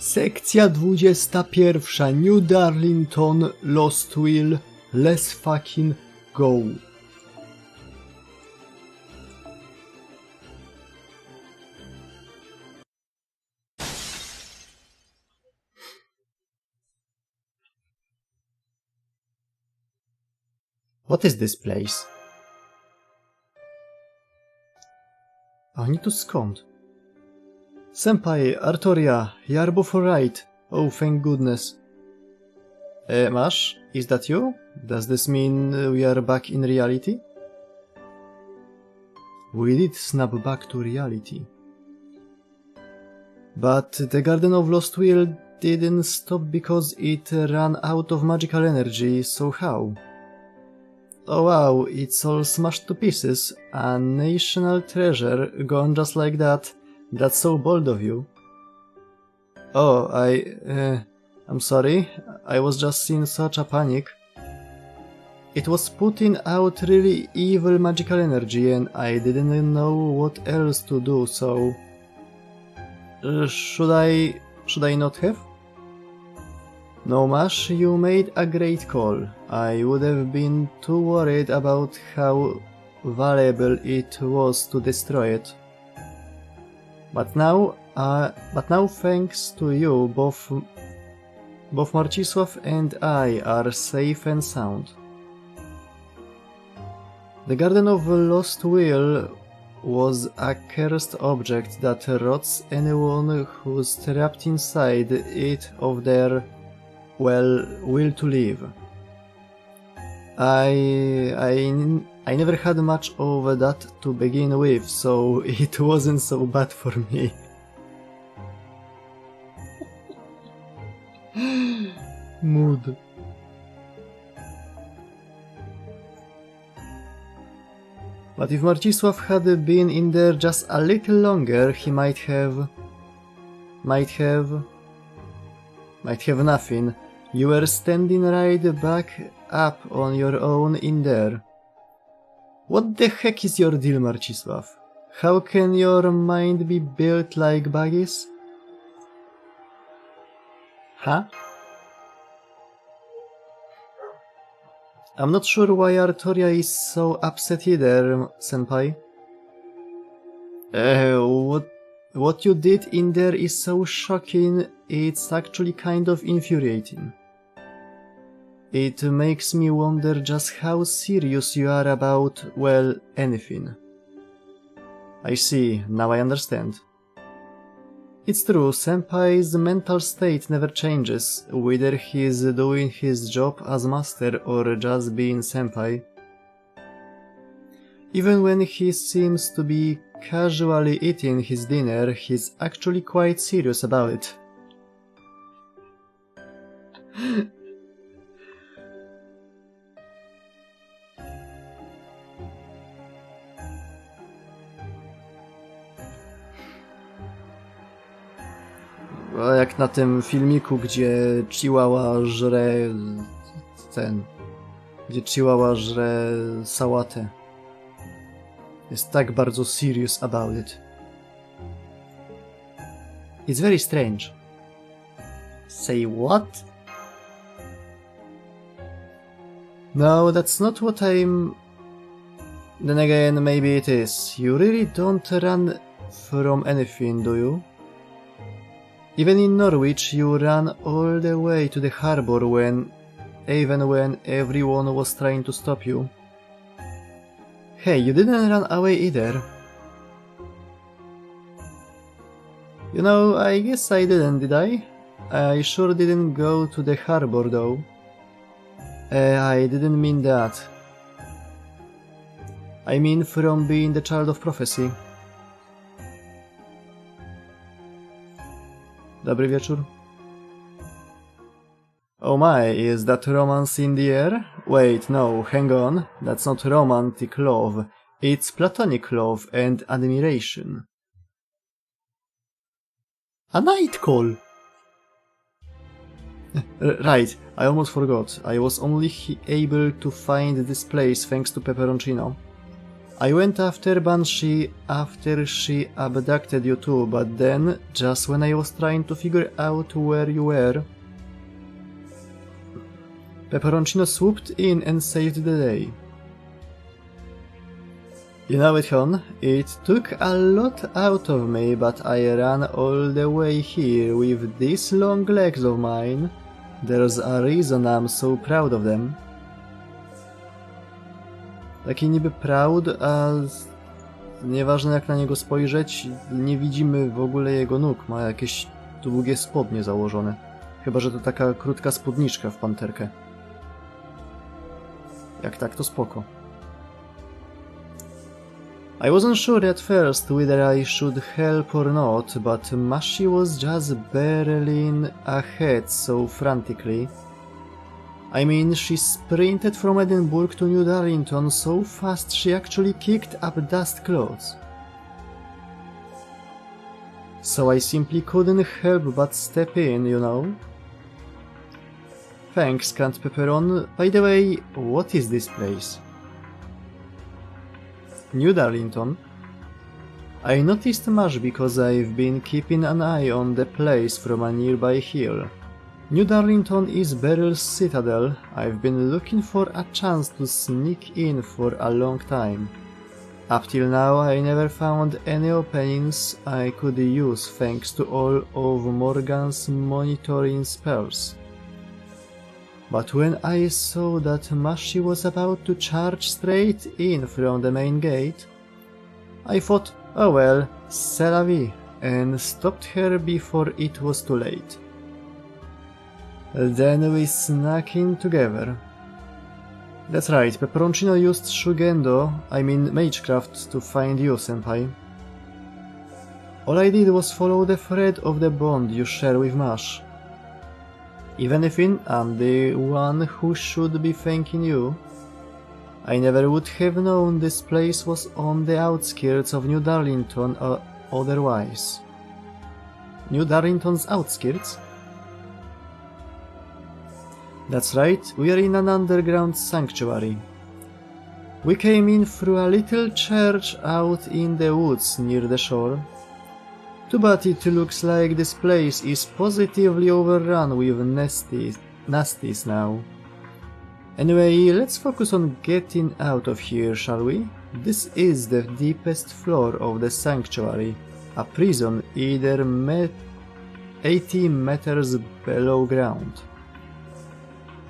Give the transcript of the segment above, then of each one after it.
Sekcja 21. New Darlington, Lostwell, let's fucking go. What is this place? A oni tu skąd? Senpai, Artoria, you're both alright. Oh, thank goodness. Mash, is that you? Does this mean we are back in reality? We did snap back to reality. But the Garden of Lostwell didn't stop because it ran out of magical energy, so how? Oh wow, it's all smashed to pieces. A national treasure gone just like that. That's so bold of you. Oh, I'm sorry. I was just in such a panic. It was putting out really evil magical energy and I didn't know what else to do, so... Should I not have? No, Mash, you made a great call. I would have been too worried about how valuable it was to destroy it. But now thanks to you, both Marcisław and I are safe and sound. The Garden of Lostwell was a cursed object that rots anyone who's trapped inside it of their, well, will to live. I never had much of that to begin with, so it wasn't so bad for me. Mood. But if Marcisław had been in there just a little longer, he might have nothing. You were standing right back up on your own in there. What the heck is your deal, Marcisław? How can your mind be built like buggies? Huh? I'm not sure why Artoria is so upset either, senpai. What you did in there is so shocking, it's actually kind of infuriating. It makes me wonder just how serious you are about, well, anything. I see, now I understand. It's true, Senpai's mental state never changes, whether he's doing his job as master or just being Senpai. Even when he seems to be casually eating his dinner, he's actually quite serious about it. Jak na tym filmiku, gdzie Chihuahua żre sałatę. Jest tak bardzo serious about it. It's very strange. Say what? No, that's not what I'm... Then again, maybe it is. You really don't run from anything, do you? Even in Norwich, you ran all the way to the harbor even when everyone was trying to stop you. Hey, you didn't run away either. You know, I guess I didn't, did I? I sure didn't go to the harbor though. I didn't mean that. I mean from being the child of prophecy. Dobry wieczór. Oh my, is that romance in the air? Wait, no, hang on. That's not romantic love. It's platonic love and admiration. A night call! Right, I almost forgot. I was only able to find this place thanks to Pepperoncino. I went after Banshee after she abducted you too, but then, just when I was trying to figure out where you were, Pepperoncino swooped in and saved the day. You know it, hon, it took a lot out of me, but I ran all the way here with these long legs of mine. There's a reason I'm so proud of them. Taki niby proud, a nieważne jak na niego spojrzeć, nie widzimy w ogóle jego nóg. Ma jakieś długie spodnie założone. Chyba że to taka krótka spódniczka w panterkę. Jak tak, to spoko. I wasn't sure at first whether I should help or not, but Mashi was just barreling ahead so frantically. I mean, she sprinted from Edinburgh to New Darlington so fast she actually kicked up dust clouds. So I simply couldn't help but step in, you know. Thanks, Count Pepperon. By the way, what is this place? New Darlington. I noticed much because I've been keeping an eye on the place from a nearby hill. New Darlington is Beryl's citadel. I've been looking for a chance to sneak in for a long time. Up till now I never found any openings I could use thanks to all of Morgan's monitoring spells. But when I saw that Mashi was about to charge straight in from the main gate, I thought, oh well, c'est la vie, and stopped her before it was too late. Then we snuck in together. That's right, Pepperoncino used Shugendo, I mean Magecraft, to find you, senpai. All I did was follow the thread of the bond you share with Mash. If anything, I'm the one who should be thanking you. I never would have known this place was on the outskirts of New Darlington otherwise. New Darlington's outskirts? That's right, we are in an underground sanctuary. We came in through a little church out in the woods near the shore. Too bad it looks like this place is positively overrun with nasties now. Anyway, let's focus on getting out of here, shall we? This is the deepest floor of the sanctuary, a prison either 80 meters below ground.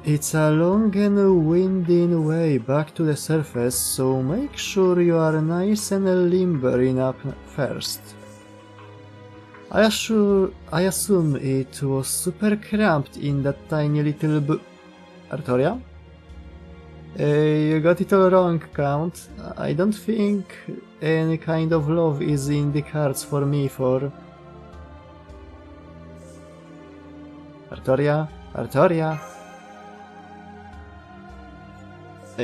It's a long and winding way back to the surface, so make sure you are nice and limber enough first. I assume it was super cramped in that tiny little Artoria? You got it all wrong, Count. I don't think any kind of love is in the cards for me for... Artoria? Artoria?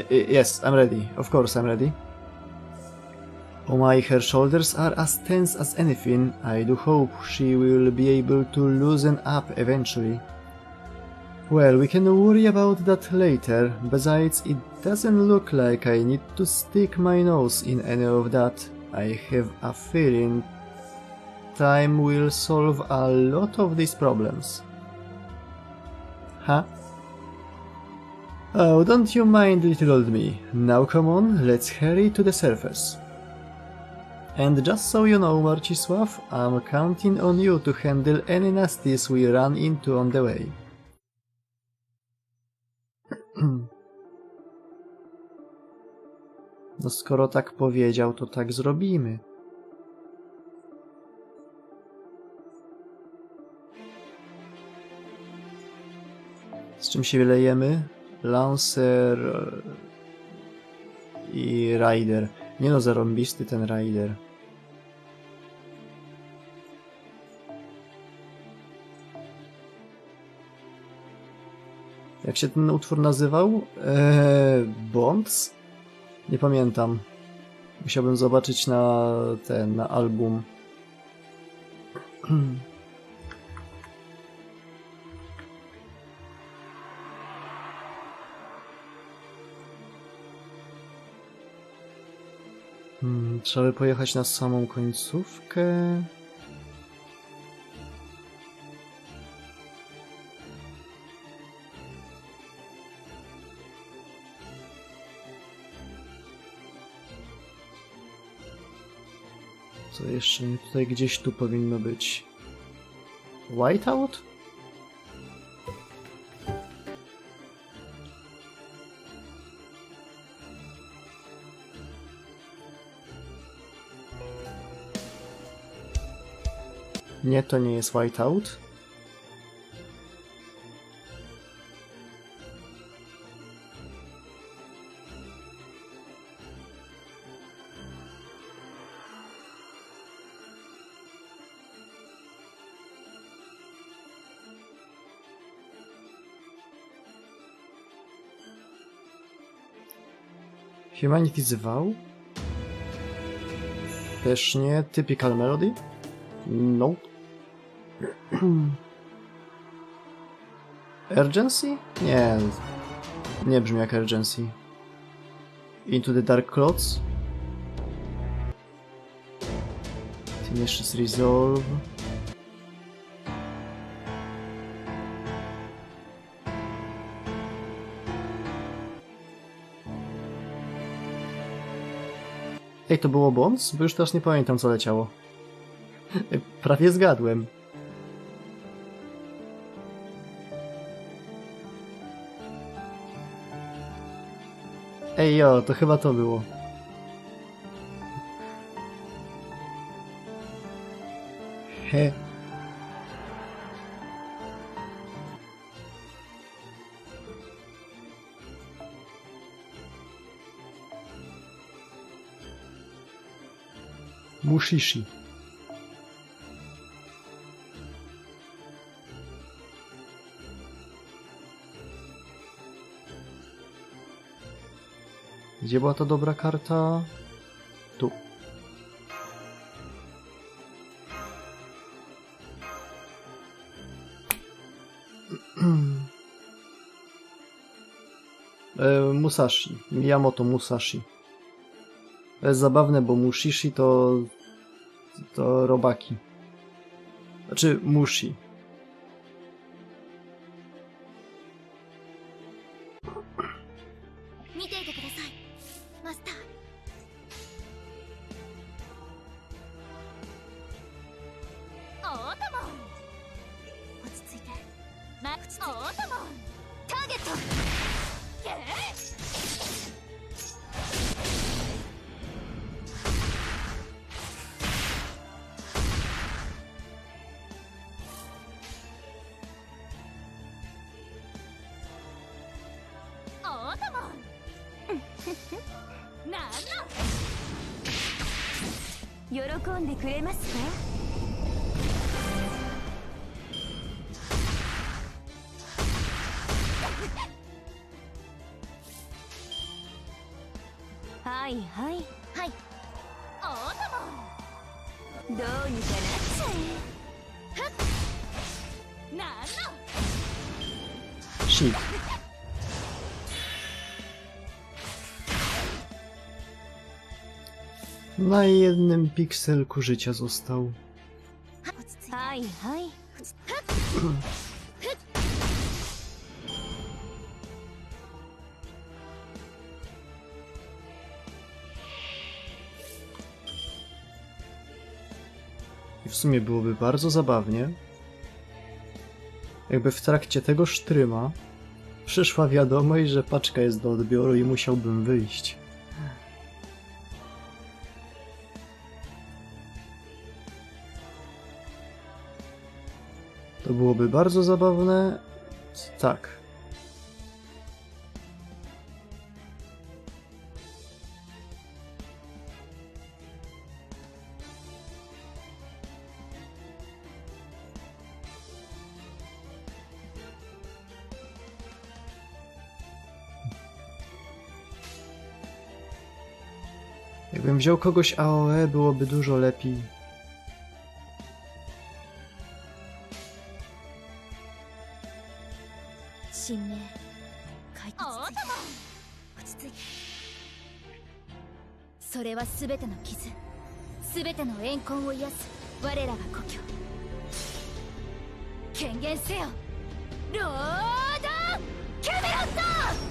Yes, I'm ready. Of course I'm ready. Oh my, her shoulders are as tense as anything. I do hope she will be able to loosen up eventually. Well, we can worry about that later. Besides, it doesn't look like I need to stick my nose in any of that. I have a feeling time will solve a lot of these problems. Huh? Oh, don't you mind, little old me. Now come on, let's hurry to the surface. And just so you know, Marcisław, I'm counting on you to handle any nasties we run into on the way. No skoro tak powiedział, to tak zrobimy. Z czym się wylejemy? Lancer i Rider. Nie no, zarąbisty ten Rider. Jak się ten utwór nazywał? Bonds? Nie pamiętam. Musiałbym zobaczyć na album. Trzeba by pojechać na samą końcówkę. Co jeszcze tutaj gdzieś tu powinno być? Whiteout? Nie, to nie jest Whiteout. Humanity's Vow? Też nie. Typical Melody? Nope. Urgency? Nie. Nie brzmi jak Urgency. Into the Dark Clouds? Tenacious Resolve? Ej, to było Bonds? Bo już teraz nie pamiętam, co leciało. Prawie zgadłem. Ej, jo, to chyba to było. He. Mushishi. Gdzie była ta dobra karta? Tu. Musashi. Miyamoto Musashi. To jest zabawne, bo Mushishi to robaki. Znaczy Mushi. Shit. Na jednym pikselku życia został. I w sumie byłoby bardzo zabawnie, jakby w trakcie tego sztryma przyszła wiadomość, że paczka jest do odbioru i musiałbym wyjść. To byłoby bardzo zabawne. Tak. Jakbym wziął kogoś AOE, byłoby dużo lepiej. それは全ての傷、全ての怨恨を癒す我らが故郷。権限せよ、ロード・キャメロット。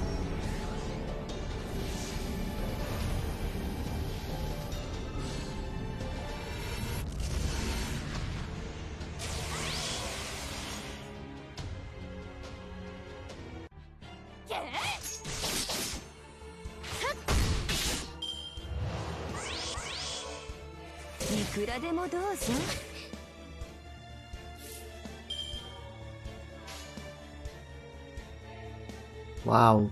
いくらでもどうぞ。Wow,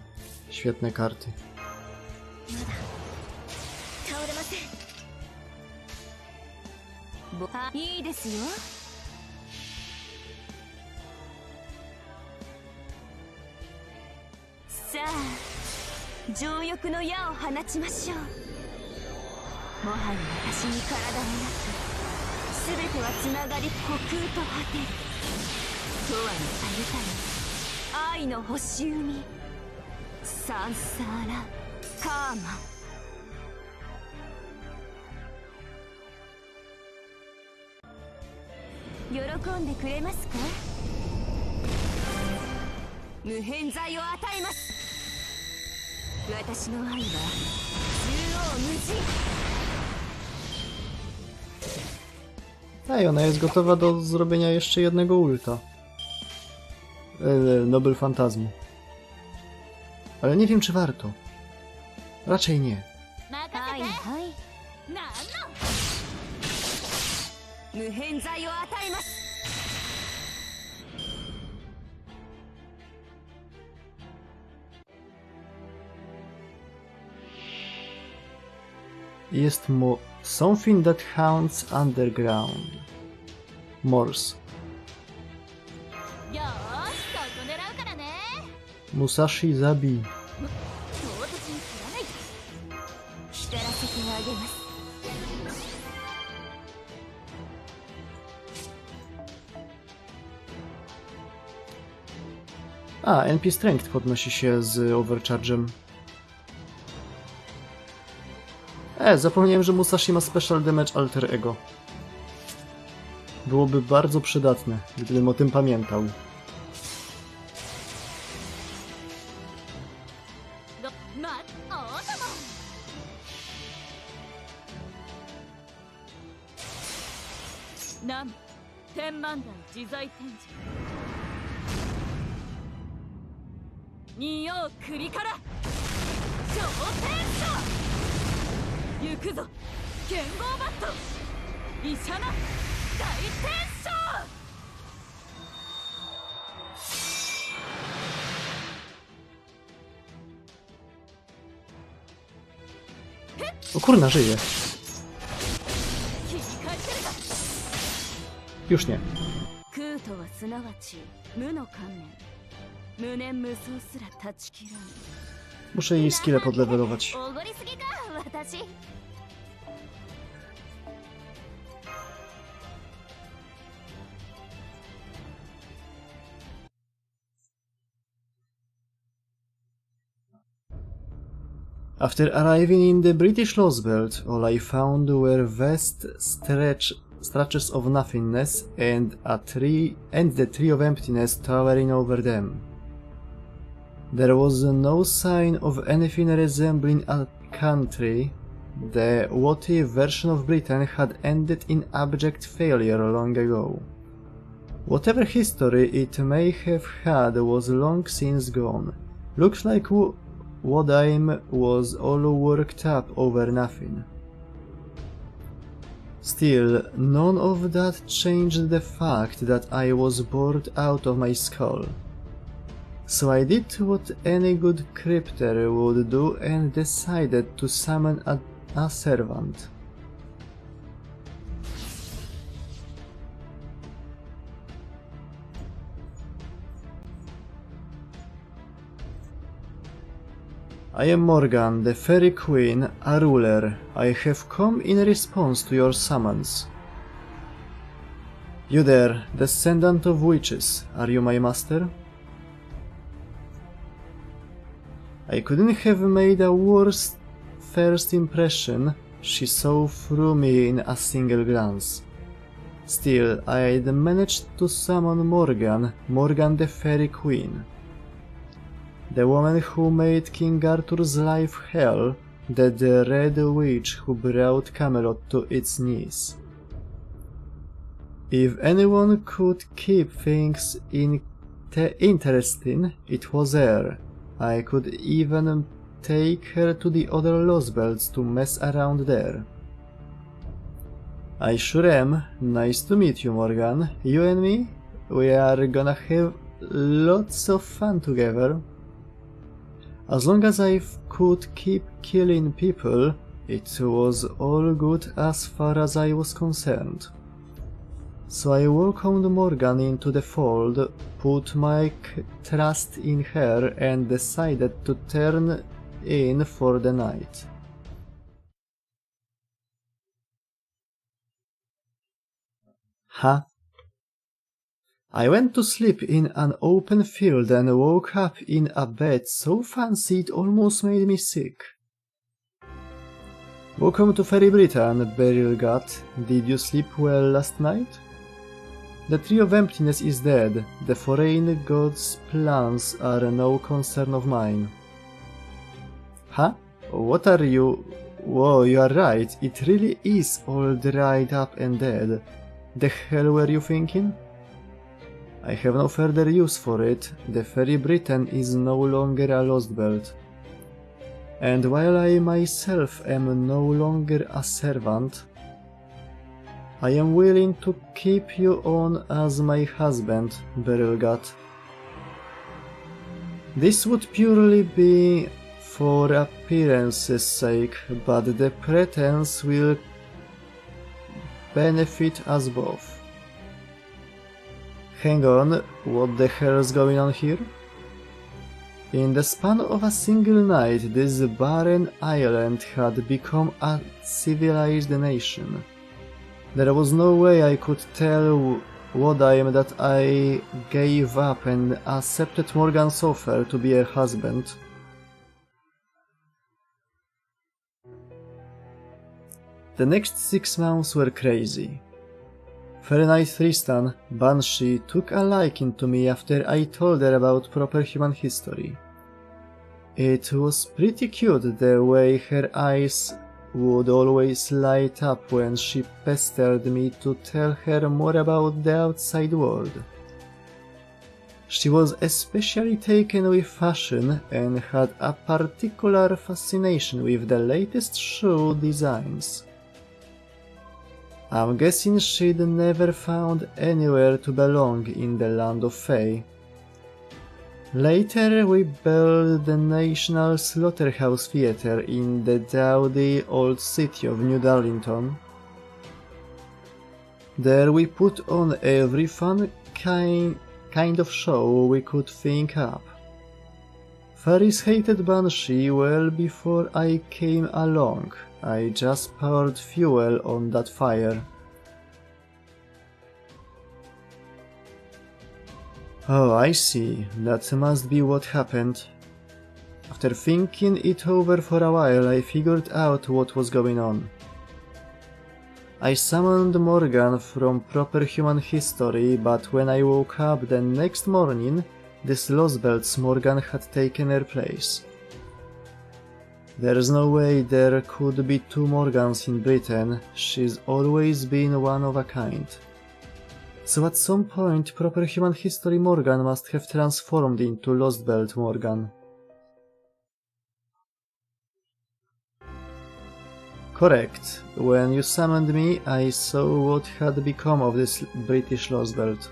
świetne karty. まだ倒れません。いいですよ。さあ、情欲の矢を放ちましょう。もはや私に体はなく、全てはつながり虚空と果てる。永遠にたゆたに愛の星海、サンサーラ・カーマン。喜んでくれますか？無偏罪を与えます。私の愛は縦横無尽。Ej, ona jest gotowa do zrobienia jeszcze jednego ulta. Nobel Fantazmu. Ale nie wiem, czy warto. Raczej nie. Jest something that haunts underground. Morse. Musashi zabij. A, NP Strength podnosi się z Overcharge'em. Zapomniałem, że Musashi ma Special Damage Alter Ego. Byłoby bardzo przydatne, gdybym o tym pamiętał. O kurna, żyje. Już nie. Muszę jej skillę podlewelować. After arriving in the British Lostbelt, all I found were vast stretches of nothingness and the tree of emptiness towering over them. There was no sign of anything resembling a country. The what-if version of Britain had ended in abject failure long ago. Whatever history it may have had was long since gone. Looks like Wodheim was all worked up over nothing. Still, none of that changed the fact that I was bored out of my skull. So I did what any good crypter would do and decided to summon a servant. I am Morgan, the Fairy Queen, a ruler. I have come in response to your summons. You there, descendant of witches, are you my master? I couldn't have made a worse first impression. She saw through me in a single glance. Still, I'd managed to summon Morgan the Fairy Queen. The woman who made King Arthur's life hell, the Red Witch who brought Camelot to its knees. If anyone could keep things interesting, it was her. I could even take her to the other Lostbelts to mess around there. I sure am. Nice to meet you, Morgan. You and me? We are gonna have lots of fun together. As long as I could keep killing people, it was all good as far as I was concerned. So I welcomed Morgan into the fold, put my trust in her, and decided to turn in for the night. Huh? I went to sleep in an open field and woke up in a bed so fancy it almost made me sick. Welcome to Fairy Britain, Beryl Gut. Did you sleep well last night? The Tree of Emptiness is dead. The foreign god's plans are no concern of mine. Huh? What are you... Whoa, you are right. It really is all dried up and dead. The hell were you thinking? I have no further use for it. The Fairy Britain is no longer a Lostbelt. And while I myself am no longer a servant, I am willing to keep you on as my husband, Beryl Gut. This would purely be for appearance's sake, but the pretense will benefit us both. Hang on, what the hell's going on here? In the span of a single night, this barren island had become a civilized nation. There was no way I could tell what I am that I gave up and accepted Morgan's offer to be her husband. The next 6 months were crazy. Fairy Knight Tristan, Banshee, took a liking to me after I told her about proper human history. It was pretty cute the way her eyes would always light up when she pestered me to tell her more about the outside world. She was especially taken with fashion and had a particular fascination with the latest shoe designs. I'm guessing she'd never found anywhere to belong in the land of Fae. Later we built the National Slaughterhouse Theatre in the dowdy old city of New Darlington. There we put on every fun kind of show we could think up. Fairies hated Banshee well before I came along. I just poured fuel on that fire. Oh, I see. That must be what happened. After thinking it over for a while, I figured out what was going on. I summoned Morgan from proper human history, but when I woke up the next morning, this Lostbelt's Morgan had taken her place. There's no way there could be 2 Morgans in Britain. She's always been one of a kind. So at some point, proper human history Morgan must have transformed into Lostbelt Morgan. Correct. When you summoned me, I saw what had become of this British Lostbelt.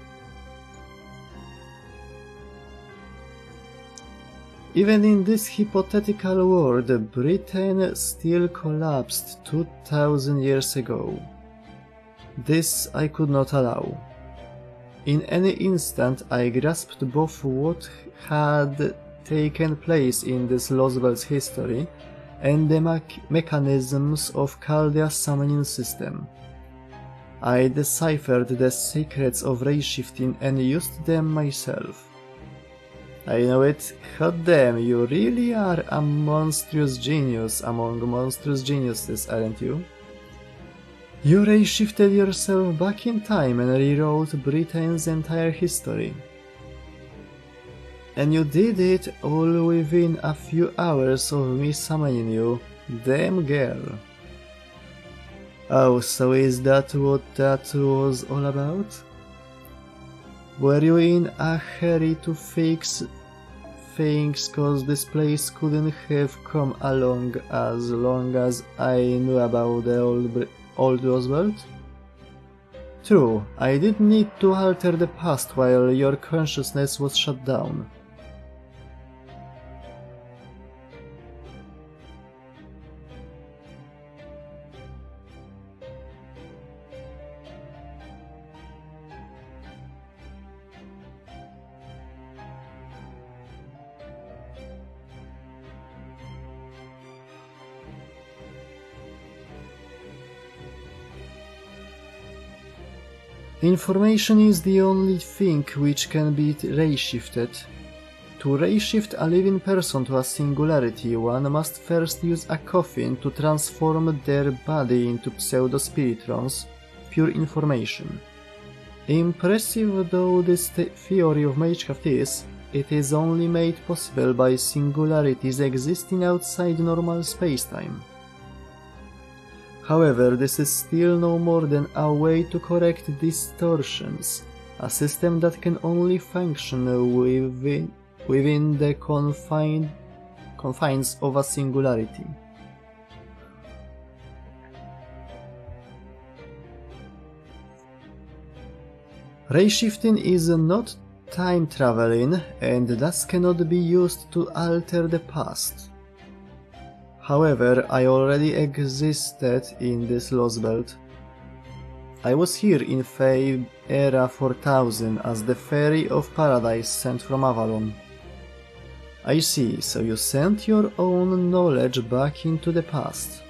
Even in this hypothetical world, Britain still collapsed 2000 years ago. This I could not allow. In any instant, I grasped both what had taken place in this Lostbelt's history and the mechanisms of Chaldea's summoning system. I deciphered the secrets of race shifting and used them myself. I know it. God damn, you really are a monstrous genius among monstrous geniuses, aren't you? You ray-shifted yourself back in time and rewrote Britain's entire history. And you did it all within a few hours of me summoning you. Damn girl. Oh, so is that what that was all about? Were you in a hurry to fix things cause this place couldn't have come along as long as I knew about the old Lostbelt? True, I did need to alter the past while your consciousness was shut down. Information is the only thing which can be ray-shifted. To ray-shift a living person to a singularity, one must first use a coffin to transform their body into pseudo-spiritrons, pure information. Impressive though this theory of magecraft is, it is only made possible by singularities existing outside normal spacetime. However, this is still no more than a way to correct distortions, a system that can only function within the confines of a singularity. Ray-shifting is not time traveling and thus cannot be used to alter the past. However, I already existed in this Lostbelt. I was here in Fey Era 4000 as the Fairy of Paradise sent from Avalon. I see, so you sent your own knowledge back into the past.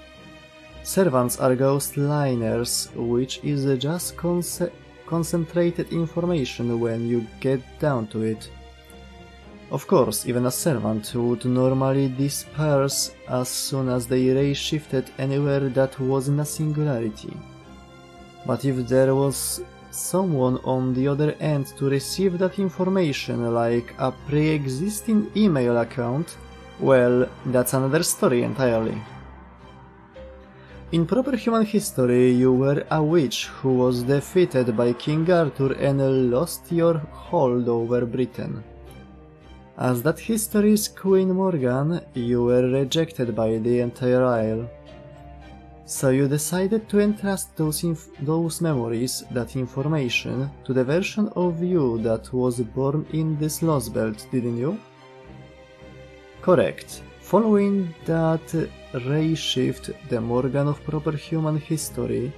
Servants are ghost liners, which is just concentrated information when you get down to it. Of course, even a servant would normally disperse as soon as they ray-shifted anywhere that wasn't a singularity. But if there was someone on the other end to receive that information, like a pre-existing email account, well, that's another story entirely. In proper human history, you were a witch who was defeated by King Arthur and lost your hold over Britain. As that history's Queen Morgan, you were rejected by the entire Isle. So you decided to entrust those memories, that information, to the version of you that was born in this Lostbelt, didn't you? Correct. Following that ray shift, the Morgan of proper human history,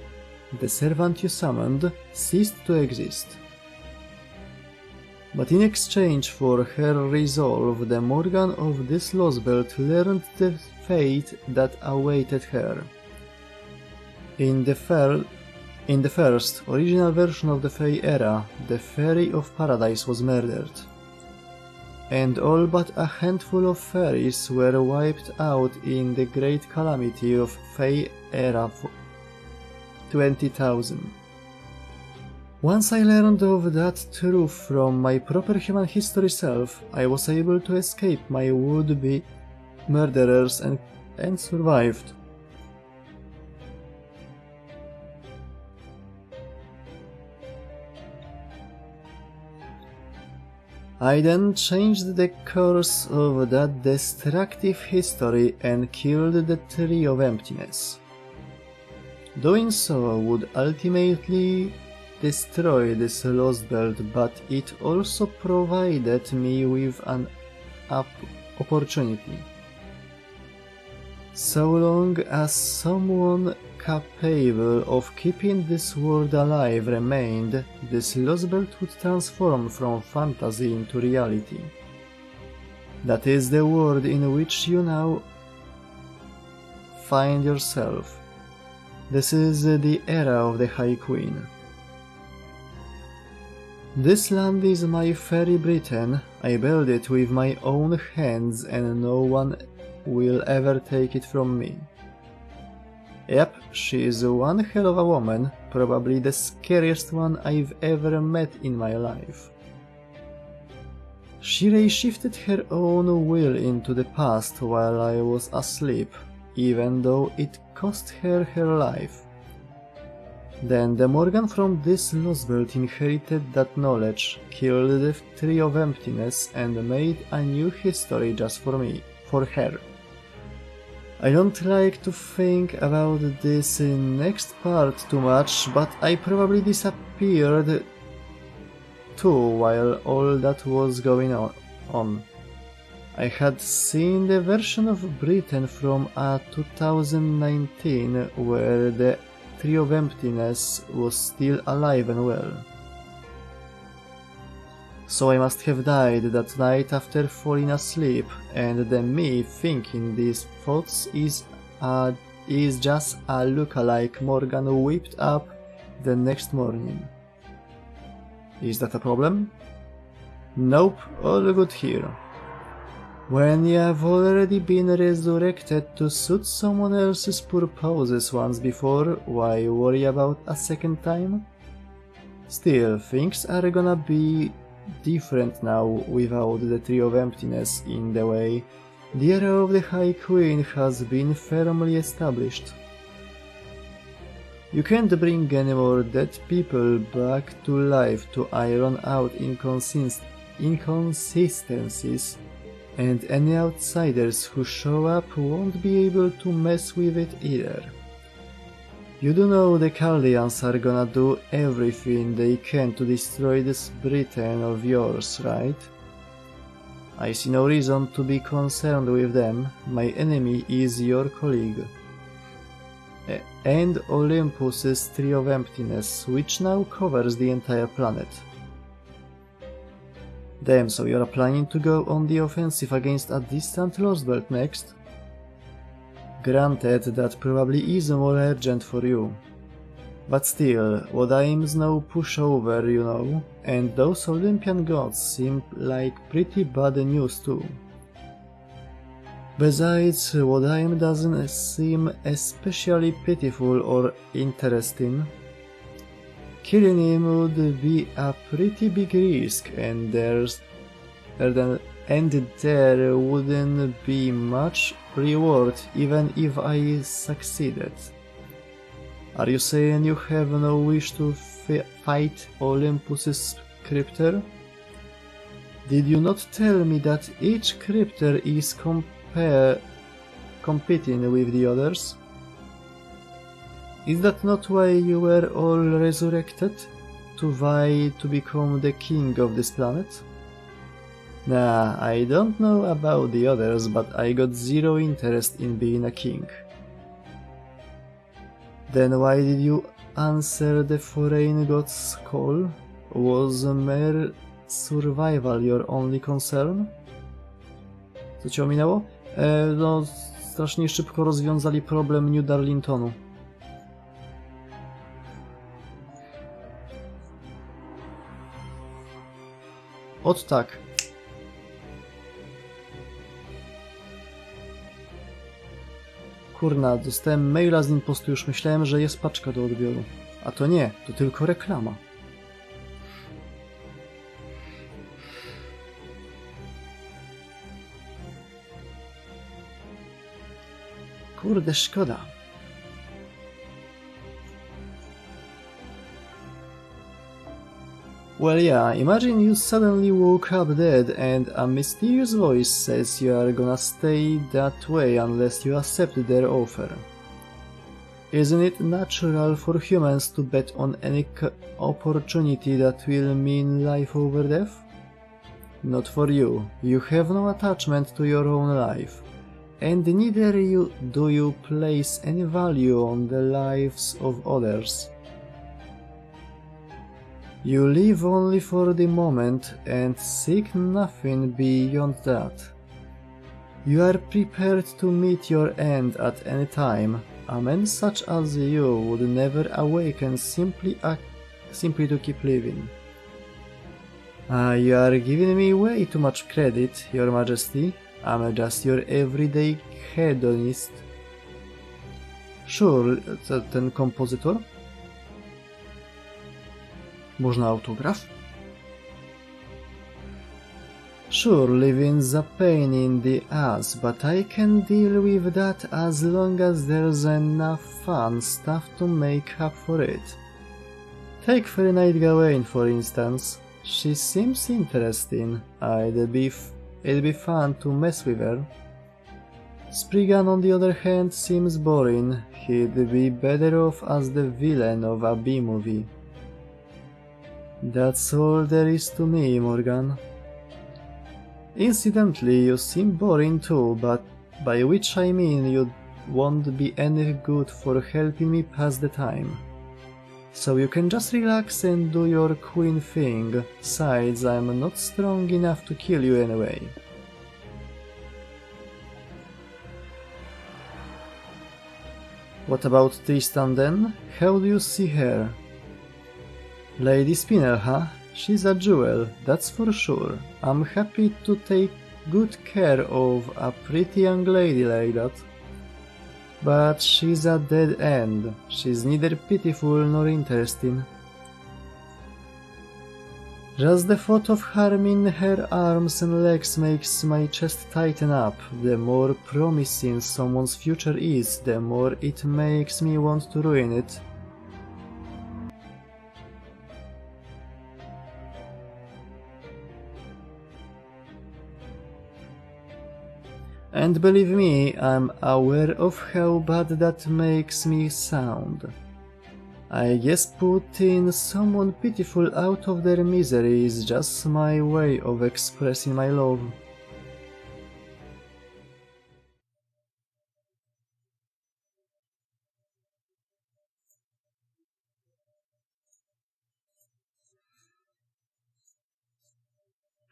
the servant you summoned, ceased to exist. But in exchange for her resolve, the Morgan of this Lostbelt learned the fate that awaited her. In the first, original version of the Fey Era, the Fairy of Paradise was murdered. And all but a handful of fairies were wiped out in the Great Calamity of Fey Era 20,000. Once I learned of that truth from my proper human history self, I was able to escape my would-be murderers and survived. I then changed the course of that destructive history and killed the Tree of Emptiness. Doing so would ultimately destroy this Lostbelt, but it also provided me with an opportunity. So long as someone capable of keeping this world alive remained, this Lostbelt would transform from fantasy into reality. That is the world in which you now find yourself. This is the era of the High Queen. This land is my fairy Britain. I built it with my own hands and no one will ever take it from me. Yep, she is one hell of a woman, probably the scariest one I've ever met in my life. She reshifted her own will into the past while I was asleep, even though it cost her her life. Then the Morgan from this Lostbelt inherited that knowledge, killed the Tree of Emptiness and made a new history just for her. I don't like to think about this next part too much, but I probably disappeared too while all that was going on. I had seen the version of Britain from 2019 where the Tree of Emptiness was still alive and well. So I must have died that night after falling asleep, and then me thinking these thoughts is just a look-alike Morgan whipped up the next morning. Is that a problem? Nope, all good here. When you have already been resurrected to suit someone else's purposes once before, why worry about a second time? Still, things are gonna be different now without the Tree of Emptiness in the way. The era of the High Queen has been firmly established. You can't bring any more dead people back to life to iron out inconsistencies, and any outsiders who show up won't be able to mess with it either. You do know the Chaldeans are gonna do everything they can to destroy this Britain of yours, right? I see no reason to be concerned with them. My enemy is your colleague. And Olympus's Tree of Emptiness, which now covers the entire planet. Damn, so you're planning to go on the offensive against a distant Lostbelt next? Granted, that probably is more urgent for you. But still, what aim's no pushover, you know, and those Olympian gods seem like pretty bad news too. Besides, what aim doesn't seem especially pitiful or interesting. Killing him would be a pretty big risk, and there wouldn't be much reward even if I succeeded. Are you saying you have no wish to fight Olympus's crypter? Did you not tell me that each crypter is competing with the others? Is that not why you were all resurrected? To vie to become the king of this planet? Nah, I don't know about the others, but I got zero interest in being a king. Then why did you answer the foreign god's call? Was mere survival your only concern? Co cię ominęło? No, strasznie szybko rozwiązali problem New Darlingtonu. Ot tak. Kurna, dostałem maila z impostu, już myślałem, że jest paczka do odbioru. A to nie, to tylko reklama. Kurde, szkoda. Well, yeah, imagine you suddenly woke up dead and a mysterious voice says you are gonna stay that way unless you accept their offer. Isn't it natural for humans to bet on any opportunity that will mean life over death? Not for you. You have no attachment to your own life. And neither do you place any value on the lives of others. You live only for the moment and seek nothing beyond that. You are prepared to meet your end at any time. A man such as you would never awaken simply to keep living. You are giving me way too much credit, Your Majesty. I'm just your everyday hedonist. Sure, ten kompozytor? Można autograf? Sure, living's a pain in the ass, but I can deal with that as long as there's enough fun stuff to make up for it. Take Fair Night Gawain, for instance. She seems interesting. It'd be fun to mess with her. Spriggan, on the other hand, seems boring. He'd be better off as the villain of a B-movie. That's all there is to me, Morgan. Incidentally, you seem boring too, but by which I mean you won't be any good for helping me pass the time. So you can just relax and do your queen thing. Besides, I'm not strong enough to kill you anyway. What about Tristan then? How do you see her? Lady Spinner, huh? She's a jewel, that's for sure. I'm happy to take good care of a pretty young lady like that. But she's a dead end. She's neither pitiful nor interesting. Just the thought of harming her arms and legs makes my chest tighten up. The more promising someone's future is, the more it makes me want to ruin it. And believe me, I'm aware of how bad that makes me sound. I guess putting someone pitiful out of their misery is just my way of expressing my love.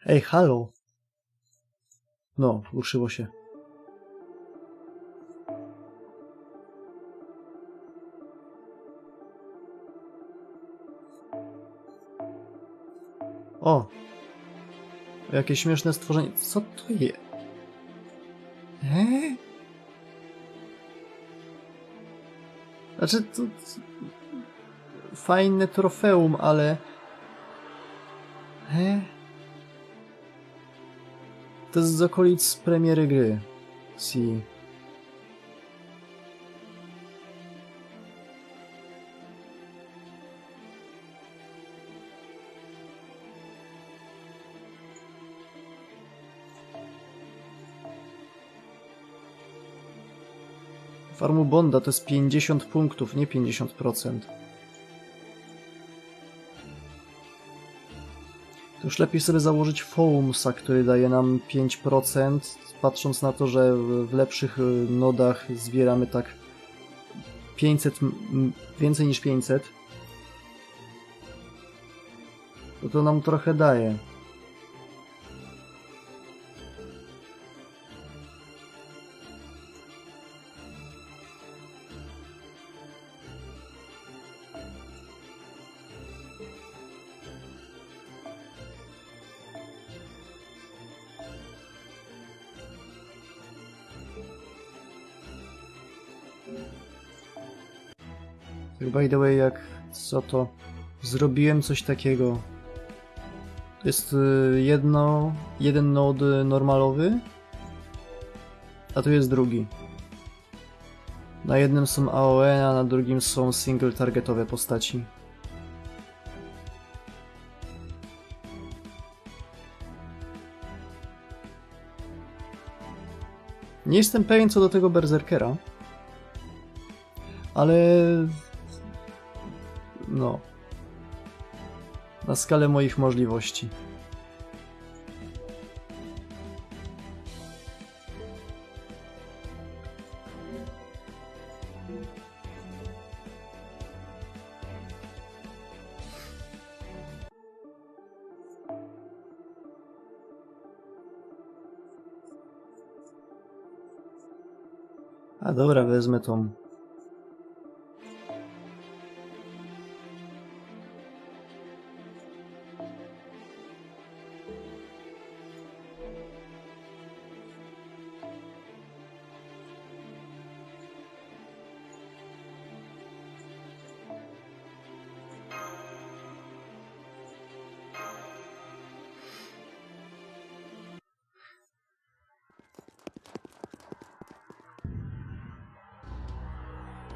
Ej, halo! No, ruszyło się. O! Jakie śmieszne stworzenie. Co to jest? Znaczy, to fajne trofeum, ale... To jest z okolic premiery gry. Si. Farmu Bonda to jest 50 punktów, nie 50%. To już lepiej sobie założyć Foumsa, który daje nam 5%, patrząc na to, że w lepszych nodach zbieramy tak 500, więcej niż 500. To nam trochę daje. By the way, co to? Zrobiłem coś takiego. To jest jeden nod normalowy, a tu jest drugi. Na jednym są AOE, a na drugim są single targetowe postaci. Nie jestem pewien co do tego berserkera, ale no, na skalę moich możliwości. A dobra, wezmę tą.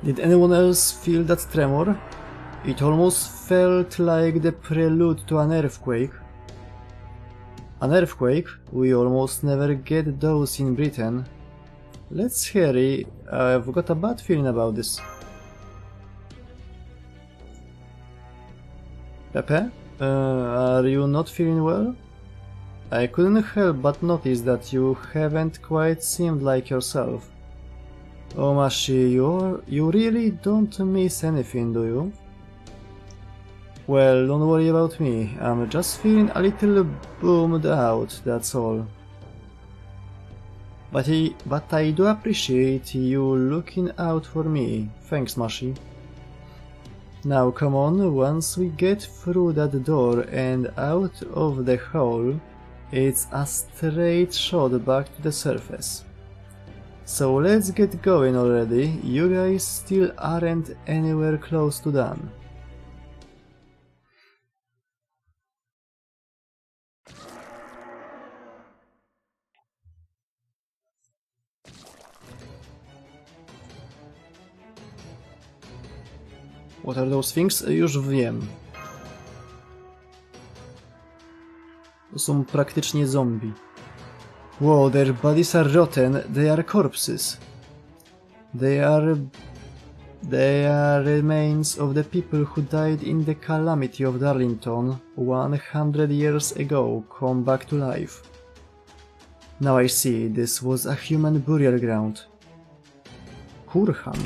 Did anyone else feel that tremor? It almost felt like the prelude to an earthquake. An earthquake? We almost never get those in Britain. Let's hurry, I've got a bad feeling about this. Pepe? Are you not feeling well? I couldn't help but notice that you haven't quite seemed like yourself. Oh Mashi, you really don't miss anything, do you? Well, don't worry about me, I'm just feeling a little bummed out, that's all. But I do appreciate you looking out for me, thanks Mashi. Now come on, once we get through that door and out of the hole, it's a straight shot back to the surface. So let's get going already, you guys still aren't anywhere close to done. What are those things? Już wiem. To są praktycznie zombie. Wow, their bodies are rotten, they are corpses. They are remains of the people who died in the calamity of Darlington 100 years ago, come back to life. Now I see, this was a human burial ground. Kurhan.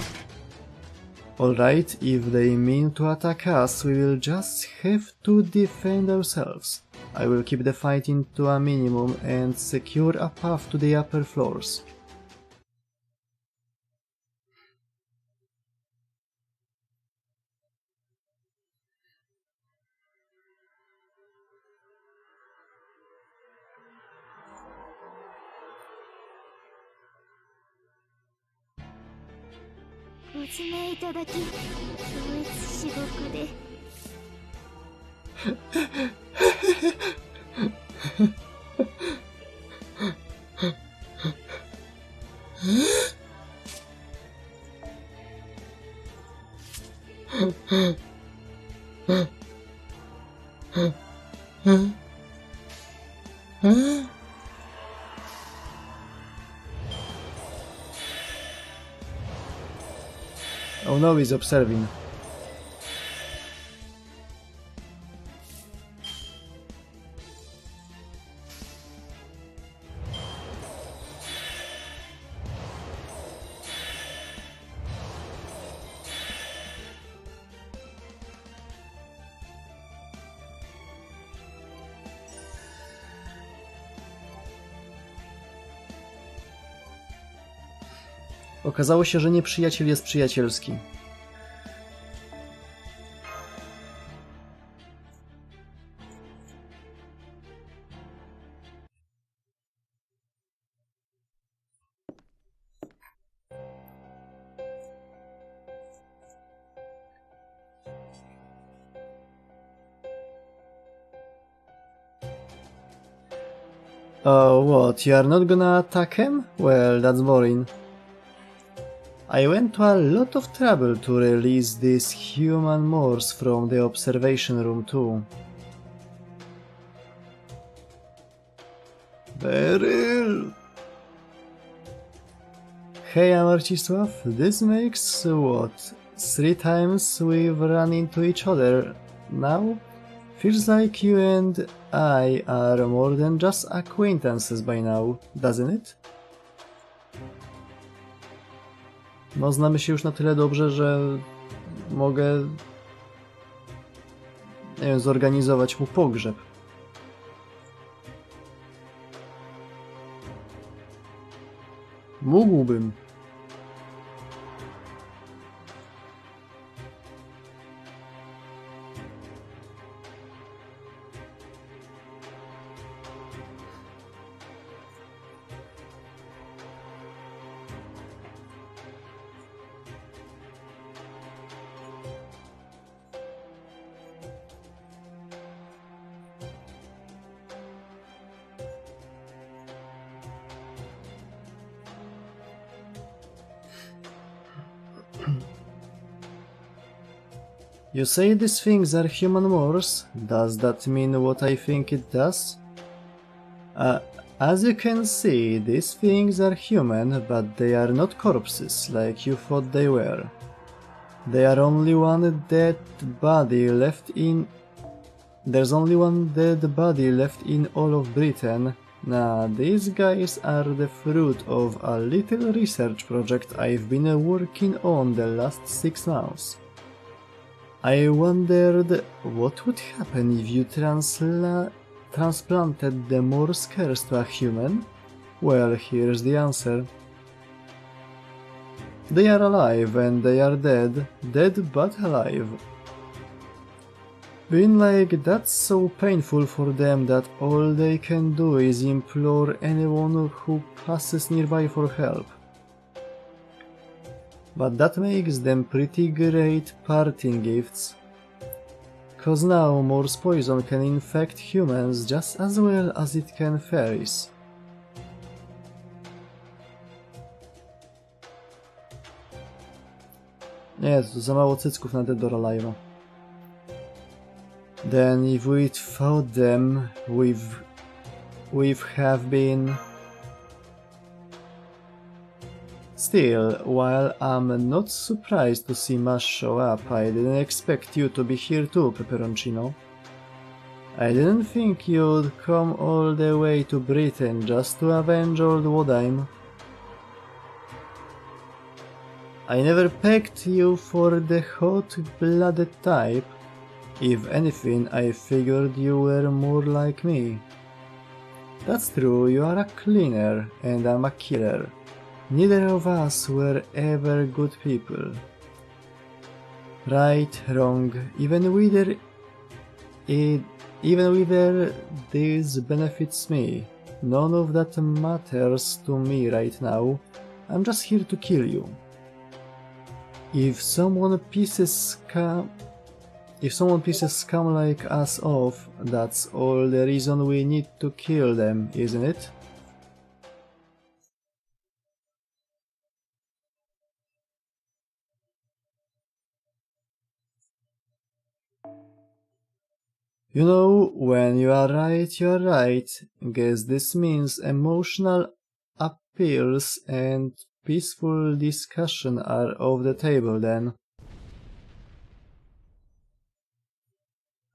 Alright, if they mean to attack us, we will just have to defend ourselves. I will keep the fighting to a minimum and secure a path to the upper floors. Oh no, he's observing. Okazało się, że nieprzyjaciel jest przyjacielski. Oh, what? You are not gonna attack him? Well, that's boring. I went to a lot of trouble to release these human Moors from the observation room too. Beryl! Hey, Marcisław, this makes, what, 3 times we've run into each other now? Feels like you and I are more than just acquaintances by now, doesn't it? No, znamy się już na tyle dobrze, że mogę, nie wiem, zorganizować mu pogrzeb. Mógłbym. You say these things are human Moors? Does that mean what I think it does? As you can see, these things are human, but they are not corpses like you thought they were. They are only one dead body left in... There's only one dead body left in all of Britain. Nah, these guys are the fruit of a little research project I've been working on the last 6 months. I wondered what would happen if you transplanted the Moor's curse to a human? Well, here's the answer. They are alive and they are dead, dead but alive. Being like that's so painful for them that all they can do is implore anyone who passes nearby for help. But that makes them pretty great parting gifts. Cause now Moor's poison can infect humans just as well as it can fairies. Nie, to za mało cycków na Dead or Alive'a. Then if we'd fought them, we've have been... Still, while I'm not surprised to see Mash show up, I didn't expect you to be here too, Pepperoncino. I didn't think you'd come all the way to Britain just to avenge old Wodheim. I never pegged you for the hot-blooded type. If anything, I figured you were more like me. That's true, you are a cleaner, and I'm a killer. Neither of us were ever good people. Right, wrong, even whether this benefits me. None of that matters to me right now. I'm just here to kill you. If someone pisses scum like us off, that's all the reason we need to kill them, isn't it? You know, when you are right, you're right. Guess this means emotional appeals and peaceful discussion are off the table then.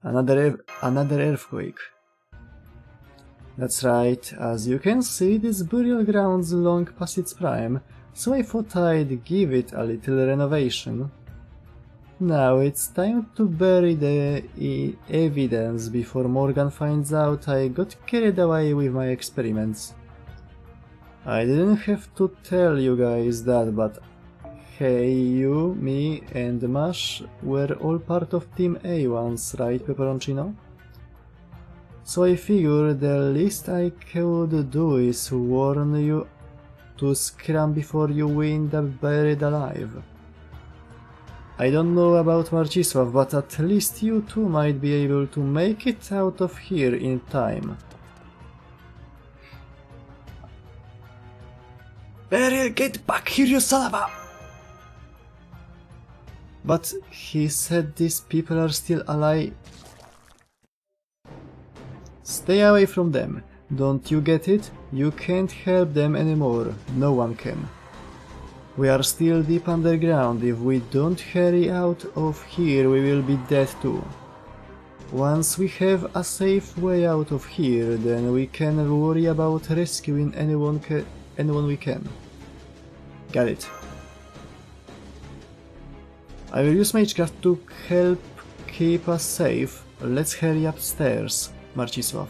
Another earthquake. That's right, as you can see, this burial ground's long past its prime, so I thought I'd give it a little renovation. Now it's time to bury the evidence before Morgan finds out I got carried away with my experiments. I didn't have to tell you guys that, but hey, you, me, and Mash were all part of Team A once, right, Pepperoncino? So I figured the least I could do is warn you to scram before you end up buried alive. I don't know about Marcisław, but at least you two might be able to make it out of here in time. Beryl, get back here, you son of a... But he said these people are still alive. Stay away from them. Don't you get it? You can't help them anymore. No one can. We are still deep underground. If we don't hurry out of here, we will be dead too. Once we have a safe way out of here, then we can worry about rescuing anyone we can. Got it. I will use Magecraft to help keep us safe. Let's hurry upstairs, Marcisław.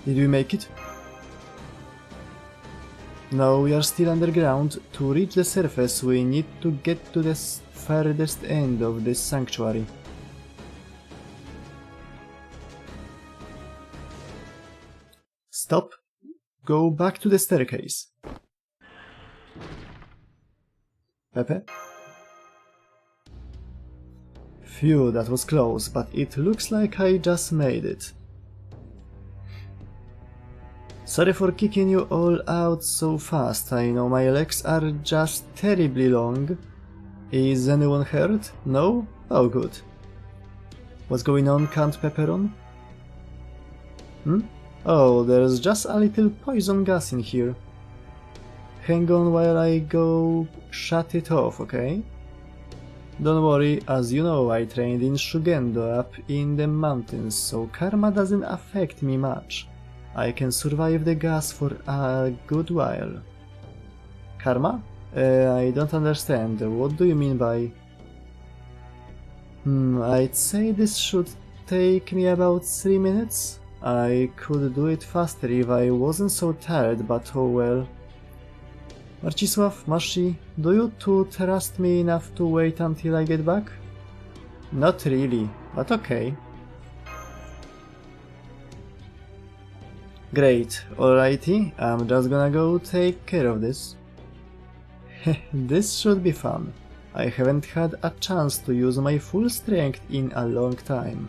Did we make it? No, we are still underground. To reach the surface, we need to get to the furthest end of this sanctuary. Stop. Go back to the staircase. Pepe? Phew, that was close, but it looks like I just made it. Sorry for kicking you all out so fast. I know my legs are just terribly long, Is anyone hurt? No? Oh, good. What's going on, Count Pepperon? Oh, there's just a little poison gas in here. Hang on while I go shut it off, okay? Don't worry, as you know, I trained in Shugendo up in the mountains, so karma doesn't affect me much. I can survive the gas for a good while. Karma? I don't understand. What do you mean by... I'd say this should take me about 3 minutes. I could do it faster if I wasn't so tired, but oh well. Marcisław, Marci, do you two trust me enough to wait until I get back? Not really, but okay. Great, alrighty, I'm just gonna go take care of this. This should be fun. I haven't had a chance to use my full strength in a long time.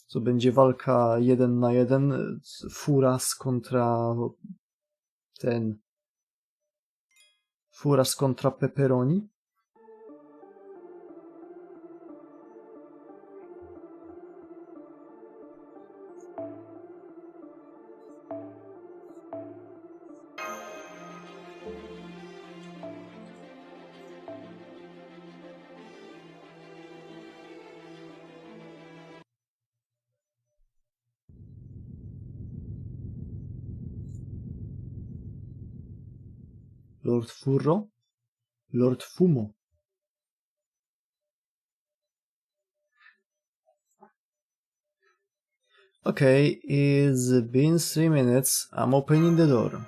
Co będzie walka 1 na 1, Furas kontra ten... Furas kontra Pepperoni? Lord Furro? Lord Fumo. Okay, it's been 3 minutes. I'm opening the door.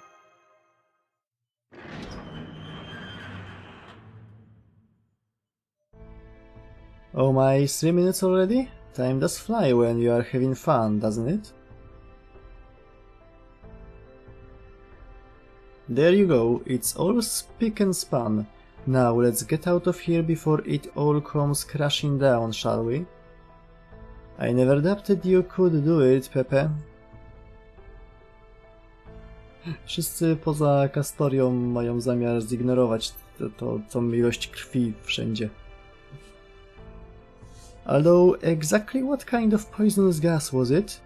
Oh my, 3 minutes already? Time does fly when you are having fun, doesn't it? There you go, it's all spick and span. Now let's get out of here before it all comes crashing down, shall we? I never doubted you could do it, Pepe. Wszyscy poza Kastorią mają zamiar zignorować tą ilość krwi wszędzie. Although, exactly what kind of poisonous gas was it?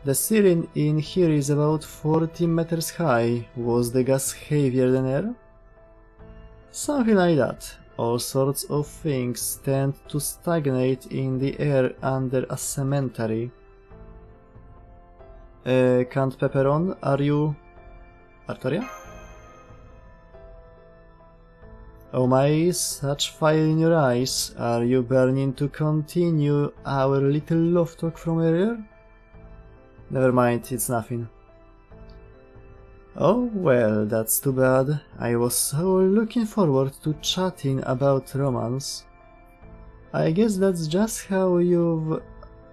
The ceiling in here is about 40 meters high. Was the gas heavier than air? Something like that. All sorts of things tend to stagnate in the air under a cemetery. Count Pepperon, are you... Artoria? Oh my, such fire in your eyes. Are you burning to continue our little love talk from earlier? Never mind, it's nothing. Oh well, that's too bad. I was so looking forward to chatting about romance. I guess that's just how you've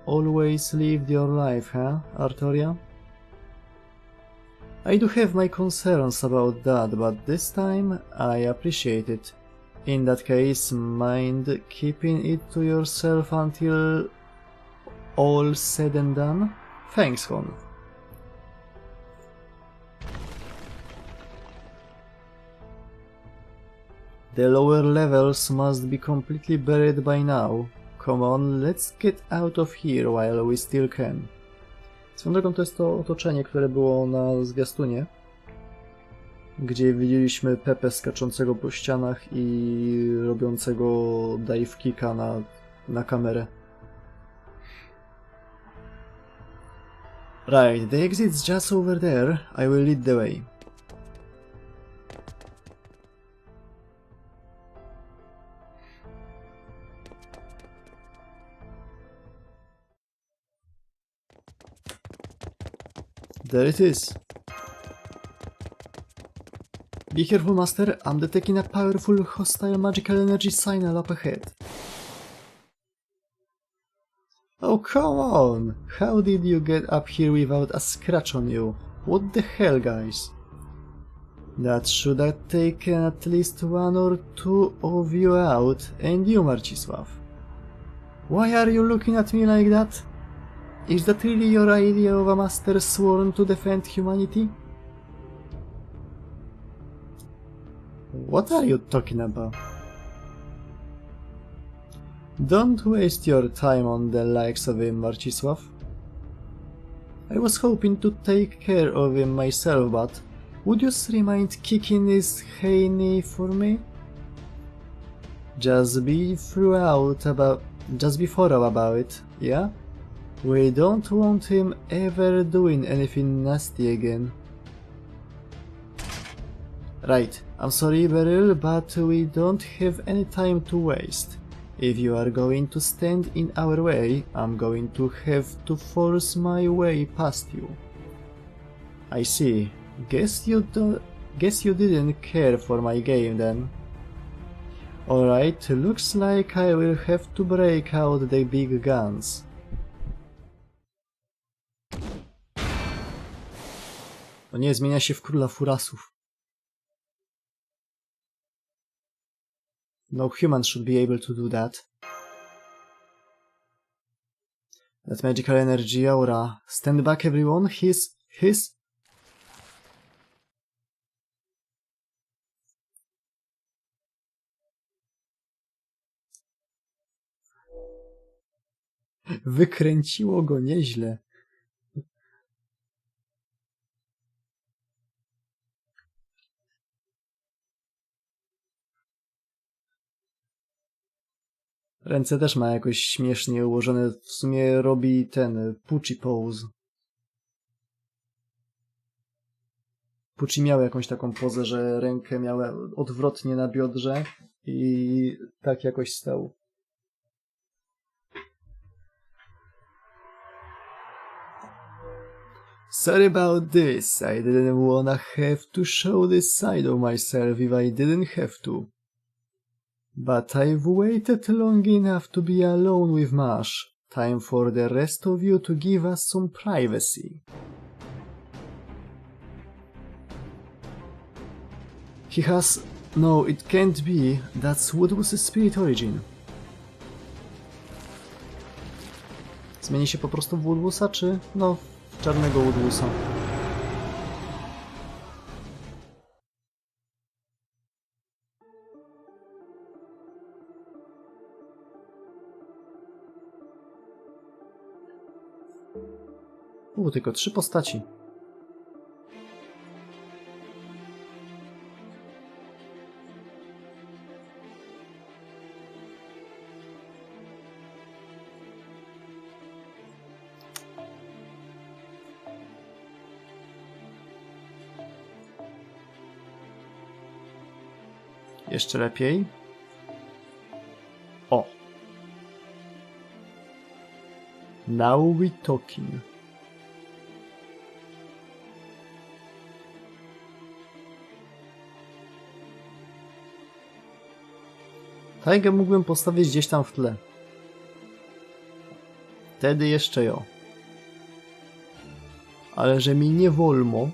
always lived your life, huh, Artoria? I do have my concerns about that, but this time I appreciate it. In that case, mind keeping it to yourself until all said and done? Thanks, Hon. The lower levels must be completely buried by now. Come on, let's get out of here while we still can. Swoją drogą to jest to otoczenie, które było na zwiastunie, gdzie widzieliśmy Pepe skaczącego po ścianach i robiącego dive kicka na kamerę. Right, the exit's just over there. I will lead the way. There it is. Be careful, Master. I'm detecting a powerful hostile magical energy signal up ahead. Oh, come on! How did you get up here without a scratch on you? What the hell, guys? That should have taken at least 1 or 2 of you out, and you, Marcisław. Why are you looking at me like that? Is that really your idea of a master sworn to defend humanity? What are you talking about? Don't waste your time on the likes of him, Marcisław. I was hoping to take care of him myself, but would you mind kicking his hiney for me? Just be thorough about it, yeah? We don't want him ever doing anything nasty again. Right, I'm sorry Beryl, but we don't have any time to waste. If you are going to stand in our way, I'm going to have to force my way past you. I see. Guess you didn't care for my game then. Alright, looks like I will have to break out the big guns. No nie, zmienia się w króla furasów. No human should be able to do that. That magical energy aura. Stand back everyone, his... Wykręciło go nieźle. Ręce też ma jakoś śmiesznie ułożone. W sumie robi ten Pucci pose. Pucci miał jakąś taką pozę, że rękę miał odwrotnie na biodrze i tak jakoś stał. Sorry about this. I didn't wanna have to show this side of myself if I didn't have to. But I've waited long enough to be alone with Mash. Time for the rest of you to give us some privacy. He has... No, it can't be. That's Woodwoo's spirit origin. Zmieni się po prostu w Woodwoosa, czy... No, w czarnego Woodwoosa. Tylko 3 postaci. Jeszcze lepiej. O! Now we talking. Taigę mógłbym postawić gdzieś tam w tle. Wtedy jeszcze ją. Ale że mi nie wolno.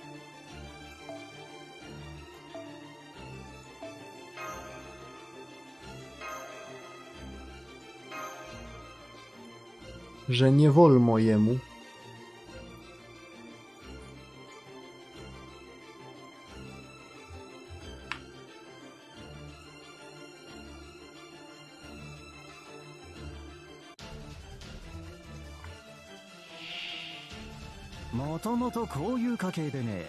Że nie wolno jemu.もともとこういう家系でね、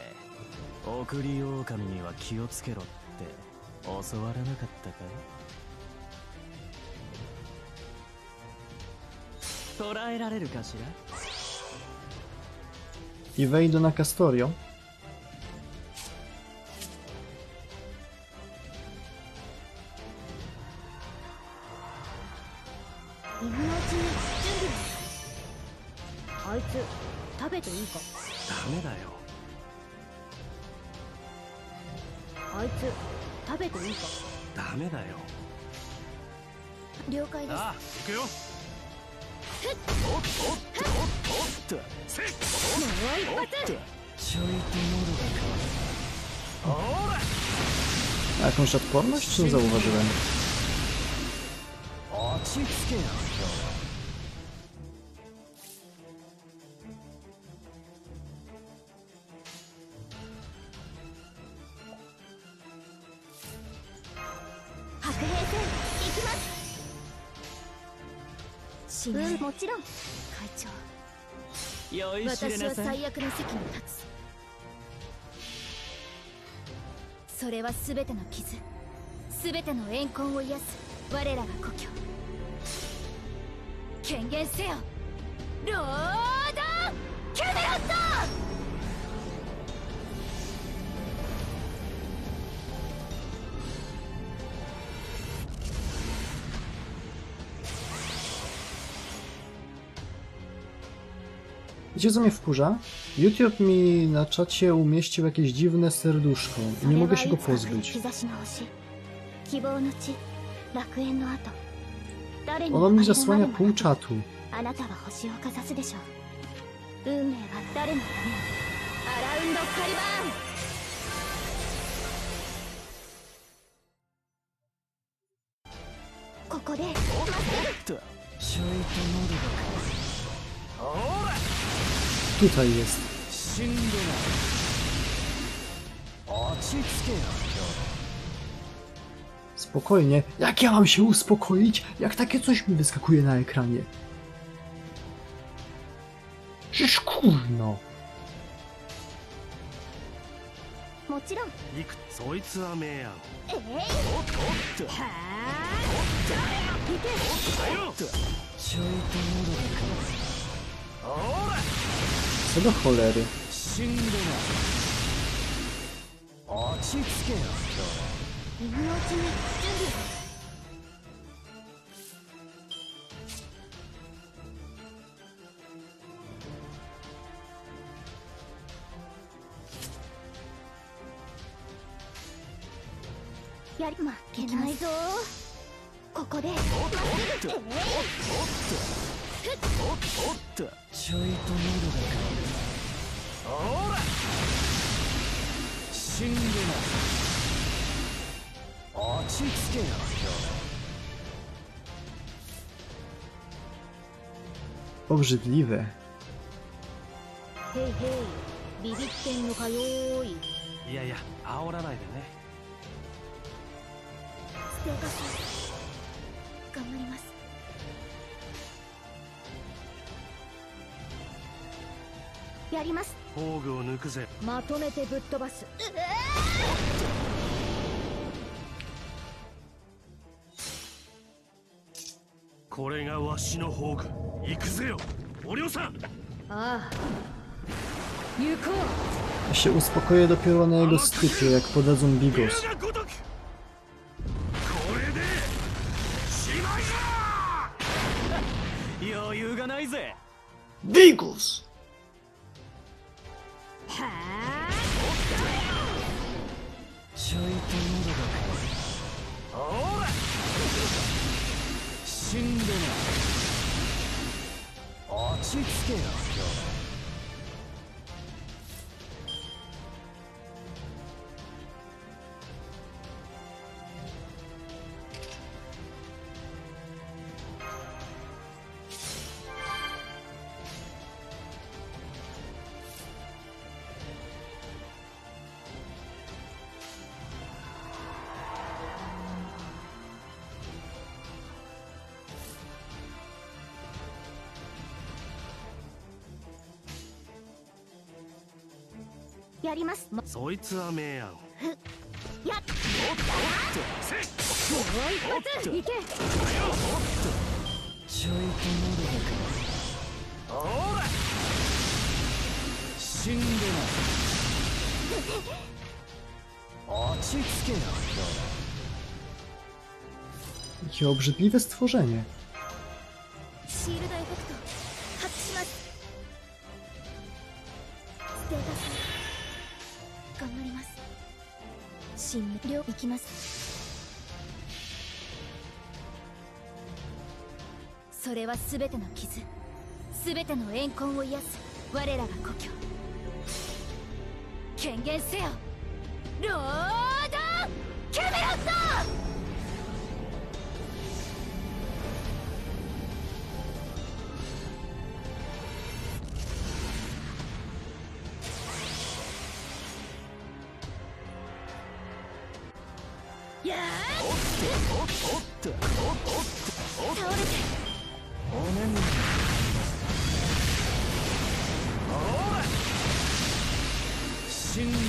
送り狼には気をつけろって教わらなかったか？捉えられるかしら？ I wejdę na Castorio. A jakąś odporność? Nie zauważyłem. 死ぬ、もちろん会長。酔いしれ私はなさい。最悪の席に立つ。それは全ての傷、全ての怨恨を癒す我らが故郷。権限せよ、ロードン・キャメロット。Wiecie co mnie wkurza? YouTube mi na czacie umieścił jakieś dziwne serduszko i nie mogę się go pozbyć. Ono mi zasłania pół czatu. あなたは星をかざすでしょう。運命は誰のために。アラウンドカリバーン。ここでおっとちょいと喉がほら Tutaj jest. 死んでない落ち着けよ Spokojnie. Jak ja mam się uspokoić, jak takie coś mi wyskakuje na ekranie? Przecież kurno. もちろん。いくそいつは名案えい。おっとはあ。おっとちょいと喉がほら Co do cholery. 死んでない落ち着けよ今のうちに準備を。やり負けないぞ。ここでおっとおっとおっとちょいと喉がほら死んでない落ち着けよ Obrzydliwe. へいへい、ビビってんのかよーい。いやいや煽らないでねステータス頑張ります。やります。宝具を抜くぜまとめてぶっ飛ばす。これがわしの宝具行くぜよおりょうさんああ、行こう。 Ja się uspokoję dopiero na jego stypie, jak podadzą bigos. がごとくこれでしまいだ余裕がないぜ Bigos! はあ。ちょいと喉がほら死んでない落ち着けよやります。そいつは名案やっ。せっもう一発いけ。ちょいと喉がほら死んでない落ち着けよ Jakie obrzydliwe stworzenie. シールドエフェクト発揮します。ステータス頑張ります。新量いきます。それは全ての傷、全ての怨恨を癒す我らが故郷。権限せよ、ロードン・キャメロット。やーおっとおっとおっと倒れてお念におら死んでない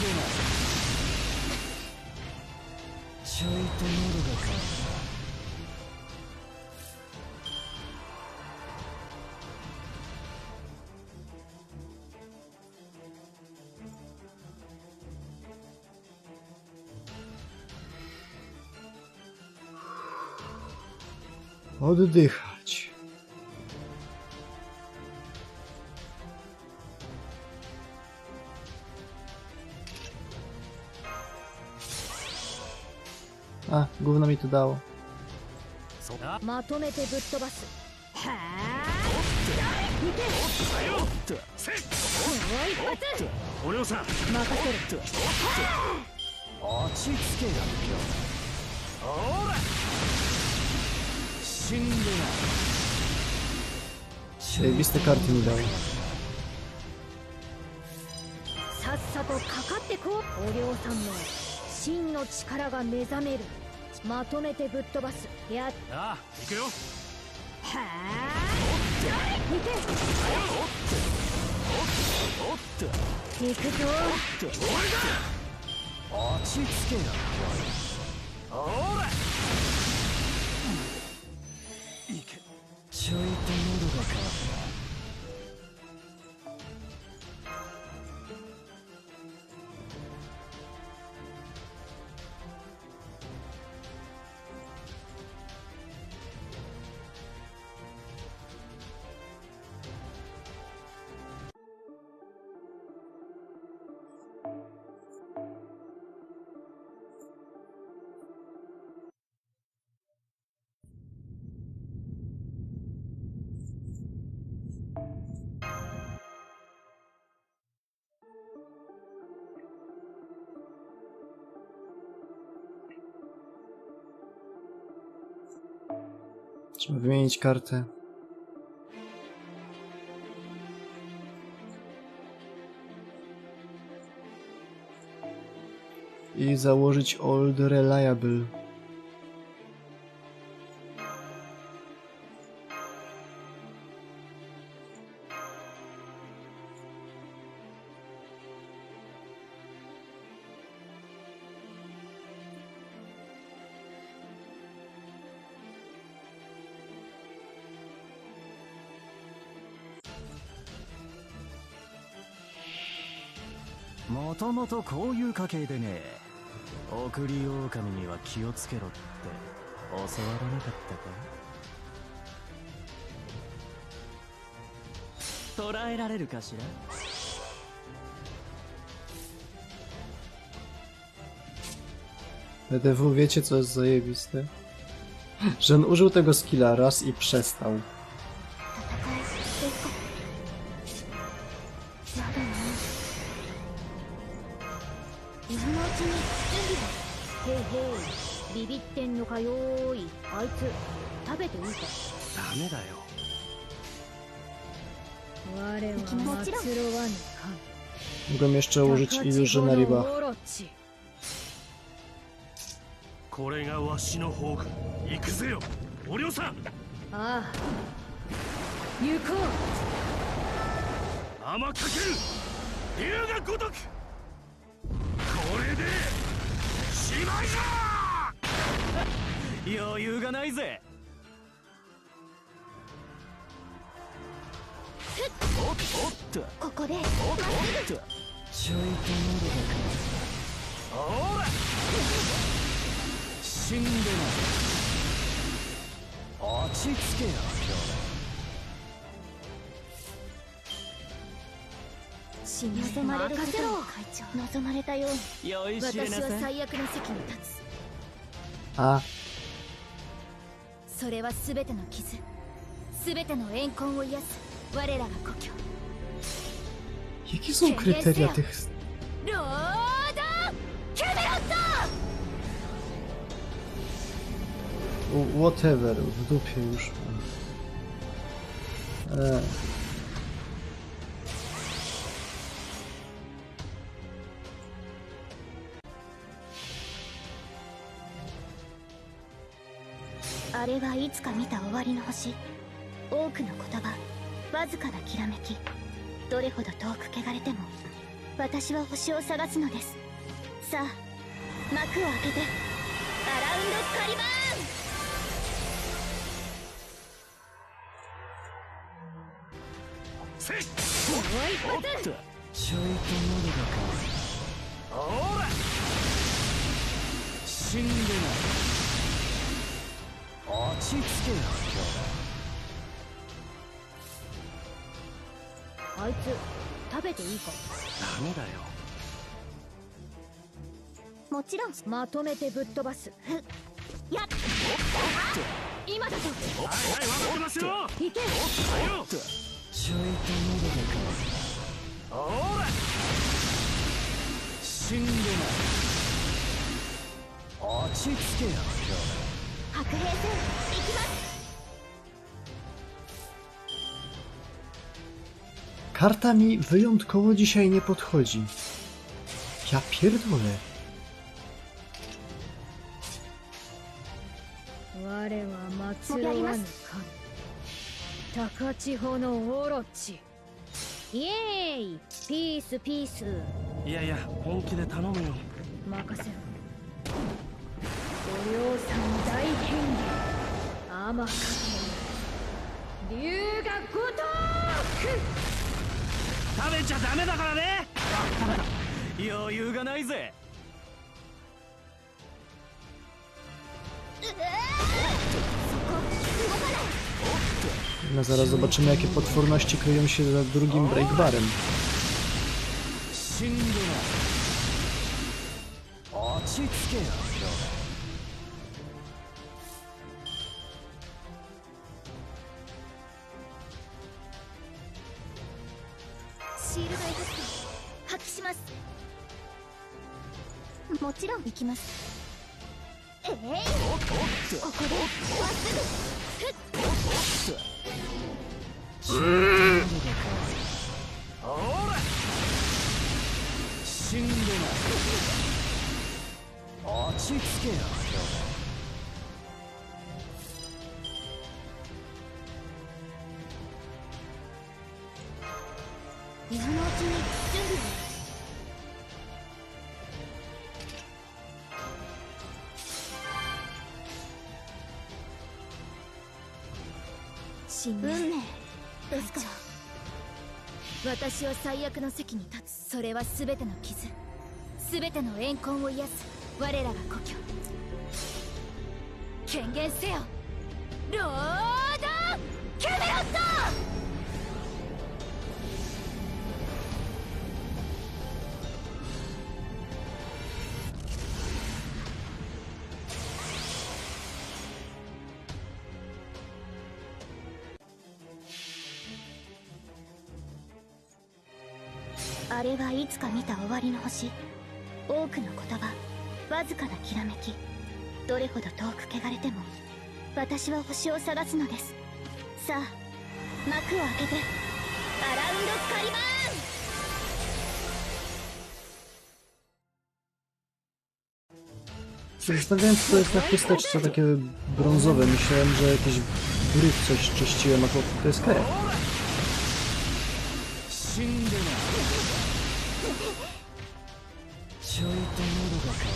ちょいと喉が渇いたOddychać. A, gówno mi to dało. まとめてぶっ飛ばす。はお嬢さんあ、任せる。落ち着けよほら死んでない Zajebiste karty mi dały. さっさとかかってこう。お嬢さんの真の力が目覚める。まとめてぶっ飛ばす。やっああ行くよはあ、見ておっと行くぞ。落ち着けよほらいけちょいと喉が渇いたTrzeba wymienić kartę. I założyć Old Reliable.もともとこういう家系でね送り狼には気をつけろって教わらなかったか捉えられるかしら BDW, wiecie co jest zajebiste? Że on użył tego skilla raz i przestał. 今のうちに準備だ。へいへい、ビビってんのかよーい。あいつ食べていいか。ダメだよ 我は祭ろわぬか。 Mogłem jeszcze użyć Illusionary Buff. これがわしの宝具行くぜよお嬢さんああ、行こう。甘かける竜が如くこれでしまいだ余裕がないぜおっとここでちょいと喉がほら死んでない落ち着けよ望まれることを会長望まれたようによいしれな私はさい最悪の席に立つ。 A, それは全ての傷、全ての怨恨を癒す我らが故郷。 jakie są kryteria tych... ロードキャメロット。 Whatever, w dupie już. E. あれがいつか見た終わりの星。王多くの言葉、わずかなきらめき、どれほど遠く汚れても私は星を探すのです。さあ幕を開けてアラウンドカリバーン。せっおっとちょいと喉がほら死んでない。落ち着けよあいつ食べていいか？ダメだよ。もちろん。まとめてぶっ飛ばす。やっ今だぞ。はい分かってますよ。行け。はいよちょいと喉がほら死んでない。落ち着けよ白兵戦行きます。 Karta mi wyjątkowo dzisiaj nie podchodzi. Ja pierdolę. 我は祭らぬ神、高千穂のオロチ。イエーイ、ピースピース。いやいや本気で頼むよ。任せろ。お量産大変化、天かけ龍が如く。食べちゃダメだからね。余裕がないぜ。 No zaraz zobaczymy, jakie potworności kryją się za drugim breakbarem. 死んでない。落ち着けよ。シールドエフェクト発揮します。もちろん行きます。ここでまっすぐ。ほら死んでない。落ち着けよ。今のうちに準備を。運命ですか。私を最悪の席に立つ。それは全ての傷、全ての怨恨を癒す我らが故郷。権限せよロード・キャメロット。あれはいつか見た終わりの星。多くの言葉、わずかなきらめき、どれほど遠く汚れても私は星を探すのです。さあ幕を開けてアラウンドカリバーン。 Zastanawiając, co to jest na chusteczce takie brązowe. Myślałem, że jakieś bryk coś czyściłem, a to jest krew. 死んでない。ちょいと喉が渇く。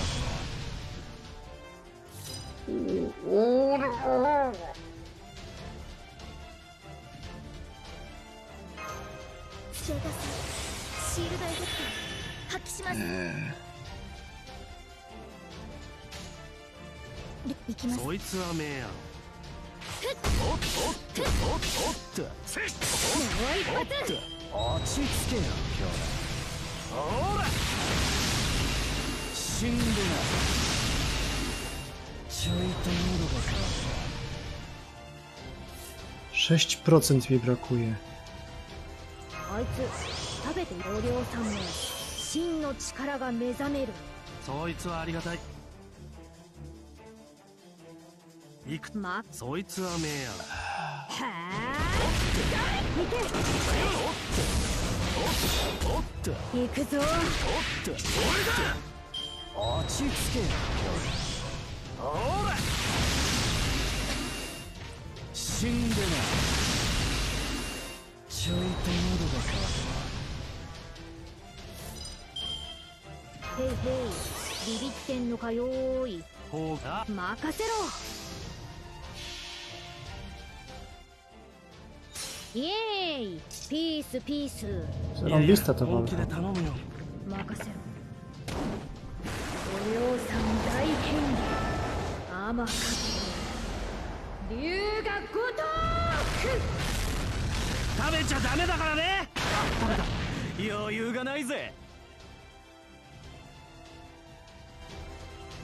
シェータさん、シールドエフェクト発揮します。行きます。そいつはめや。おっおっとおっおっとせっ落ち着けよ。ほら死んでない。ちょいと喉が渇く。 6% mi brakuje. あいつ食べてお量産の真の力が目覚める。そいつはありがたい。いくまそいつはめや。はあ行け。おっと行くぞ。おっと落ち着けよ。ほら死んでない。ビビってんのかよーい。ほうか任せろ。イエーイ、ピースピース。Zarąbista ta 本気 walka. で頼むよ。任せろ。お嬢さん大変化。天かけ龍が如く。食べちゃダメだからね。食べた。余裕がないぜ。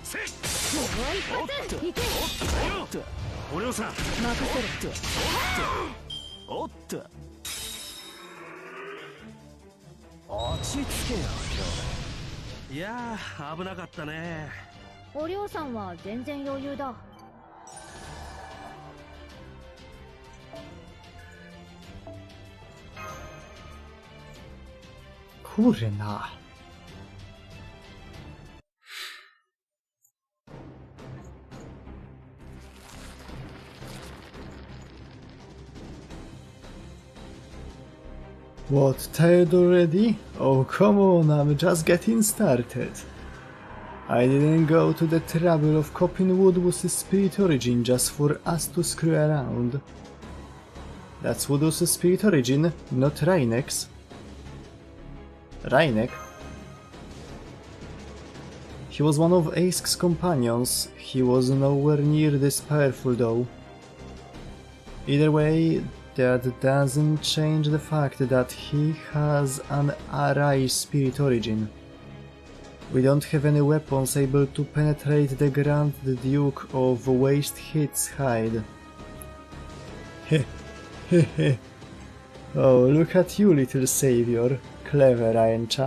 せっもう一発いけ。おっとお嬢さん任せろ。おっと落ち着けよ兄弟。いやー危なかったね。お嬢さんは全然余裕だ。Kurna. What, tired already? Oh, come on, I'm just getting started. I didn't go to the trouble of copying Woodwoo's spirit origin just for us to screw around. That's Woodwoo's spirit origin, not Reinek's. Reinek? He was one of Ask's companions. He was nowhere near this powerful though. Either way, that doesn't change the fact that he has an Arai spirit origin. We don't have any weapons able to penetrate the Grand Duke of Waste Hit's hide. Heh, heh, heh. Oh, look at you, little savior. Clever, ain't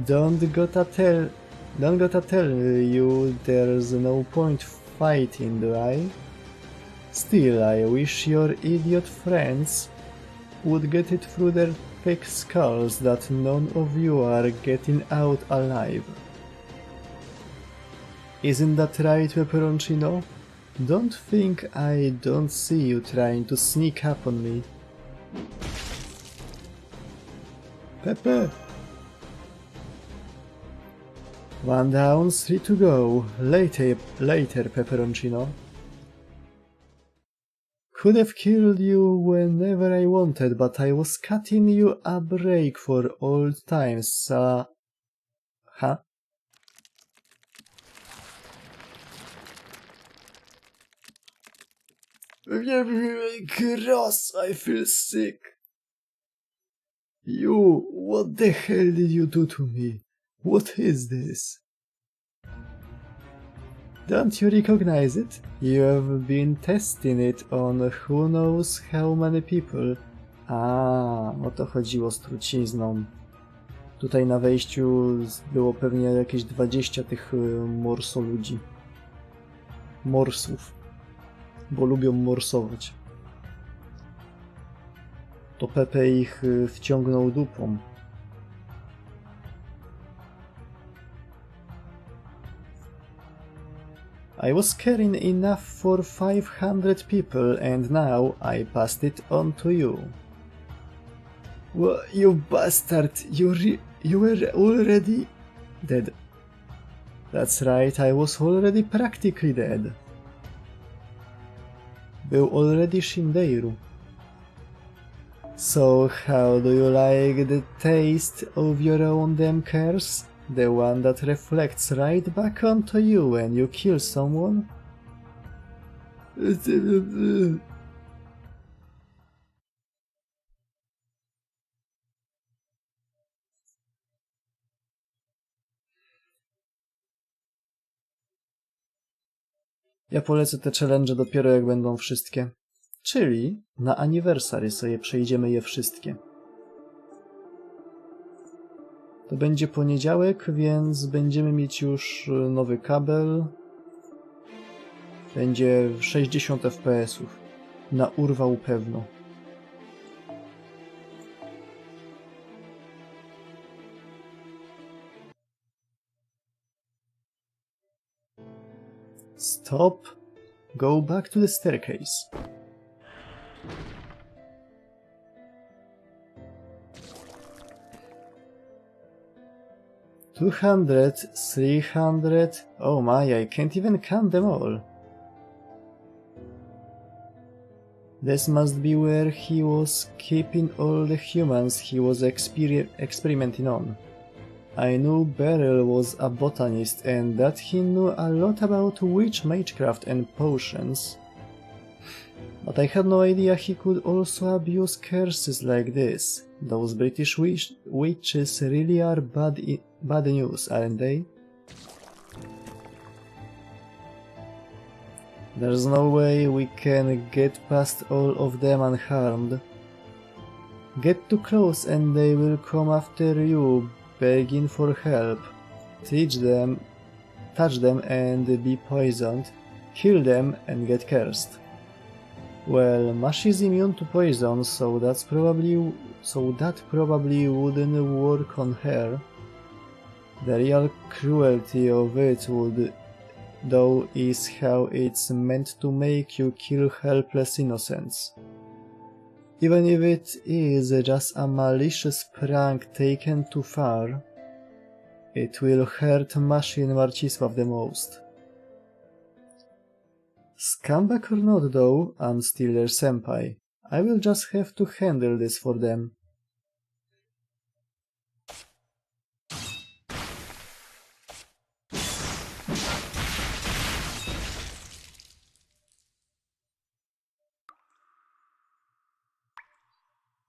Don't gotta tell you there's no point fighting, do I? Still, I wish your idiot friends would get it through their thick skulls that none of you are getting out alive. Isn't that right, Pepperoncino? Don't think I don't see you trying to sneak up on me. Pepe! One down, 3 to go. Later, Pepperoncino. Could have killed you whenever I wanted, but I was cutting you a break for old times, Huh? Gross, I feel sick. You, what the hell did you do to me? What is this? Don't you recognize it? You have been testing it on who knows how many people. A, o to chodziło z trucizną. Tutaj na wejściu było pewnie jakieś 20 tych morsoludzi. Morsów. Bo lubią morsować. To Pepe ich wciągnął dupą. I was carrying enough for 500 people and now I passed it on to you. Well, you bastard, you were already dead. That's right, I was already practically dead. Był already Shindeiru. So how do you like the taste of your own damn curse? The one that reflects right back onto you when you kill someone? Ja polecę te challenge dopiero jak będą wszystkie. Czyli na anniversary sobie przejdziemy je wszystkie. To będzie poniedziałek, więc będziemy mieć już nowy kabel. Będzie 60 FPS-ów. Na urwał pewno. Stop. Go back to the staircase. 200, 300. Oh my, I can't even count them all. This must be where he was keeping all the humans he was experimenting on. I knew Beryl was a botanist and that he knew a lot about witch magecraft and potions. But I had no idea he could also abuse curses like this. Those British witches really are bad news, aren't they? There's no way we can get past all of them unharmed. Get too close and they will come after you, begging for help. Touch them and be poisoned. Kill them and get cursed. Well, Mashi's immune to poison, so that probably wouldn't work on her. The real cruelty of it would, though, is how it's meant to make you kill helpless innocents. Even if it is just a malicious prank taken too far, it will hurt Mashi and Marcisław the most. Scumbag or not though, I'm still their senpai. I will just have to handle this for them.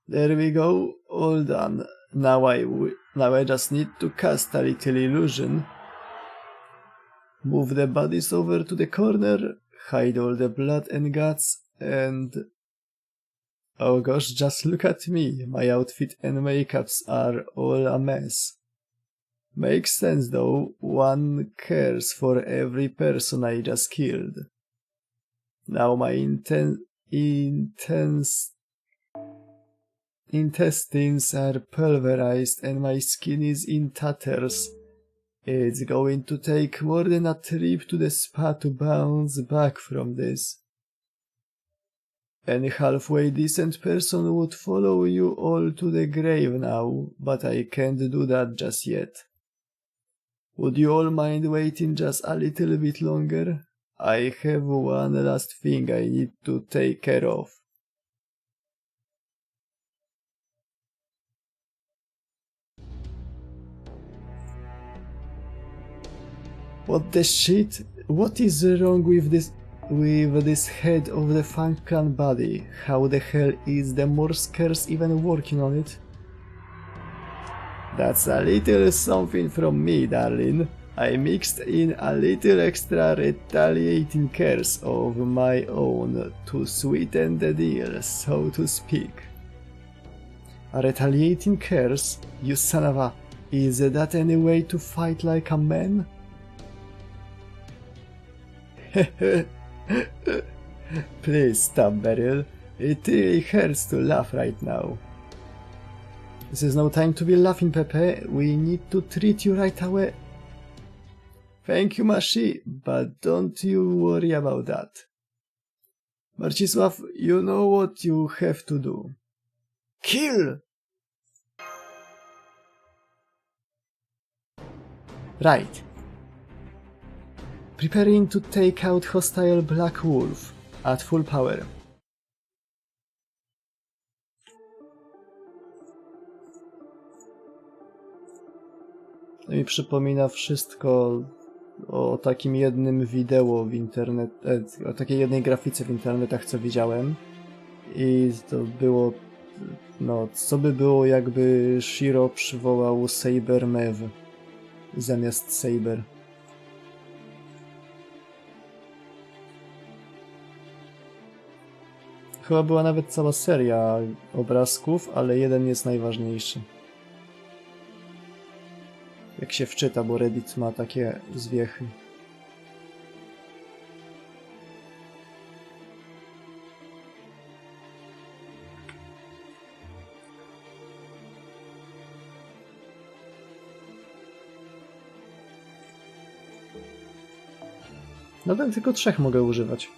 There we go, all done. Now I just need to cast a little illusion. Move the bodies over to the corner, hide all the blood and guts, and... Oh gosh, just look at me, my outfit and makeups are all a mess. Makes sense though, one cares for every person I just killed. Now my intestines are pulverized and my skin is in tatters. It's going to take more than a trip to the spa to bounce back from this. Any halfway decent person would follow you all to the grave now, but I can't do that just yet. Would you all mind waiting just a little bit longer? I have one last thing I need to take care of. What the shit? What is wrong with this head of the Funk Clan body? How the hell is the Morse curse even working on it? That's a little something from me, darling. I mixed in a little extra retaliating curse of my own to sweeten the deal, so to speak. A retaliating curse? You son of a... Is that any way to fight like a man? Please stop, Beryl. It really hurts to laugh right now. This is no time to be laughing, Pepe. We need to treat you right away. Thank you, Mashi, but don't you worry about that. Marcisław, you know what you have to do. Kill! Right. Preparing to take out hostile Black Wolf at full power. To mi przypomina wszystko o takim jednym wideo w internecie, o takiej jednej grafice w internetach, co widziałem. I to było, no, co by było, jakby Shiro przywołał Saber Mew zamiast Saber. Chyba była nawet cała seria obrazków, ale jeden jest najważniejszy. Jak się wczyta, bo Reddit ma takie zwiechy. Nadal tylko 3 mogę używać.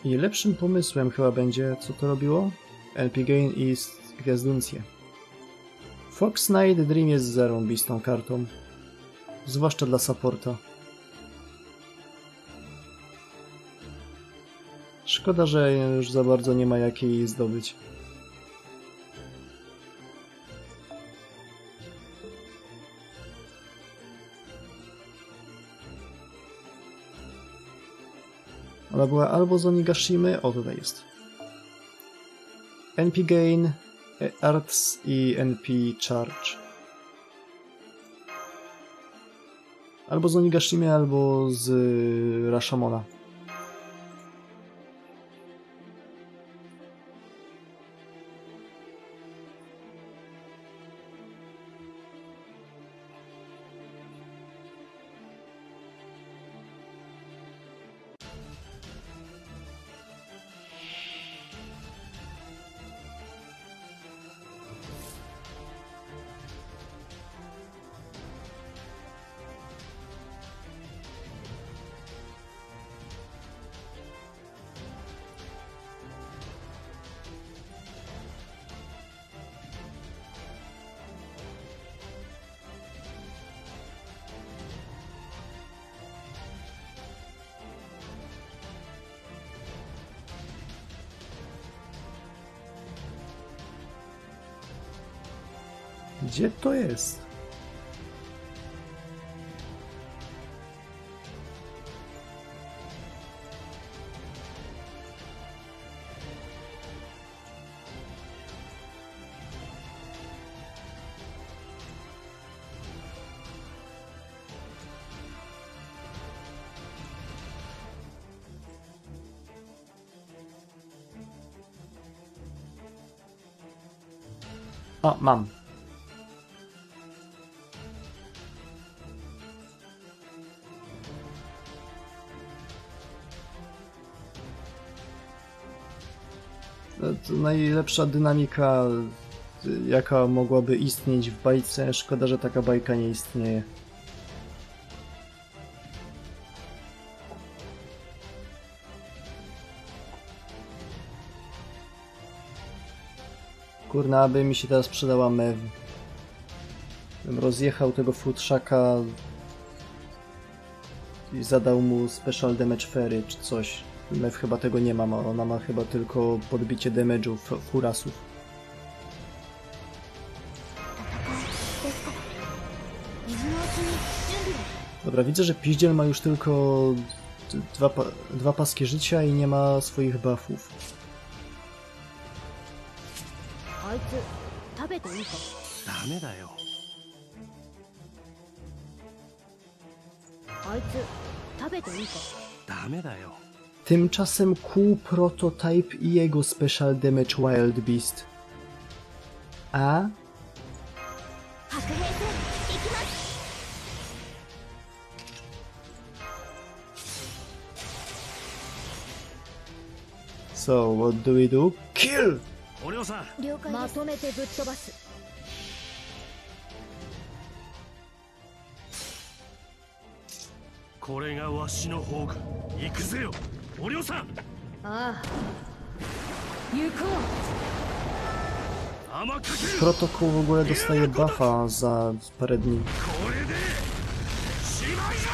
I lepszym pomysłem chyba będzie, co to robiło? LP Gain i Gwiazduncję. Fox Night Dream jest zarąbistą kartą. Zwłaszcza dla supporta. Szkoda, że już za bardzo nie ma jak jej zdobyć. Ona była albo z Onigashimy, o tutaj jest. NP Gain, Arts i NP Charge. Albo z Onigashimy, albo z Rashamona. Gdzie to jest? O, mam. To najlepsza dynamika, jaka mogłaby istnieć w bajce. Szkoda, że taka bajka nie istnieje. Kurna, aby mi się teraz przydała mew. Bym rozjechał tego futrzaka i zadał mu special damage fairy czy coś. Mew chyba tego nie ma, ona ma chyba tylko podbicie damage'ów furasów. Dobra, widzę, że Piździel ma już tylko dwa paski życia i nie ma swoich buffów. Tymczasem Q Prototype i jego Special Damage Wild Beast. A? So, what do we do? Kill! まとめてぶっ飛ばす。これがわしの方が行くぜよ、おりょうさん。ああ、行こう。 甘かける。 Protokół w ogóle dostaje buffa za parę dni. これでしまいだ。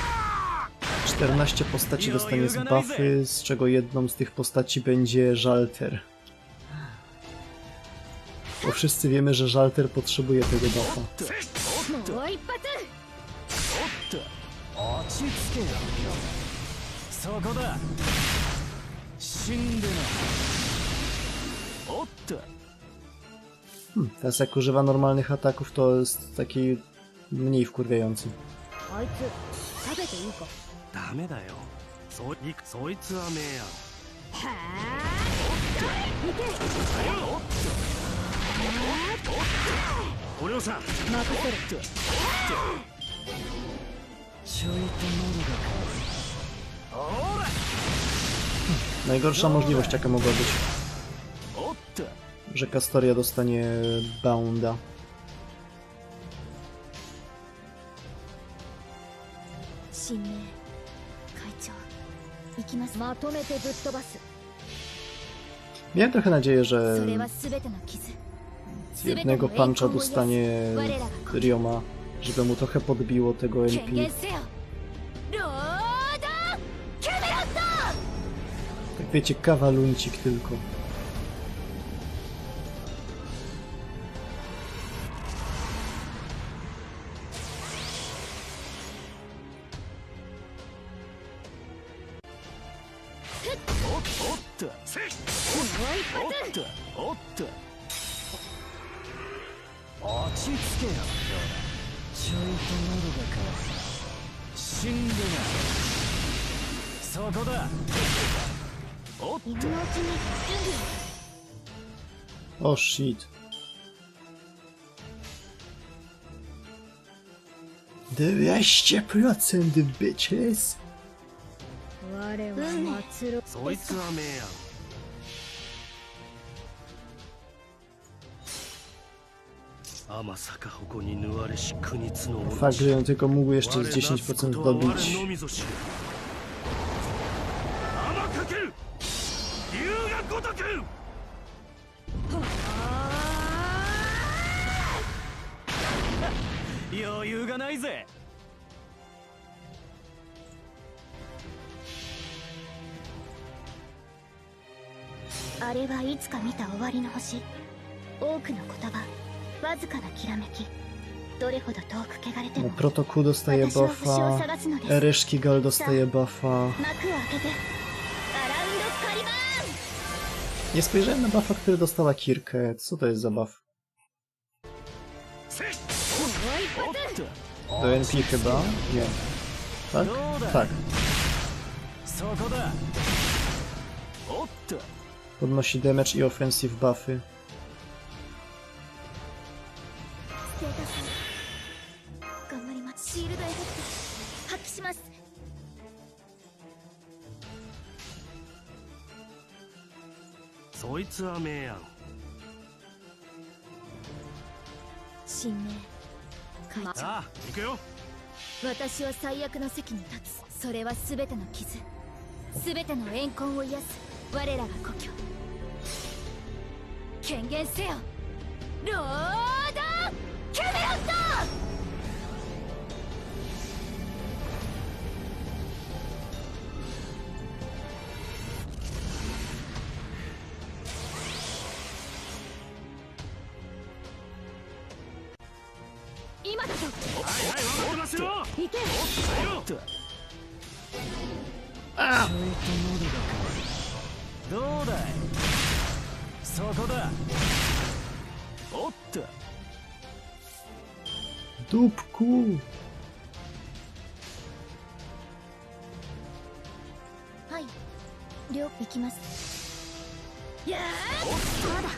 14 postaci dostanie z buffy, z czego jedną z tych postaci będzie Żalter. Bo wszyscy wiemy, że Żalter potrzebuje tego buffa. もう一発。落ち着けよ。そこだ。死んでな。おっと。 Teraz jak używa normalnych ataków, to jest taki mniej wkurwiający. あいつ食べていいか。ダメだよ。そいつはねえや。はあ。行け。おりょうさん。任せる。ちょいとノルが。ほら。 Najgorsza możliwość, jaka mogła być, おっと。 że Castoria dostanie bounda. 神明会長行きます。まとめてぶっ飛ばす。Miałem trochę nadzieję, że それは全ての傷 z jednego puncha dostanie Ryoma, żeby mu trochę podbiło tego 権 MP. 限せよロードキャメロット Tak wiecie, kawaluncik tylko. Oh shit. 200% bitches! 我は末路そいつは名案 甘さか矛に縫われし国津の Fakt, że on tylko mógł jeszcze z 10% dobić. 甘かける竜が如く 余裕がないぜ。あれはいつか見た終わりの星多くの言葉わずかなきらめきどれほど遠く汚れても Protokół dostaje 私は星を buffa, 探すのです Ereszkigal dostaje buffa. 幕を開けてアラウンドカリバーン Nie spojrzałem na buffa, który dostała Kirkę. Co to jest za buff? Do NP chyba? Nie. Tak? Tak. Podnosi damage i offensive buffy. ステータス頑張りますシールドエフェクト発揮しますそいつは名案神明会長ああ行くよ私は最悪の席に立つそれは全ての傷全ての怨恨を癒す我らが故郷権限せよロードキャメロット今だぞはいはい分かってますよ行けあどうだいそこだおっと Dupku! はい両行きますやーそうだ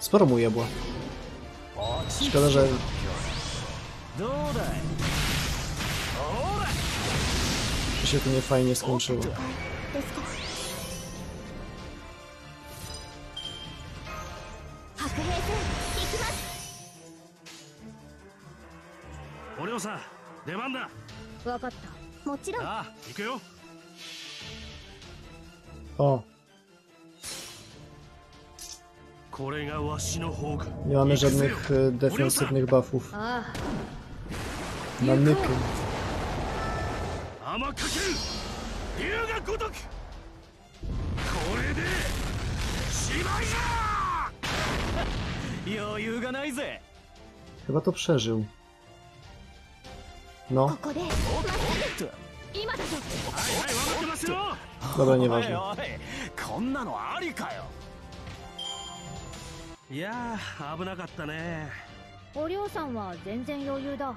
Sporo mu jebła. Szkoda, że... どうだい że się to nie fajnie skończyło. ですか白兵戦行きますお嬢さん出番だ分かったもちろんああ行くよ O, これがわしの宝具 nie mamy żadnych defensywnych buffów. あ Na nyky. 甘かける竜が如くこれでしまいじゃ余裕がないぜ Chyba to przeżył. No, ここでまっすぐ今だぞはいはい分かってますよ dobra, nieważne. おいおいこんなのありかよいやー危なかったねおりょうさんは全然余裕だ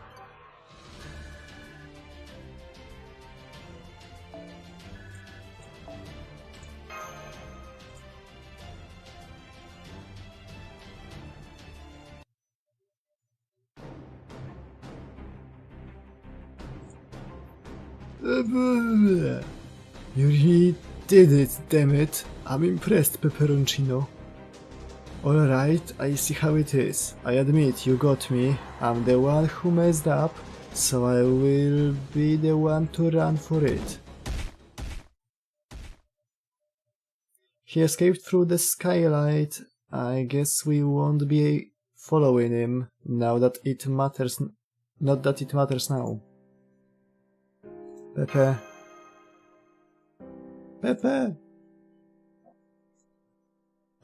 You really did it, damn it. I'm impressed, Pepperoncino. Alright, I see how it is. I admit you got me. I'm the one who messed up, so I will be the one to run for it. He escaped through the skylight. I guess we won't be following him now that it matters. Not that it matters now. Pepe. Pepe!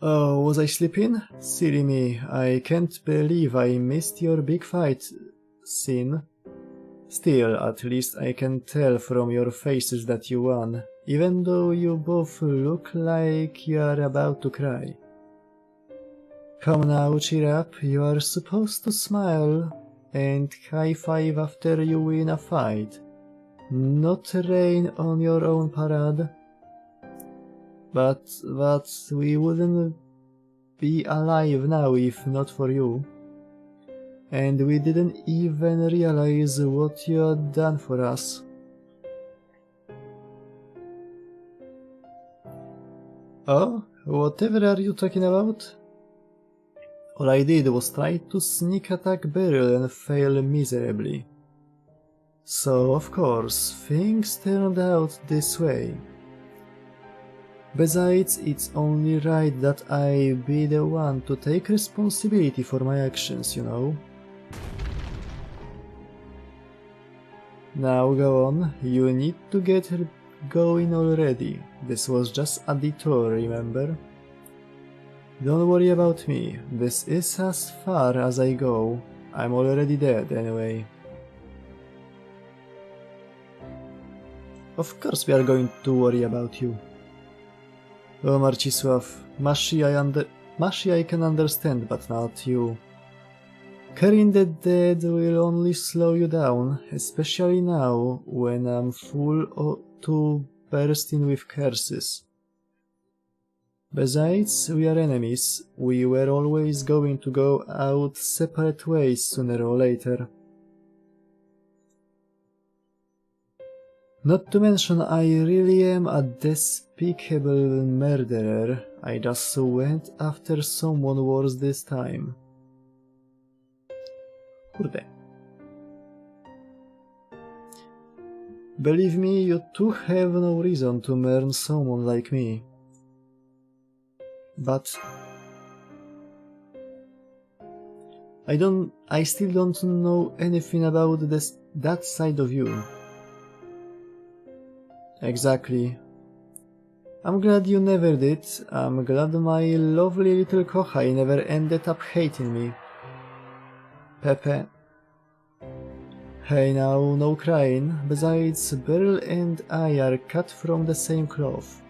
Oh, was I sleeping? Silly me, I can't believe I missed your big fight scene. Still, at least I can tell from your faces that you won, even though you both look like you are about to cry. Come now, cheer up, you are supposed to smile and high-five after you win a fight. Not rain on your own parade. But we wouldn't be alive now if not for you. And we didn't even realize what you had done for us. Oh, whatever are you talking about? All I did was try to sneak attack Beryl and fail miserably. So, of course, things turned out this way. Besides, it's only right that I be the one to take responsibility for my actions, you know. Now go on, you need to get going already. This was just a detour, remember? Don't worry about me, this is as far as I go. I'm already dead anyway. Of course we are going to worry about you. Oh, Marcisław, Mashi I can understand, but not you. Carrying the dead will only slow you down, especially now, when I'm full to bursting with curses. Besides, we are enemies. We were always going to go out separate ways sooner or later. Not to mention, I really am a despicable murderer. I just went after someone worse this time. Kurde. Believe me, you two have no reason to murder someone like me. But I still don't know anything about that side of you. Exactly. I'm glad you never did. I'm glad my lovely little Kochai never ended up hating me. Pepe. Hey now, no crying. Besides, Beryl and I are cut from the same cloth.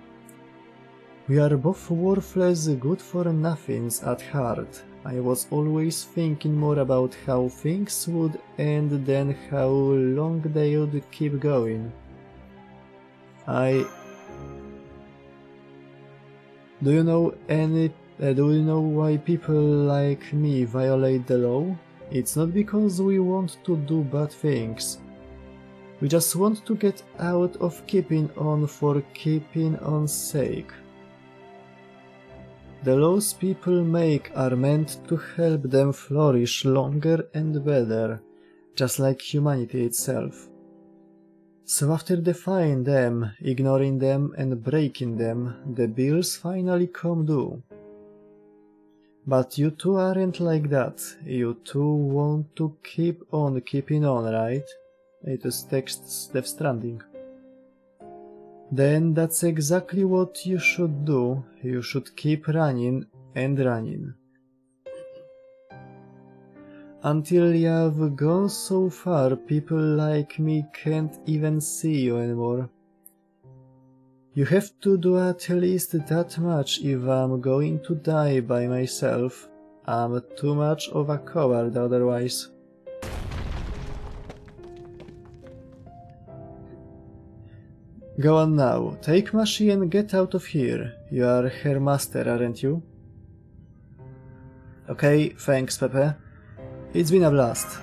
We are both worthless, good-for-nothings at heart. I was always thinking more about how things would end than how long they would keep going. Do you know why people like me violate the law? It's not because we want to do bad things. We just want to get out of keeping on for keeping on's sake. The laws people make are meant to help them flourish longer and better, just like humanity itself. So after defying them, ignoring them and breaking them, the bills finally come due. But you two aren't like that. You two want to keep on keeping on, right? It is text Death Stranding. Then that's exactly what you should do. You should keep running and running. Until you've gone so far, people like me can't even see you anymore. You have to do at least that much if I'm going to die by myself. I'm too much of a coward otherwise. Go on now, take Mashi and get out of here. You are her master, aren't you? Okay, thanks, Pepe. It's been a blast.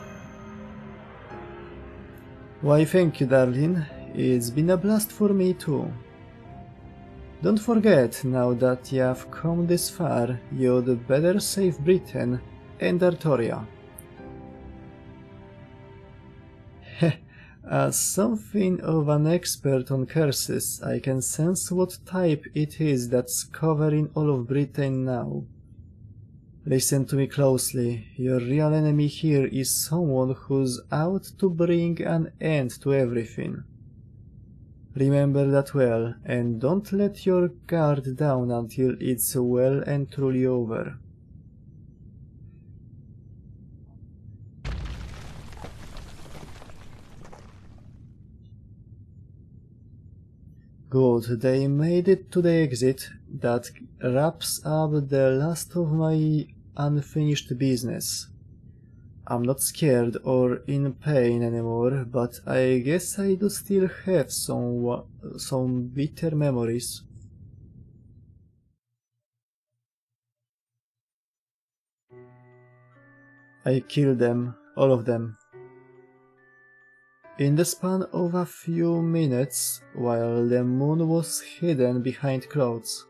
Why, thank you, darling. It's been a blast for me too. Don't forget, now that you've come this far, you'd better save Britain and Artoria. Heh, As something of an expert on curses, I can sense what type it is that's covering all of Britain now. Listen to me closely. Your real enemy here is someone who's out to bring an end to everything. Remember that well, and don't let your guard down until it's well and truly over. Good, they made it to the exit. That wraps up the last of my unfinished business. I'm not scared or in pain anymore, but I guess I do still have some bitter memories. I killed them, all of them. In the span of a few minutes, while the moon was hidden behind clouds.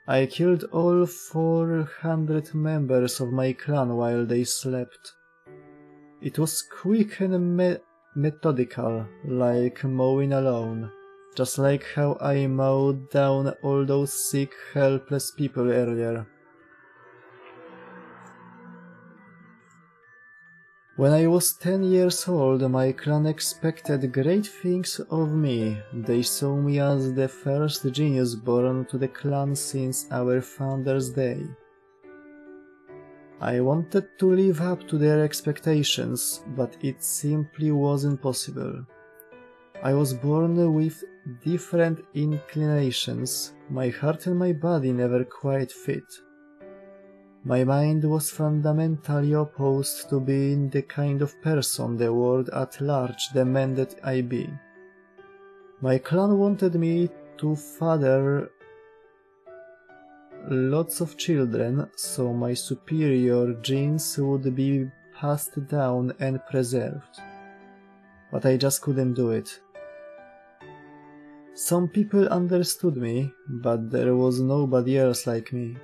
I killed all 400 members of my clan while they slept. It was quick and methodical, like mowing a lawn, just like how I mowed down all those sick, helpless people earlier. When I was 10 years old, my clan expected great things of me. They saw me as the first genius born to the clan since our founder's day. I wanted to live up to their expectations, but it simply wasn't possible. I was born with different inclinations. My heart and my body never quite fit. My mind was fundamentally opposed to being the kind of person the world at large demanded I be. My clan wanted me to father lots of children, so my superior genes would be passed down and preserved. But I just couldn't do it. Some people understood me, but there was nobody else like me.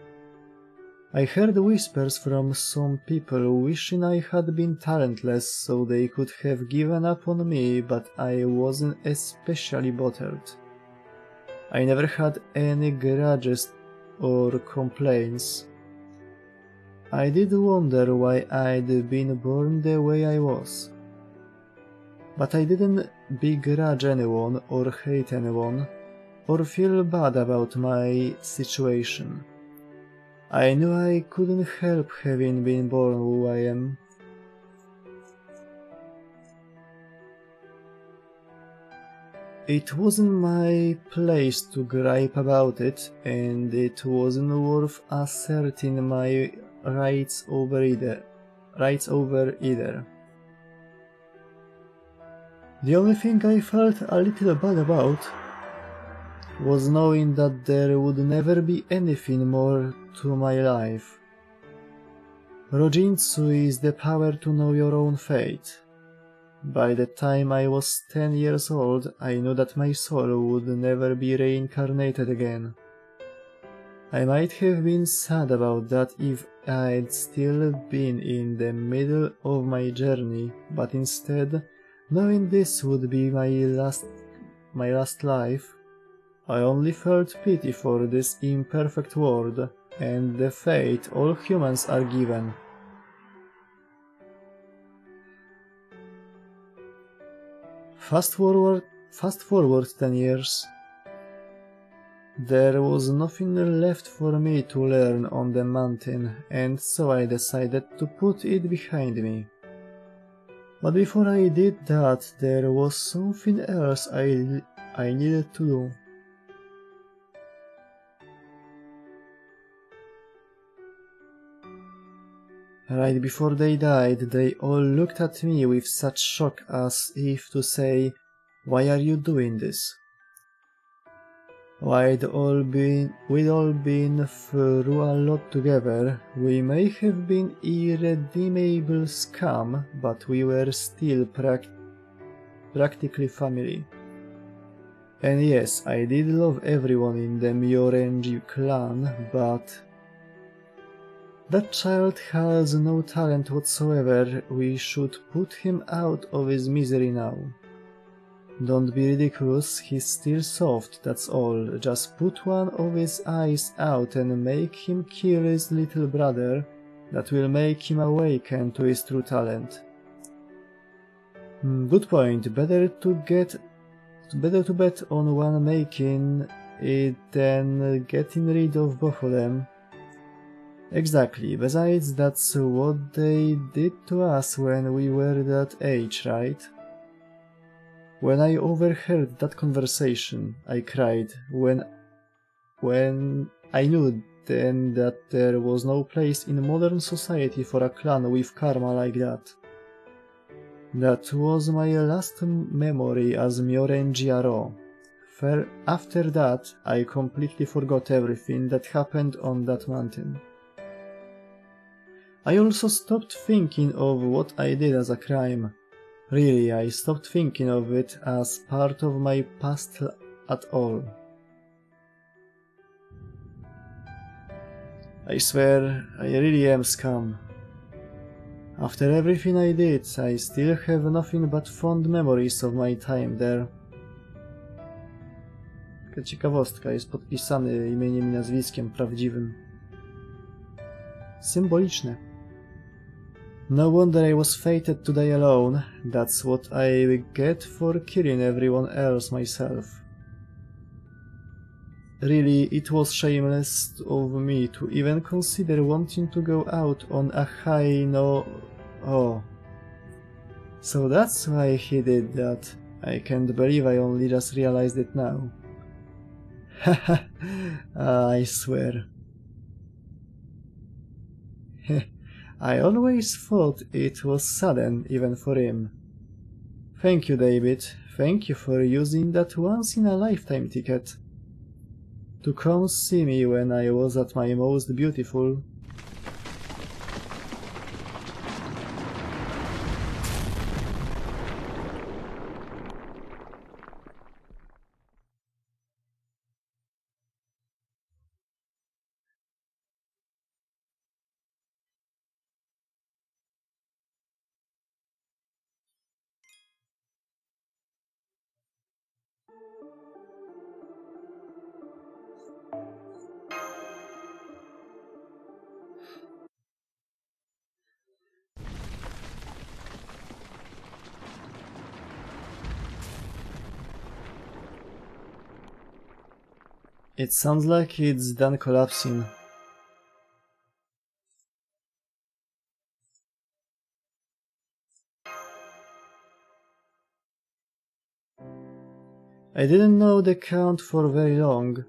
I heard whispers from some people wishing I had been talentless so they could have given up on me, but I wasn't especially bothered. I never had any grudges or complaints. I did wonder why I'd been born the way I was. But I didn't begrudge anyone or hate anyone, or feel bad about my situation. I knew I couldn't help having been born who I am. It wasn't my place to gripe about it, and it wasn't worth asserting my rights over either. The only thing I felt a little bad about was knowing that there would never be anything more to my life. Rojinsu is the power to know your own fate. By the time I was 10 years old, I knew that my soul would never be reincarnated again. I might have been sad about that if I'd still been in the middle of my journey, but instead, knowing this would be my last life, I only felt pity for this imperfect world and the fate all humans are given. Fast forward 10 years. There was nothing left for me to learn on the mountain, and so I decided to put it behind me. But before I did that, there was something else I needed to do. Right before they died, they all looked at me with such shock as if to say, "Why are you doing this?" We'd all been through a lot together. We may have been irredeemable scum, but we were still practically family. And yes, I did love everyone in the Myorenji clan, but that child has no talent whatsoever. We should put him out of his misery now. Don't be ridiculous, he's still soft, that's all. Just put one of his eyes out and make him kill his little brother. That will make him awaken to his true talent. Good point. Better to bet on one making it than getting rid of both of them. Exactly. Besides, that's what they did to us when we were that age, right? When I overheard that conversation, I cried. When I knew then that there was no place in modern society for a clan with karma like that. That was my last memory as Myoren Jiaro. After that, I completely forgot everything that happened on that mountain. I also stopped thinking of what I did as a crime. Really, I stopped thinking of it as part of my past at all. I swear, I really am scum. After everything I did, I still have nothing but fond memories of my time there. Taka ciekawostka, jest podpisany imieniem i nazwiskiem prawdziwym. Symboliczne. No wonder I was fated to die alone. That's what I get for killing everyone else myself. Really, it was shameless of me to even consider wanting to go out on a high note. Oh. So that's why he did that. I can't believe I only just realized it now. Haha, I swear. I always thought it was sudden, even for him. Thank you, David. Thank you for using that once-in-a-lifetime ticket. To come see me when I was at my most beautiful. It sounds like it's done collapsing. I didn't know the Count for very long,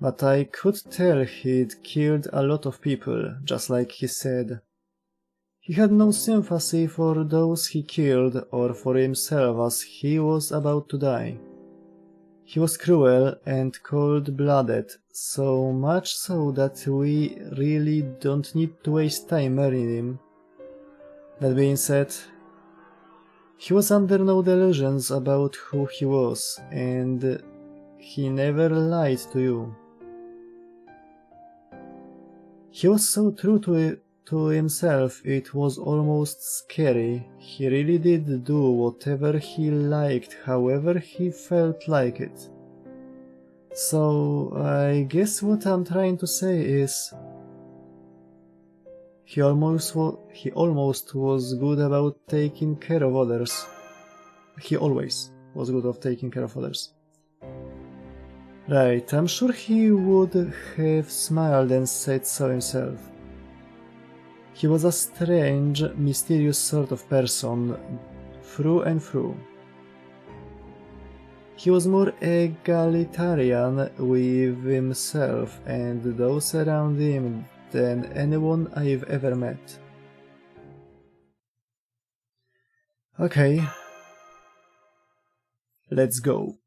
but I could tell he'd killed a lot of people, just like he said. He had no sympathy for those he killed or for himself as he was about to die. He was cruel and cold-blooded, so much so that we really don't need to waste time murdering him. That being said, he was under no delusions about who he was, and he never lied to you. He was so true to himself it was almost scary. He really did do whatever he liked, however he felt like it. So, I guess what I'm trying to say is... He almost was good about taking care of others. He always was good at taking care of others. Right, I'm sure he would have smiled and said so himself. He was a strange, mysterious sort of person, through and through. He was more egalitarian with himself and those around him than anyone I've ever met. Okay. Let's go.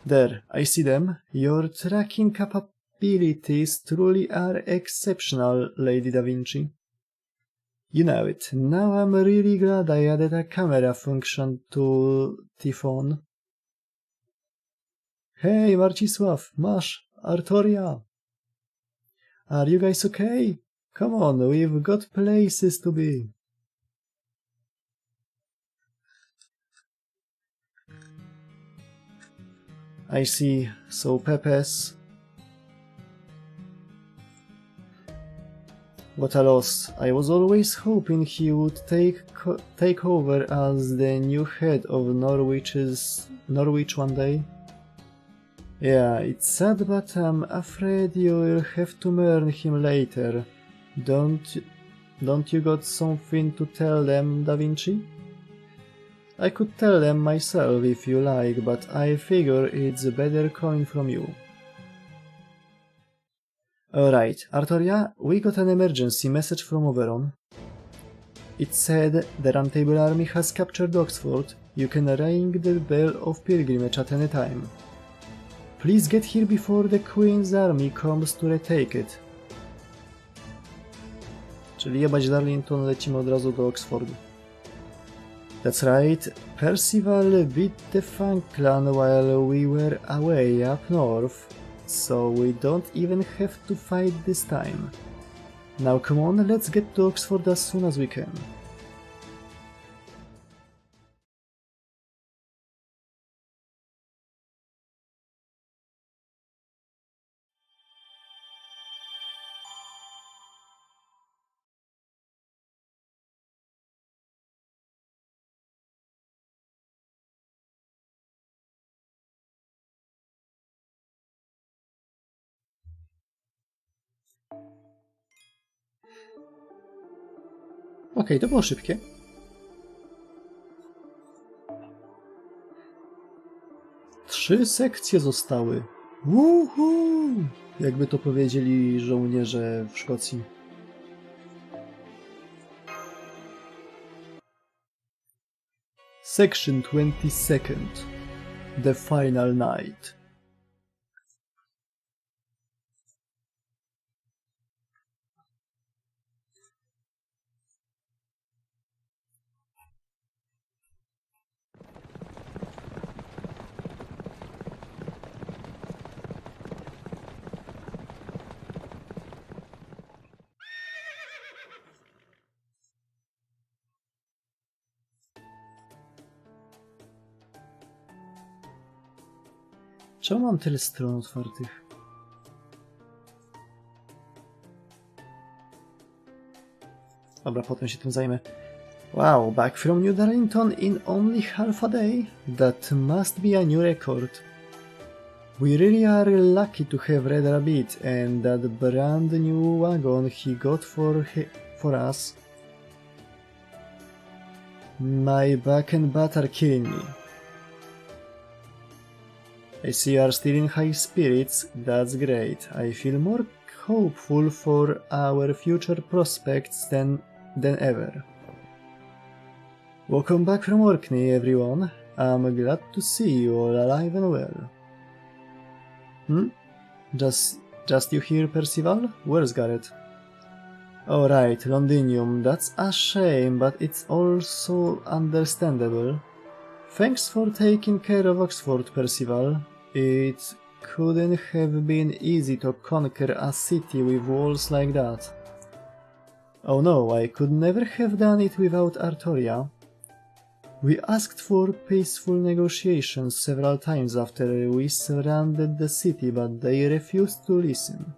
There, I see them. Your tracking capabilities truly are exceptional, Lady Da Vinci. You know it. Now I'm really glad I added a camera function to the phone. Hey, Marcisław, masz, Artoria! Are you guys okay? Come on, we've got places to be. I see, so Pepe's. What a loss. I was always hoping he would take over as the new head of Norwich one day. Yeah, it's sad, but I'm afraid you will have to mourn him later. Don't you got something to tell them, Da Vinci? I could tell them myself if you like, but I figure it's better coming from you. Alright, Artoria, we got an emergency message from Avalon. It said the Roundtable Army has captured Oxford. You can ring the bell of pilgrimage at any time. Please get here before the Queen's army comes to retake it. Czyli jebać Darlington, lecimy od razu do Oxfordu. That's right, Percival beat the Fang clan while we were away up north, so we don't even have to fight this time. Now come on, let's get to Oxford as soon as we can. Okej, to było szybkie. Trzy sekcje zostały. Woohoo! Jakby to powiedzieli żołnierze w Szkocji. Section 22. The Final Night. Czemu mam tyle stron otwartych? Dobra, potem się tym zajmę. Wow, back from New Darlington in only half a day? That must be a new record. We really are lucky to have Red Rabbit and that brand new wagon he got for us. My back and butt are killing me. I see you are still in high spirits, that's great. I feel more hopeful for our future prospects than ever. Welcome back from Orkney, everyone. I'm glad to see you all alive and well. Just you here, Percival? Where's Garrett? Oh right, Londinium, that's a shame, but it's also understandable. Thanks for taking care of Oxford, Percival. It couldn't have been easy to conquer a city with walls like that. Oh no, I could never have done it without Artoria. We asked for peaceful negotiations several times after we surrounded the city, but they refused to listen.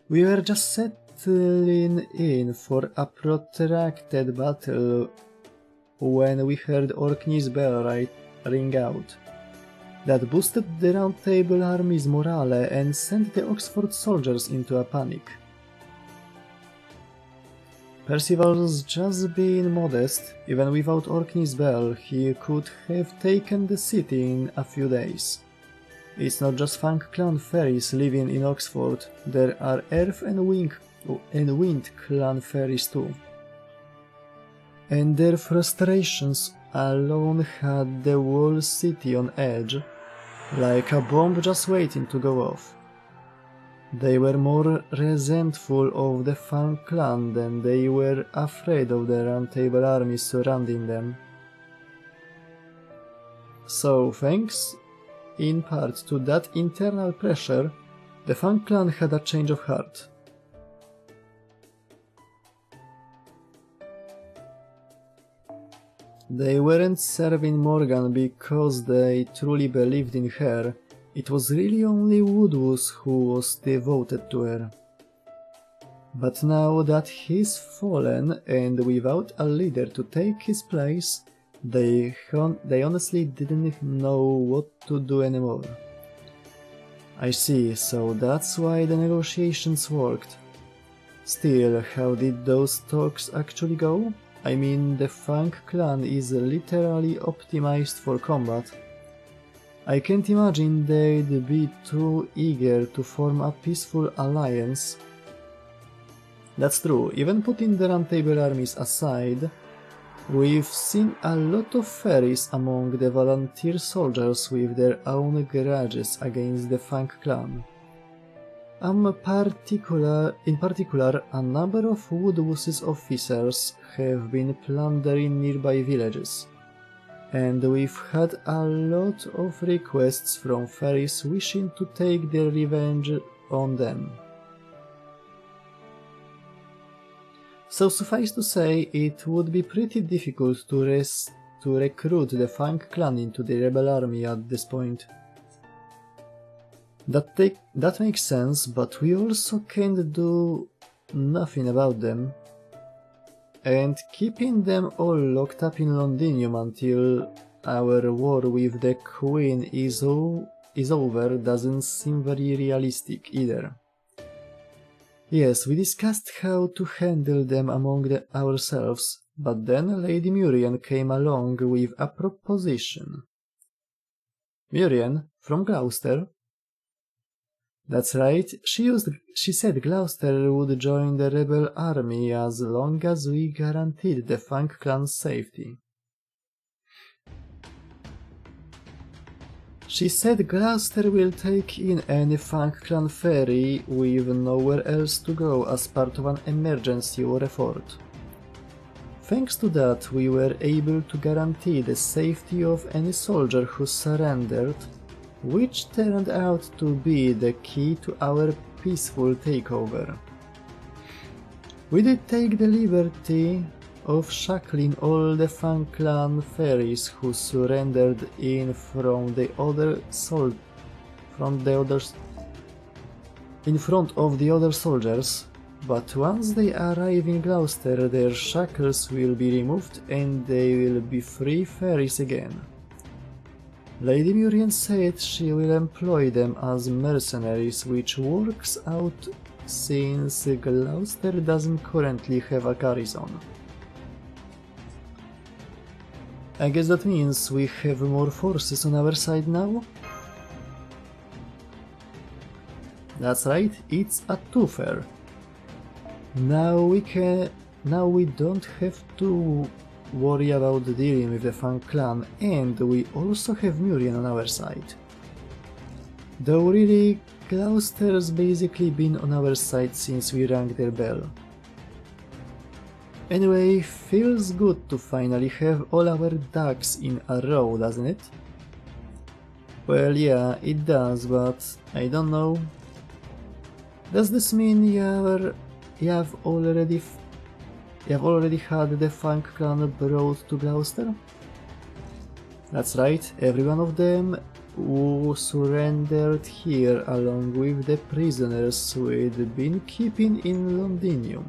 We were just settling in for a protracted battle when we heard Orkney's bell ring out. That boosted the Roundtable Army's morale and sent the Oxford soldiers into a panic. Percival's just being modest. Even without Orkney's bell, he could have taken the city in a few days. It's not just Fang clan fairies living in Oxford, there are Earth and Wind clan fairies too. And their frustrations alone had the whole city on edge, like a bomb just waiting to go off. They were more resentful of the Fang clan than they were afraid of the Roundtable army surrounding them. So, thanks in part to that internal pressure, The Fang clan had a change of heart. They weren't serving Morgan because they truly believed in her. It was really only Woodwose who was devoted to her. But now that he's fallen and without a leader to take his place, they honestly didn't know what to do anymore. I see, so that's why the negotiations worked. Still, how did those talks actually go? I mean, the Fang clan is literally optimized for combat. I can't imagine they'd be too eager to form a peaceful alliance. That's true, even putting the Roundtable armies aside, we've seen a lot of fairies among the volunteer soldiers with their own grudges against the Fang clan. In particular, a number of Woodwose's officers have been plundering nearby villages, and we've had a lot of requests from fairies wishing to take their revenge on them. So suffice to say, it would be pretty difficult to recruit the Fang clan into the rebel army at this point. That makes sense, but we also can't do nothing about them. And keeping them all locked up in Londinium until our war with the Queen is over doesn't seem very realistic either. Yes, we discussed how to handle them among ourselves, but then Lady Murian came along with a proposition. Murian? From Gloucester? That's right, she said Gloucester would join the rebel army as long as we guaranteed the Fang clan's safety. She said Gloucester will take in any Fang clan ferry with nowhere else to go as part of an emergency war effort. Thanks to that, we were able to guarantee the safety of any soldier who surrendered, which turned out to be the key to our peaceful takeover. We did take the liberty of shackling all the Fang clan ferries who surrendered in front of the other soldiers, but once they arrive in Gloucester, their shackles will be removed and they will be free ferries again. Lady Murian said she will employ them as mercenaries, which works out since Gloucester doesn't currently have a garrison. I guess that means we have more forces on our side now? That's right, it's a twofer. Now we don't have to worry about dealing with the Fang clan, and we also have Murian on our side. Though really, Gloucester's basically been on our side since we rang their bell. Anyway, feels good to finally have all our ducks in a row, doesn't it? Well, yeah, it does, but I don't know. Does this mean you have already had the Fang clan brought to Gloucester? That's right, every one of them who surrendered here along with the prisoners we'd been keeping in Londinium.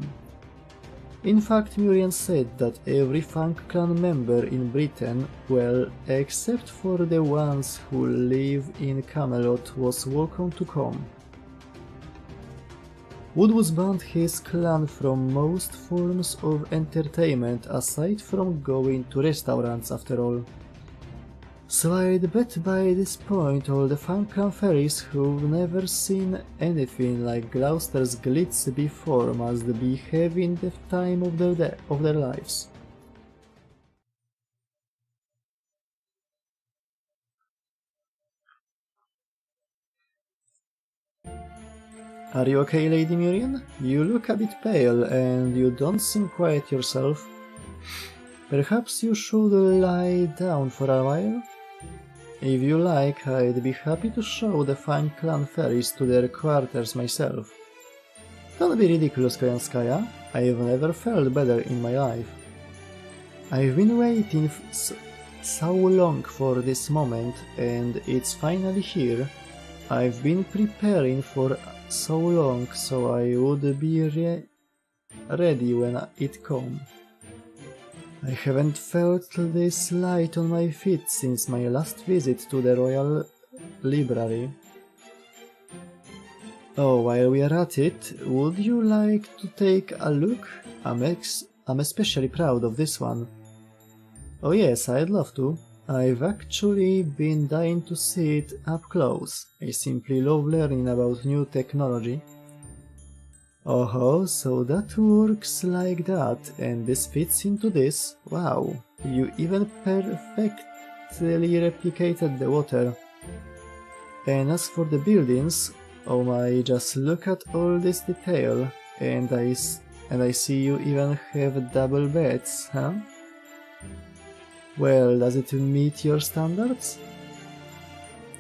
In fact, Murian said that every Fang clan member in Britain, well, except for the ones who live in Camelot, was welcome to come. Woodwose banned his clan from most forms of entertainment aside from going to restaurants after all. So I'd bet by this point all the Fang clan fairies who've never seen anything like Gloucester's glitz before must be having the time of their lives. Are you okay, Lady Murian? You look a bit pale and you don't seem quite yourself. Perhaps you should lie down for a while? If you like, I'd be happy to show the fine clan fairies to their quarters myself. Don't be ridiculous, Koyanskaya. I've never felt better in my life. I've been waiting so long for this moment, and it's finally here. I've been preparing for so long, so I would be ready when it comes. I haven't felt this light on my feet since my last visit to the Royal Library. Oh, while we are at it, would you like to take a look? I'm especially proud of this one. Oh yes, I'd love to. I've actually been dying to see it up close. I simply love learning about new technology. Oh, so that works like that, and this fits into this? Wow, you even perfectly replicated the water. And as for the buildings, oh my, just look at all this detail, and I see you even have double beds, huh? Well, does it meet your standards?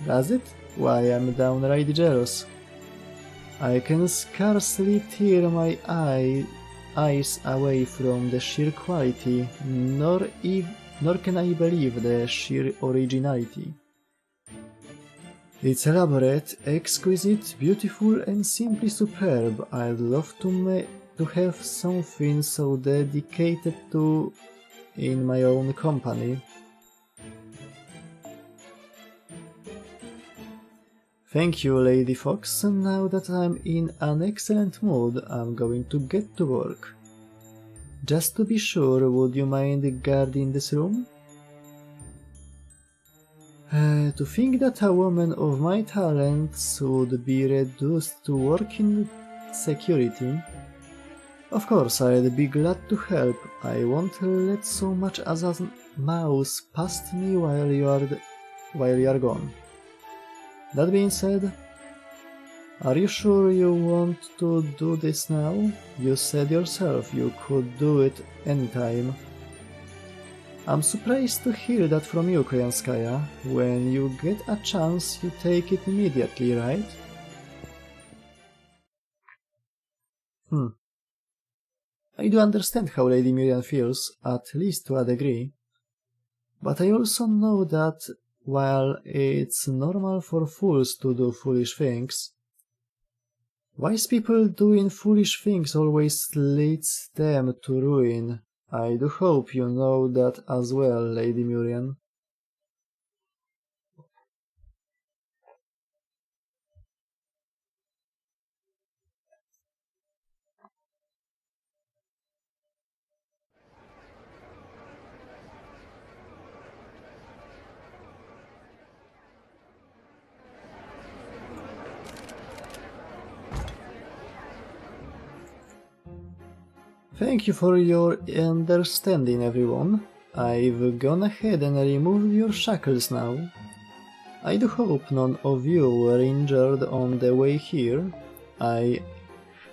Does it? Why, I'm downright jealous. I can scarcely tear my eyes away from the sheer quality, nor can I believe the sheer originality. It's elaborate, exquisite, beautiful, and simply superb. I'd love to have something so dedicated to in my own company. Thank you, Lady Fox. Now that I'm in an excellent mood, I'm going to get to work. Just to be sure, would you mind guarding this room? To think that a woman of my talents would be reduced to working security. Of course, I'd be glad to help. I won't let so much as a mouse past me while you are gone. That being said, are you sure you want to do this now? You said yourself you could do it anytime. I'm surprised to hear that from you, Koyanskaya. When you get a chance, you take it immediately, right? I do understand how Lady Miriam feels, at least to a degree. But I also know that while it's normal for fools to do foolish things, wise people doing foolish things always leads them to ruin. I do hope you know that as well, Lady Miriam. Thank you for your understanding, everyone. I've gone ahead and removed your shackles now. I do hope none of you were injured on the way here.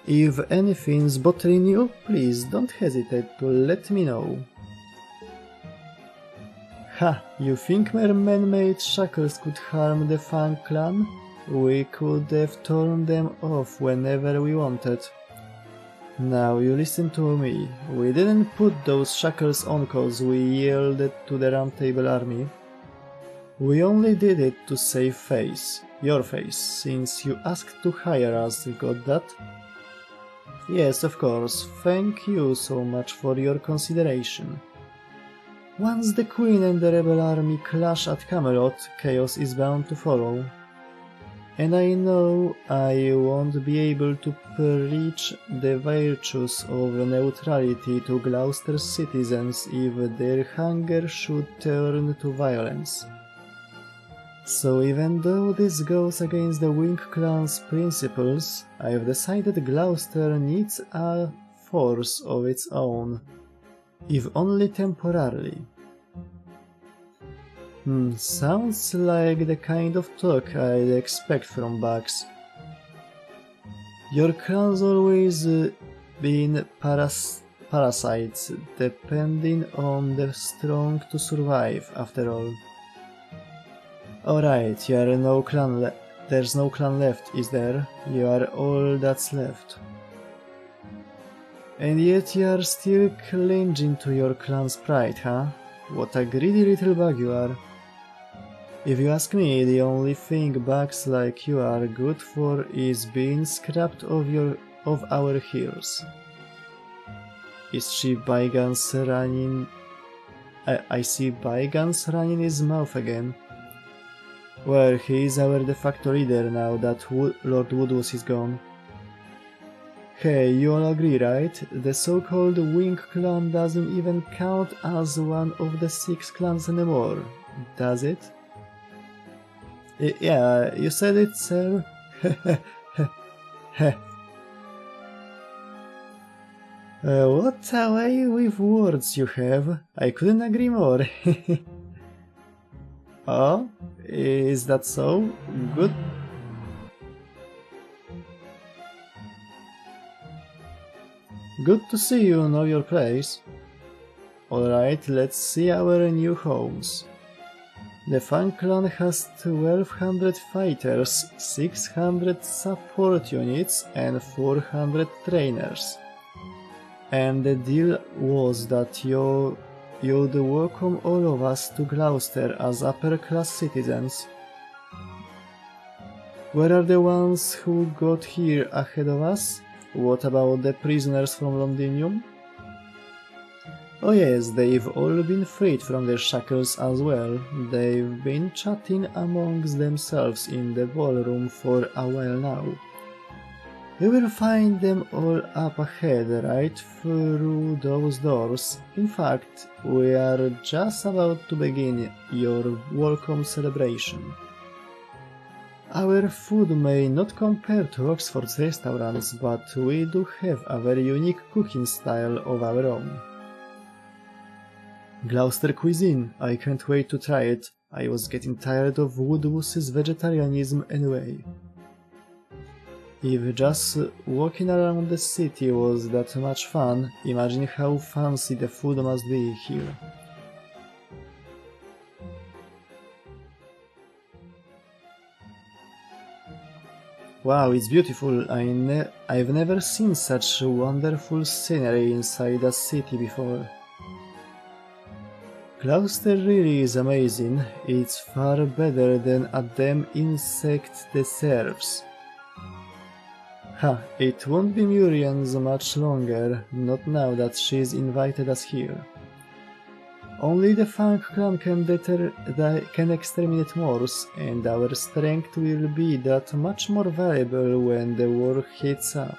If anything's bothering you, please don't hesitate to let me know. Ha! You think my man-made shackles could harm the Fang clan? We could have torn them off whenever we wanted. Now you listen to me. We didn't put those shackles on cause we yielded to the Round Table army. We only did it to save face, your face, since you asked to hire us, got that? Yes, of course, thank you so much for your consideration. Once the Queen and the Rebel army clash at Camelot, chaos is bound to follow. And I know I won't be able to preach the virtues of neutrality to Gloucester's citizens if their hunger should turn to violence. So even though this goes against the Wing clan's principles, I've decided Gloucester needs a force of its own, if only temporarily. Sounds like the kind of talk I'd expect from Bugs. Your clan's always been parasites, depending on the strong to survive, after all. Alright, you are no clan there's no clan left, is there? You are all that's left. And yet you are still clinging to your clan's pride, huh? What a greedy little bug you are. If you ask me, the only thing bugs like you are good for is being scrapped of our heroes. Is she bygones running? I see bygones running his mouth again. Well, he is our de facto leader now that Lord Woodwose is gone. Hey, you all agree, right? The so-called Wing clan doesn't even count as one of the 6 clans anymore, does it? Yeah, you said it, sir. What a way with words you have. I couldn't agree more. Oh, is that so? Good. Good to see you know your place. Alright, let's see our new homes. The Fang clan has 1200 fighters, 600 support units and 400 trainers. And the deal was that you'd welcome all of us to Gloucester as upper-class citizens. Where are the ones who got here ahead of us? What about the prisoners from Londinium? Oh yes, they've all been freed from their shackles as well. They've been chatting amongst themselves in the ballroom for a while now. You will find them all up ahead, right through those doors. In fact, we are just about to begin your welcome celebration. Our food may not compare to Oxford's restaurants, but we do have a very unique cooking style of our own. Gloucester cuisine, I can't wait to try it. I was getting tired of Woodwose's vegetarianism anyway. If just walking around the city was that much fun, imagine how fancy the food must be here. Wow, it's beautiful. I've never seen such wonderful scenery inside a city before. Gloucester really is amazing. It's far better than a damn insect deserves. Ha, it won't be Murian's much longer, not now that she's invited us here. Only the Fang clan can exterminate Morse, and our strength will be that much more valuable when the war heats up.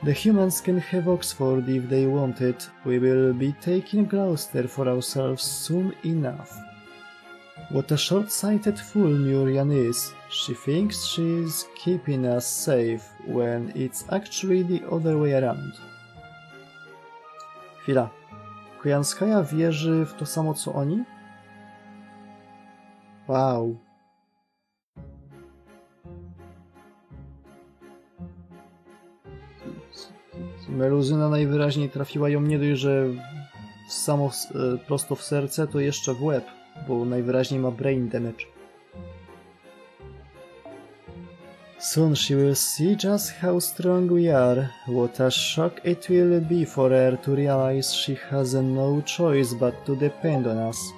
The humans can have Oxford if they want it. We will be taking Gloucester for ourselves soon enough. What a short-sighted fool Murian is. She thinks she's keeping us safe, when it's actually the other way around. Chwila. Kujanskaja wierzy w to samo co oni? Wow. Meluzyna najwyraźniej trafiła ją nie dość, że prosto w serce, to jeszcze w łeb, bo najwyraźniej ma brain damage. Soon she will see just how strong we are. What a shock it will be for her to realize she has no choice but to depend on us.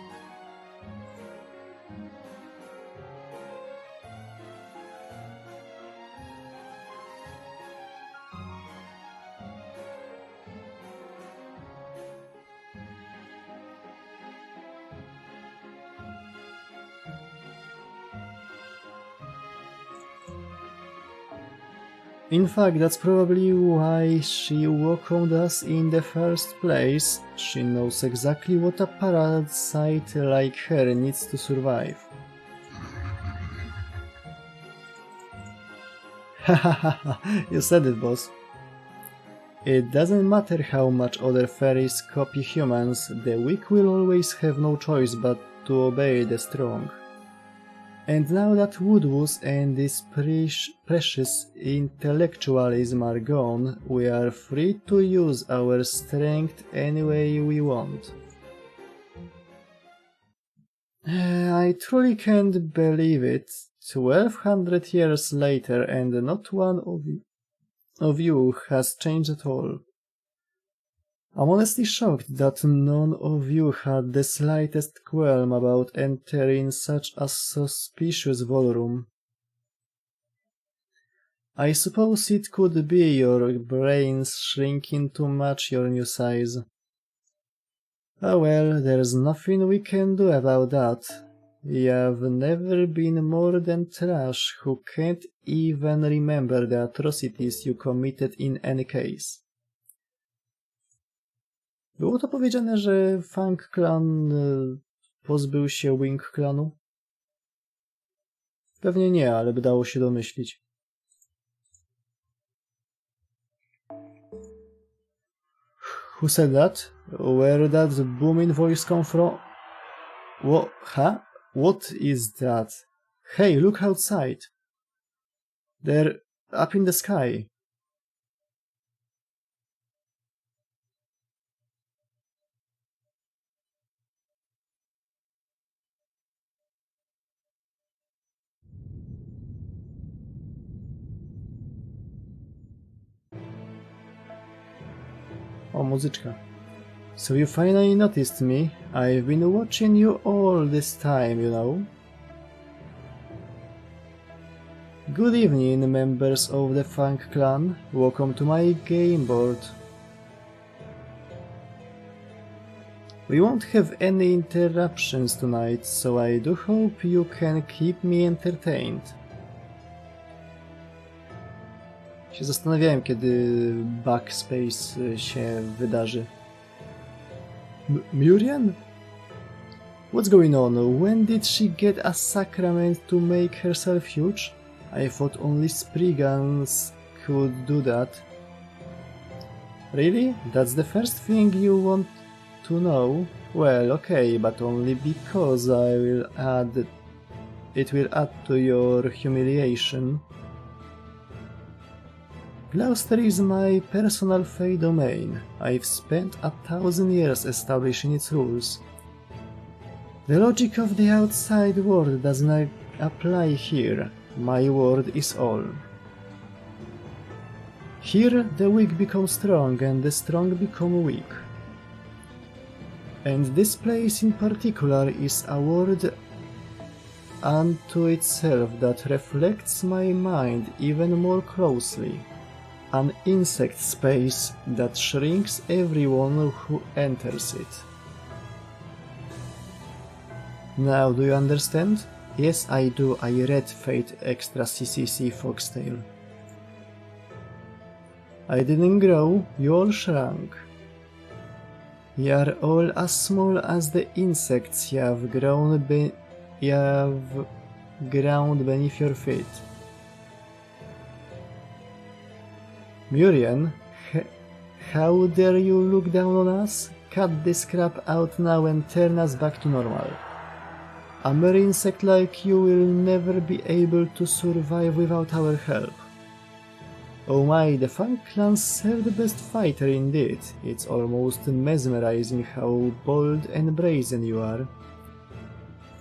In fact, that's probably why she welcomed us in the first place. She knows exactly what a parasite like her needs to survive. Hahaha, you said it, boss. It doesn't matter how much other fairies copy humans, the weak will always have no choice but to obey the strong. And now that Woodwose and this precious intellectualism are gone, we are free to use our strength any way we want. I truly can't believe it. 1200 years later and not one of you has changed at all. I'm honestly shocked that none of you had the slightest qualm about entering such a suspicious ballroom. I suppose it could be your brains shrinking to match your new size. Oh well, there's nothing we can do about that. You've never been more than trash who can't even remember the atrocities you committed in any case. Było to powiedziane, że Fang Clan pozbył się Wing Clanu? Pewnie nie, ale by dało się domyślić. Who said that? Where that booming voice come from? What? Huh? What is that? Hey, look outside. They're up in the sky. O, muzyczka. So you finally noticed me. I've been watching you all this time, you know. Good evening, members of the Fang Clan. Welcome to my game board. We won't have any interruptions tonight, so I do hope you can keep me entertained. Się zastanawiałem, kiedy backspace się wydarzy. Muriel? What's going on? When did she get a sacrament to make herself huge? I thought only Spriggans could do that. Really? That's the first thing you want to know? Well, okay, but only because it will add to your humiliation. Gloucester is my personal fey domain. I've spent 1,000 years establishing its rules. The logic of the outside world does not apply here. My word is all. Here the weak become strong and the strong become weak. And this place in particular is a world unto itself that reflects my mind even more closely. An insect space that shrinks everyone who enters it. Now do you understand? Yes, I do. I read Fate Extra CCC Foxtail. I didn't grow, you all shrunk. You're all as small as the insects you've ground beneath your feet. Muriel, how dare you look down on us? Cut this crap out now and turn us back to normal. A mere insect like you will never be able to survive without our help. Oh my, the Fang Clan's third best fighter indeed. It's almost mesmerizing how bold and brazen you are.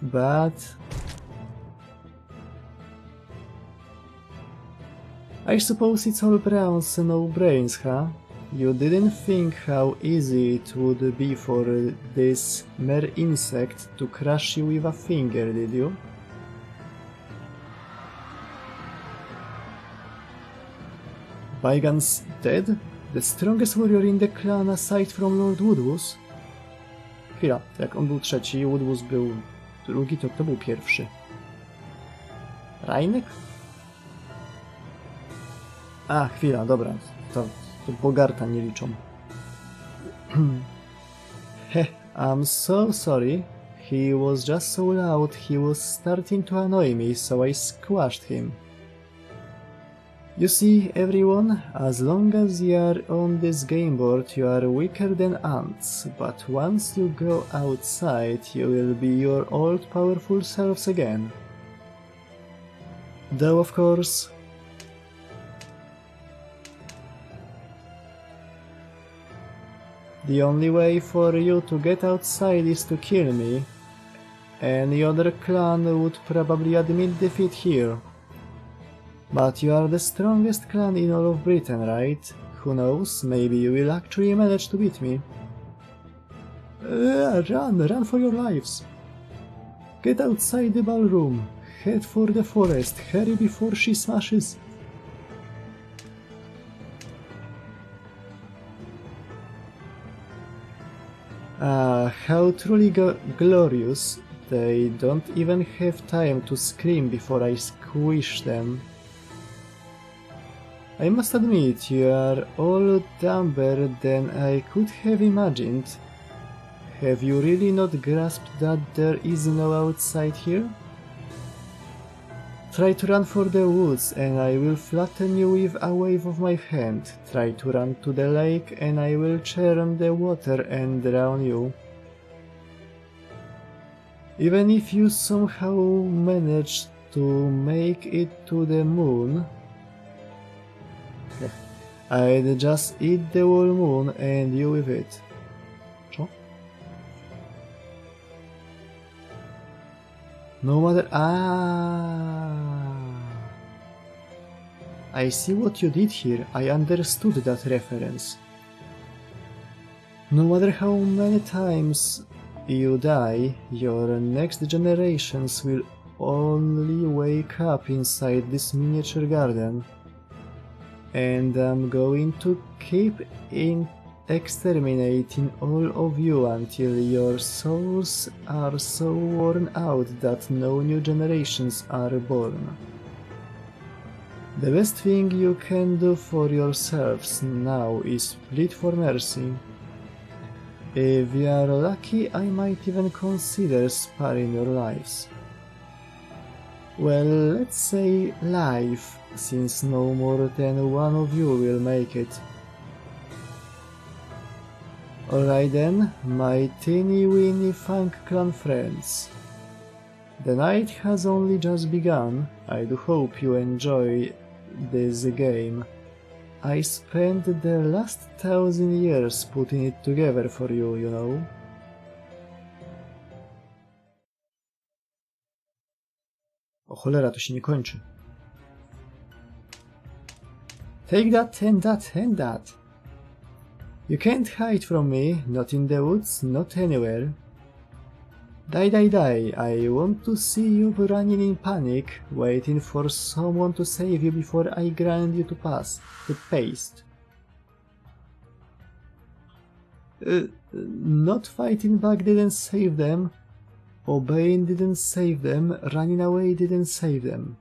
But I suppose it's all Brown's no brains, huh? You didn't think how easy it would be for this mere insect to crush you with a finger, did you? Bygone's dead? The strongest warrior in the clan aside from Lord Woodwus? Chwila, jak on był trzeci, Woodwus był drugi, to kto był pierwszy? Rajnek? A, chwila, dobra, to Bogarta nie liczą. I'm so sorry. He was just so loud, he was starting to annoy me, so I squashed him. You see, everyone, as long as you are on this game board, you are weaker than ants, but once you go outside, you will be your old powerful selves again. Though, of course, the only way for you to get outside is to kill me, Any other clan would probably admit defeat here. But you are the strongest clan in all of Britain, right? Who knows, maybe you will actually manage to beat me. Run for your lives! Get outside the ballroom! Head for the forest! Hurry before she smashes! How truly glorious. They don't even have time to scream before I squish them. I must admit, you are all dumber than I could have imagined. Have you really not grasped that there is no outside here? Try to run for the woods and I will flatten you with a wave of my hand. Try to run to the lake and I will churn the water and drown you. Even if you somehow manage to make it to the moon, I'd just eat the whole moon and you with it. Co? No matter... I see what you did here. I understood that reference. No matter how many times you die, your next generations will only wake up inside this miniature garden. And I'm going to keep exterminating all of you until your souls are so worn out that no new generations are born. The best thing you can do for yourselves now is plead for mercy. If you are lucky, I might even consider sparing your lives. Well, let's say life, since no more than one of you will make it. Alright then, my teeny-weeny Funk Clan friends. The night has only just begun. I do hope you enjoy this game. I spent the last 1,000 years putting it together for you, you know. O cholera, to się nie kończy. Take that and that and that. You can't hide from me, not in the woods, not anywhere. Die, die, die, I want to see you running in panic, waiting for someone to save you before I grind you to paste. Not fighting back didn't save them, obeying didn't save them, running away didn't save them.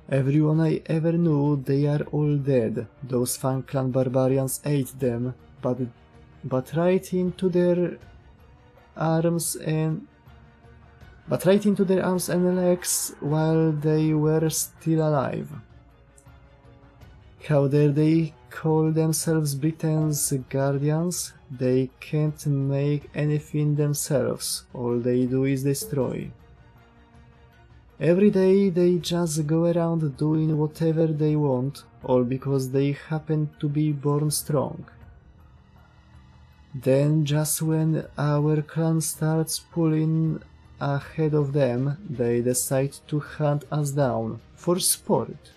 Everyone I ever knew, they are all dead. Those Funk Clan barbarians ate them, but right into their arms and legs while they were still alive. How dare they call themselves Britain's guardians? They can't make anything themselves, all they do is destroy. Every day they just go around doing whatever they want, all because they happen to be born strong. Then just when our clan starts pulling ahead of them, they decide to hunt us down, for sport.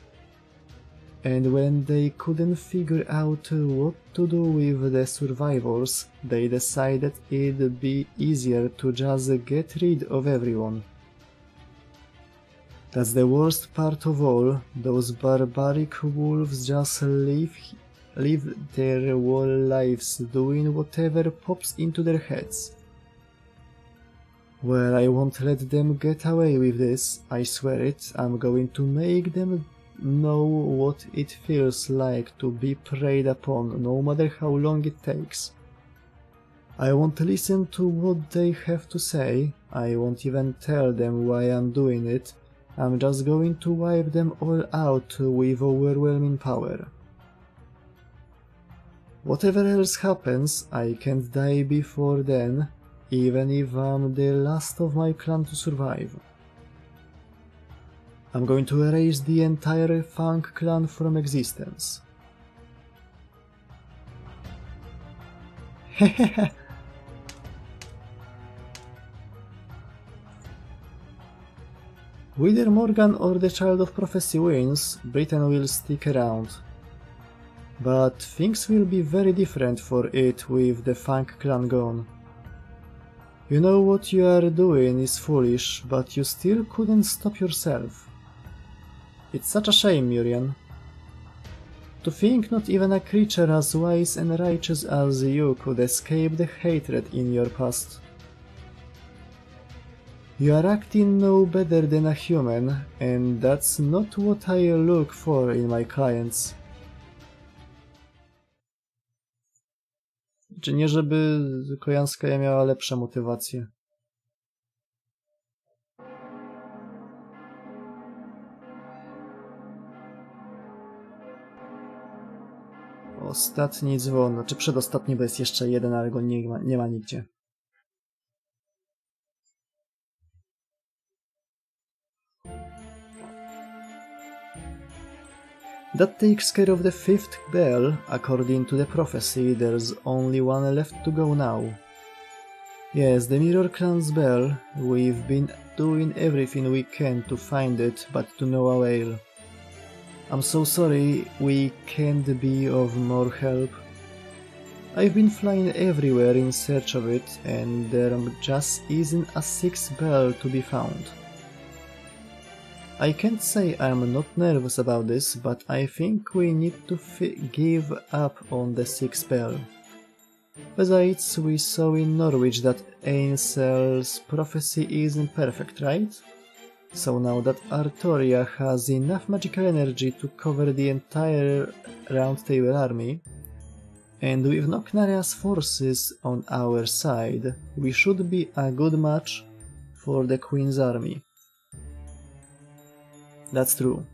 And when they couldn't figure out what to do with the survivors, they decided it'd be easier to just get rid of everyone. That's the worst part of all, those barbaric wolves just live their whole lives doing whatever pops into their heads. Well, I won't let them get away with this, I swear it. I'm going to make them know what it feels like to be preyed upon, no matter how long it takes. I won't listen to what they have to say, I won't even tell them why I'm doing it. I'm just going to wipe them all out with overwhelming power. Whatever else happens, I can't die before then, even if I'm the last of my clan to survive. I'm going to erase the entire Funk Clan from existence. Whether Morgan or the Child of Prophecy wins, Britain will stick around. But things will be very different for it with the Fang clan gone. You know what you are doing is foolish, but you still couldn't stop yourself. It's such a shame, Murian. To think not even a creature as wise and righteous as you could escape the hatred in your past. You are acting no better than a human, and that's not what I look for in my clients. Czy nie, żeby Kojanska miała lepsze motywacje? Ostatni dzwon, znaczy przedostatni, bo jest jeszcze jeden, ale go nie ma nigdzie. That takes care of the fifth bell. According to the prophecy, there's only one left to go now. Yes, the Mirror Clan's bell. We've been doing everything we can to find it, but to no avail. I'm so sorry we can't be of more help. I've been flying everywhere in search of it, and there just isn't a sixth bell to be found. I can't say I'm not nervous about this, but I think we need to give up on the sixth bell. Besides, we saw in Norwich that Ainsl's prophecy isn't perfect, right? So now that Artoria has enough magical energy to cover the entire Round Table army, and with Noknarea's forces on our side, we should be a good match for the Queen's army. That's true.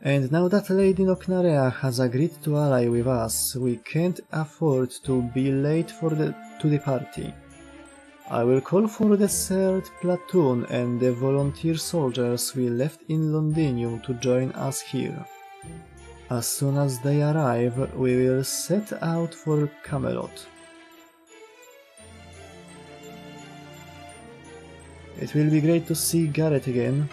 And now that Lady Noknarea has agreed to ally with us, we can't afford to be late to the party. I will call for the 3rd platoon and the volunteer soldiers we left in Londinium to join us here. As soon as they arrive, we will set out for Camelot. It will be great to see Gareth again.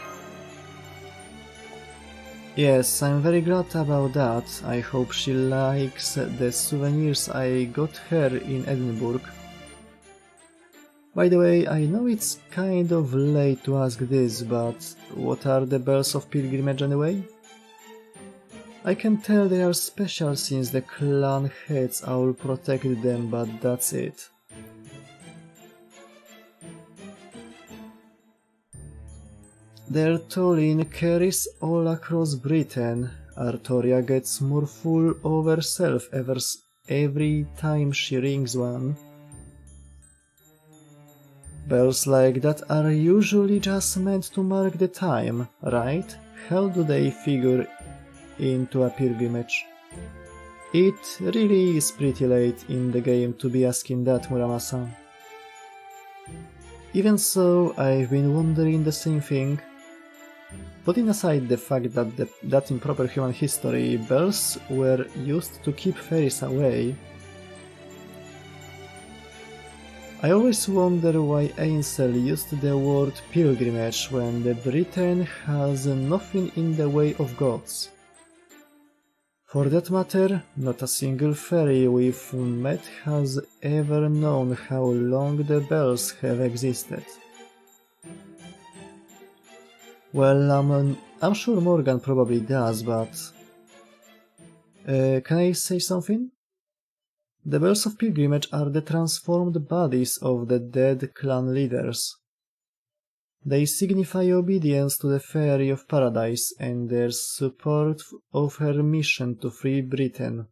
Yes, I'm very glad about that. I hope she likes the souvenirs I got her in Edinburgh. By the way, I know it's kind of late to ask this, but what are the bells of pilgrimage anyway? I can tell they are special since the clan heads all protected them, but that's it. Their tolling carries all across Britain. Artoria gets more full of herself every time she rings one. Bells like that are usually just meant to mark the time, right? How do they figure into a pilgrimage? It really is pretty late in the game to be asking that, Muramasa. Even so, I've been wondering the same thing. Putting aside the fact that in proper human history, bells were used to keep fairies away, I always wonder why Ainsel used the word pilgrimage when the Britain has nothing in the way of gods. For that matter, not a single fairy we've met has ever known how long the bells have existed. Well, I'm sure Morgan probably does, but... can I say something? The bells of pilgrimage are the transformed bodies of the dead clan leaders. They signify obedience to the Fairy of Paradise and their support of her mission to free Britain.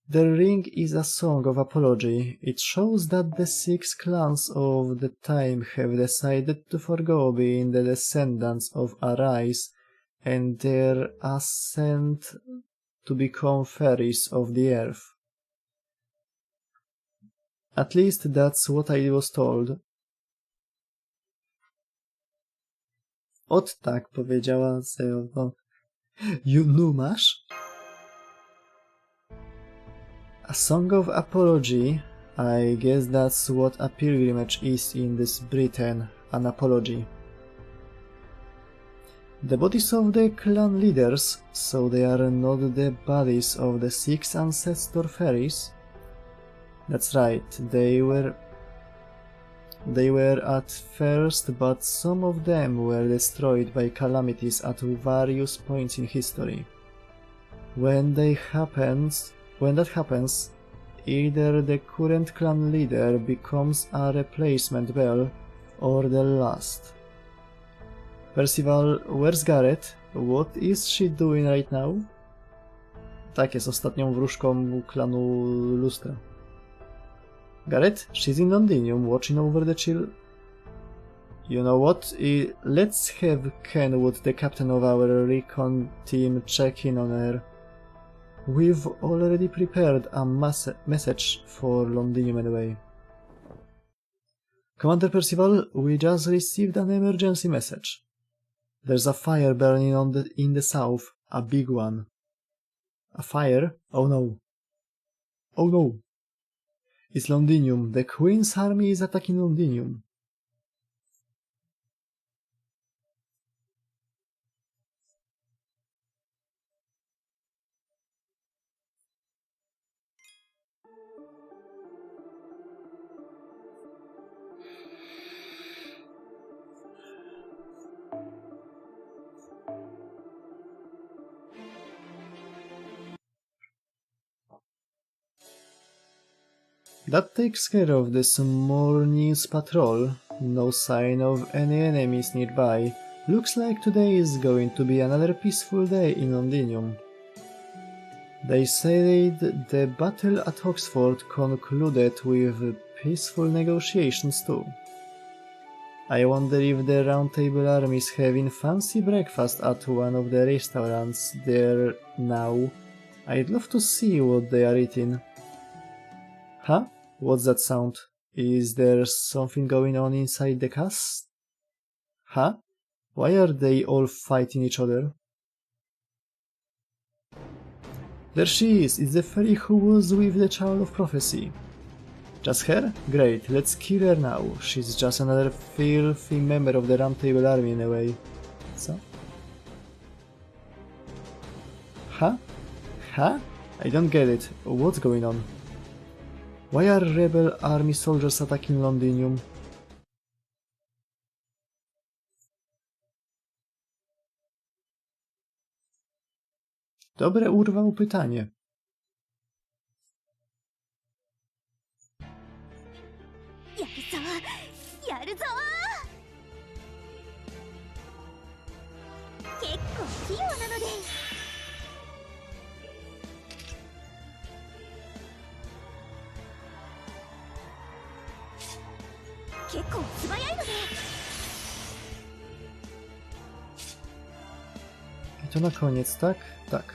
The ring is a song of apology. It shows that the 6 clans of the time have decided to forgo being the descendants of Arise and their ascent to become fairies of the earth. At least that's what I was told. Ot tak powiedziała Zeowo. Junumasz? A song of apology. I guess that's what a pilgrimage is in this Britain, an apology. The bodies of the clan leaders, so they are not the bodies of the 6 ancestor fairies? That's right, they were at first, but some of them were destroyed by calamities at various points in history. When that happens, either the current clan leader becomes a replacement Bell, or the last. Percival, where's Gareth? What is she doing right now? Tak, jest ostatnią wróżką klanu Lustra. Gareth? She's in Londinium, watching over the chill... You know what? Let's have Kenwood, the captain of our recon team, check in on her. We've already prepared a message for Londinium anyway. Commander Percival, we just received an emergency message. There's a fire burning in the south, a big one. A fire? Oh no. Oh no. It's Londinium. The Queen's army is attacking Londinium. That takes care of this morning's patrol. No sign of any enemies nearby. Looks like today is going to be another peaceful day in Londinium. They say the battle at Oxford concluded with peaceful negotiations too. I wonder if the Round Table Army is having fancy breakfast at one of the restaurants there now. I'd love to see what they are eating. Huh? What's that sound? Is there something going on inside the cast? Huh? Why are they all fighting each other? There she is! It's the fairy who was with the Child of Prophecy. Just her? Great, let's kill her now. She's just another filthy member of the Round Table Army in a way. So? Huh? Huh? I don't get it. What's going on? Why are rebel army soldiers attacking Londinium? Dobre urwał pytanie. I to na koniec, tak? Tak.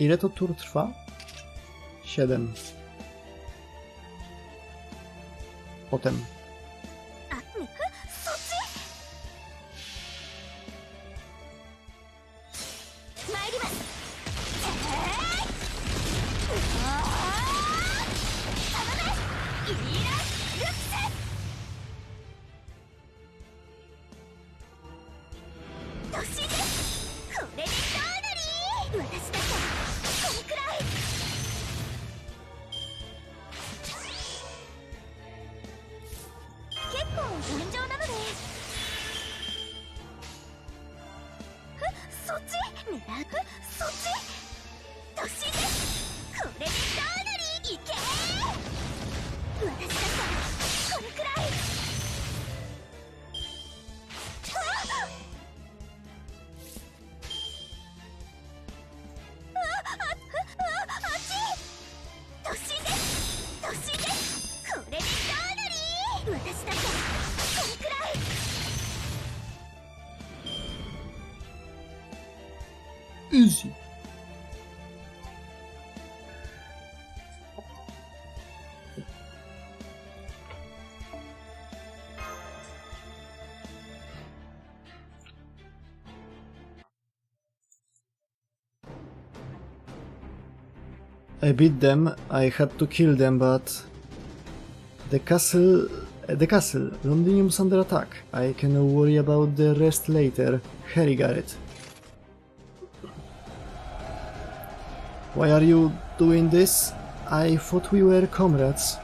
Ile to tur trwa? 7. Potem. Easy. I beat them, I had to kill them, but... The castle, Londinium's under attack. I can worry about the rest later. Harry Garrett. Why are you doing this? I thought we were comrades.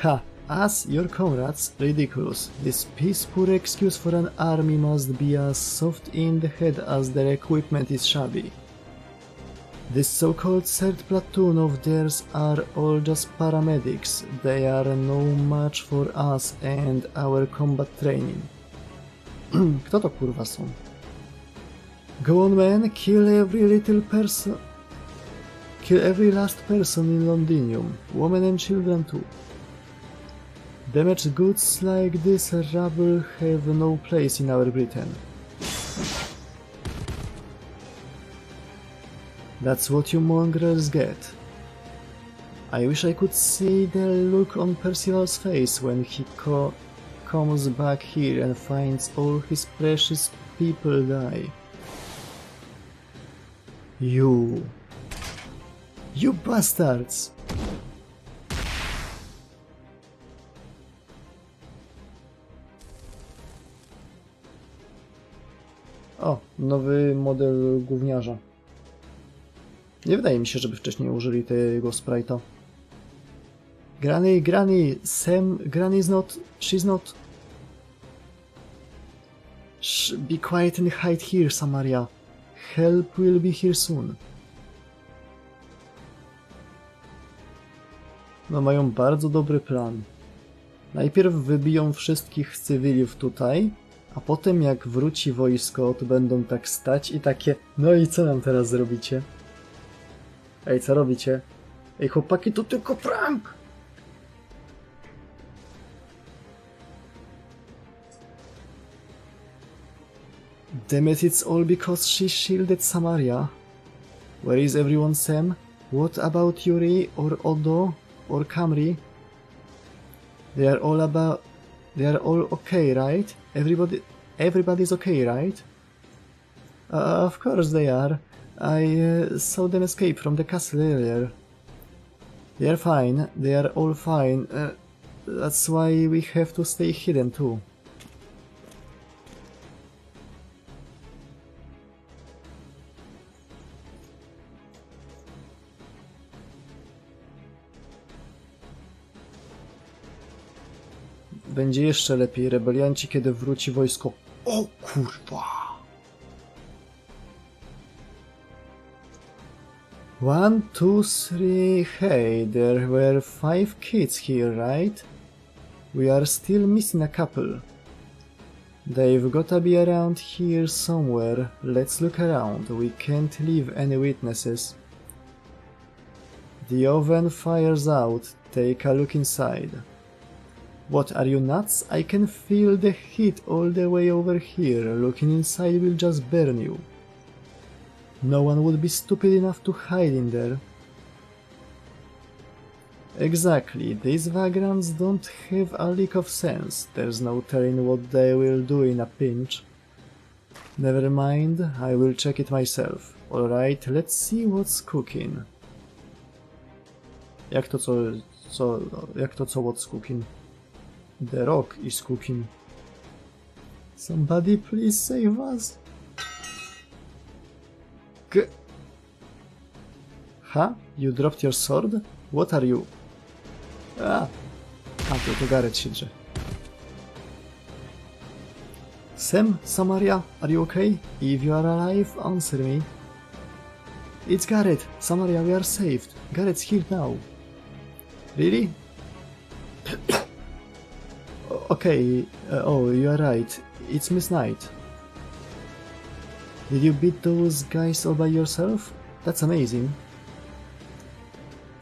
Ha! As your comrades? Ridiculous. This piss-poor excuse for an army must be as soft in the head as their equipment is shabby. This so-called third platoon of theirs are all just paramedics. They are no match for us and our combat training. Kto to kurwa są? Go on man, kill every little person. Kill every last person in Londinium. Women and children too. Damaged goods like this rubble have no place in our Britain. That's what you mongrels get. I wish I could see the look on Percival's face when he comes back here and finds all his precious people die. You bastards! O, nowy model gówniarza. Nie wydaje mi się, żeby wcześniej użyli tego sprite'a. Granny, Granny's not, she's not. Shh, be quiet and hide here, Samaria. Help will be here soon. No, mają bardzo dobry plan. Najpierw wybiją wszystkich cywilów tutaj, a potem jak wróci wojsko, to będą tak stać i takie: no i co nam teraz zrobicie? Ej, co robicie? Ej, chłopaki, to tylko prank! Damn it, it's all because she shielded Samaria. Where is everyone, Sam? What about Yuri, or Odo, or Camry? They are all okay, right? Everybody's okay, right? Of course they are. I saw them escape from the castle earlier. They are fine. They are all fine. That's why we have to stay hidden too. Będzie jeszcze lepiej, rebelianci, kiedy wróci wojsko. O kurwa! 1, 2, 3... Hey, there were 5 kids here, right? We are still missing a couple. They've gotta be around here somewhere. Let's look around. We can't leave any witnesses. The oven fires out. Take a look inside. What, are you nuts? I can feel the heat all the way over here. Looking inside will just burn you. No one would be stupid enough to hide in there. Exactly, these vagrants don't have a lick of sense. There's no telling what they will do in a pinch. Never mind, I will check it myself. Alright, let's see what's cooking. Jak to co what's cooking? The Rock is cooking. Somebody please save us. Ha? You dropped your sword? What are you? A to Garrett się drze. Sam, Samaria, are you okay? If you are alive, answer me. It's Garrett. Samaria, we are saved. Garrett's here now. Really? Okay, oh, you are right. It's Miss Knight. Did you beat those guys all by yourself? That's amazing.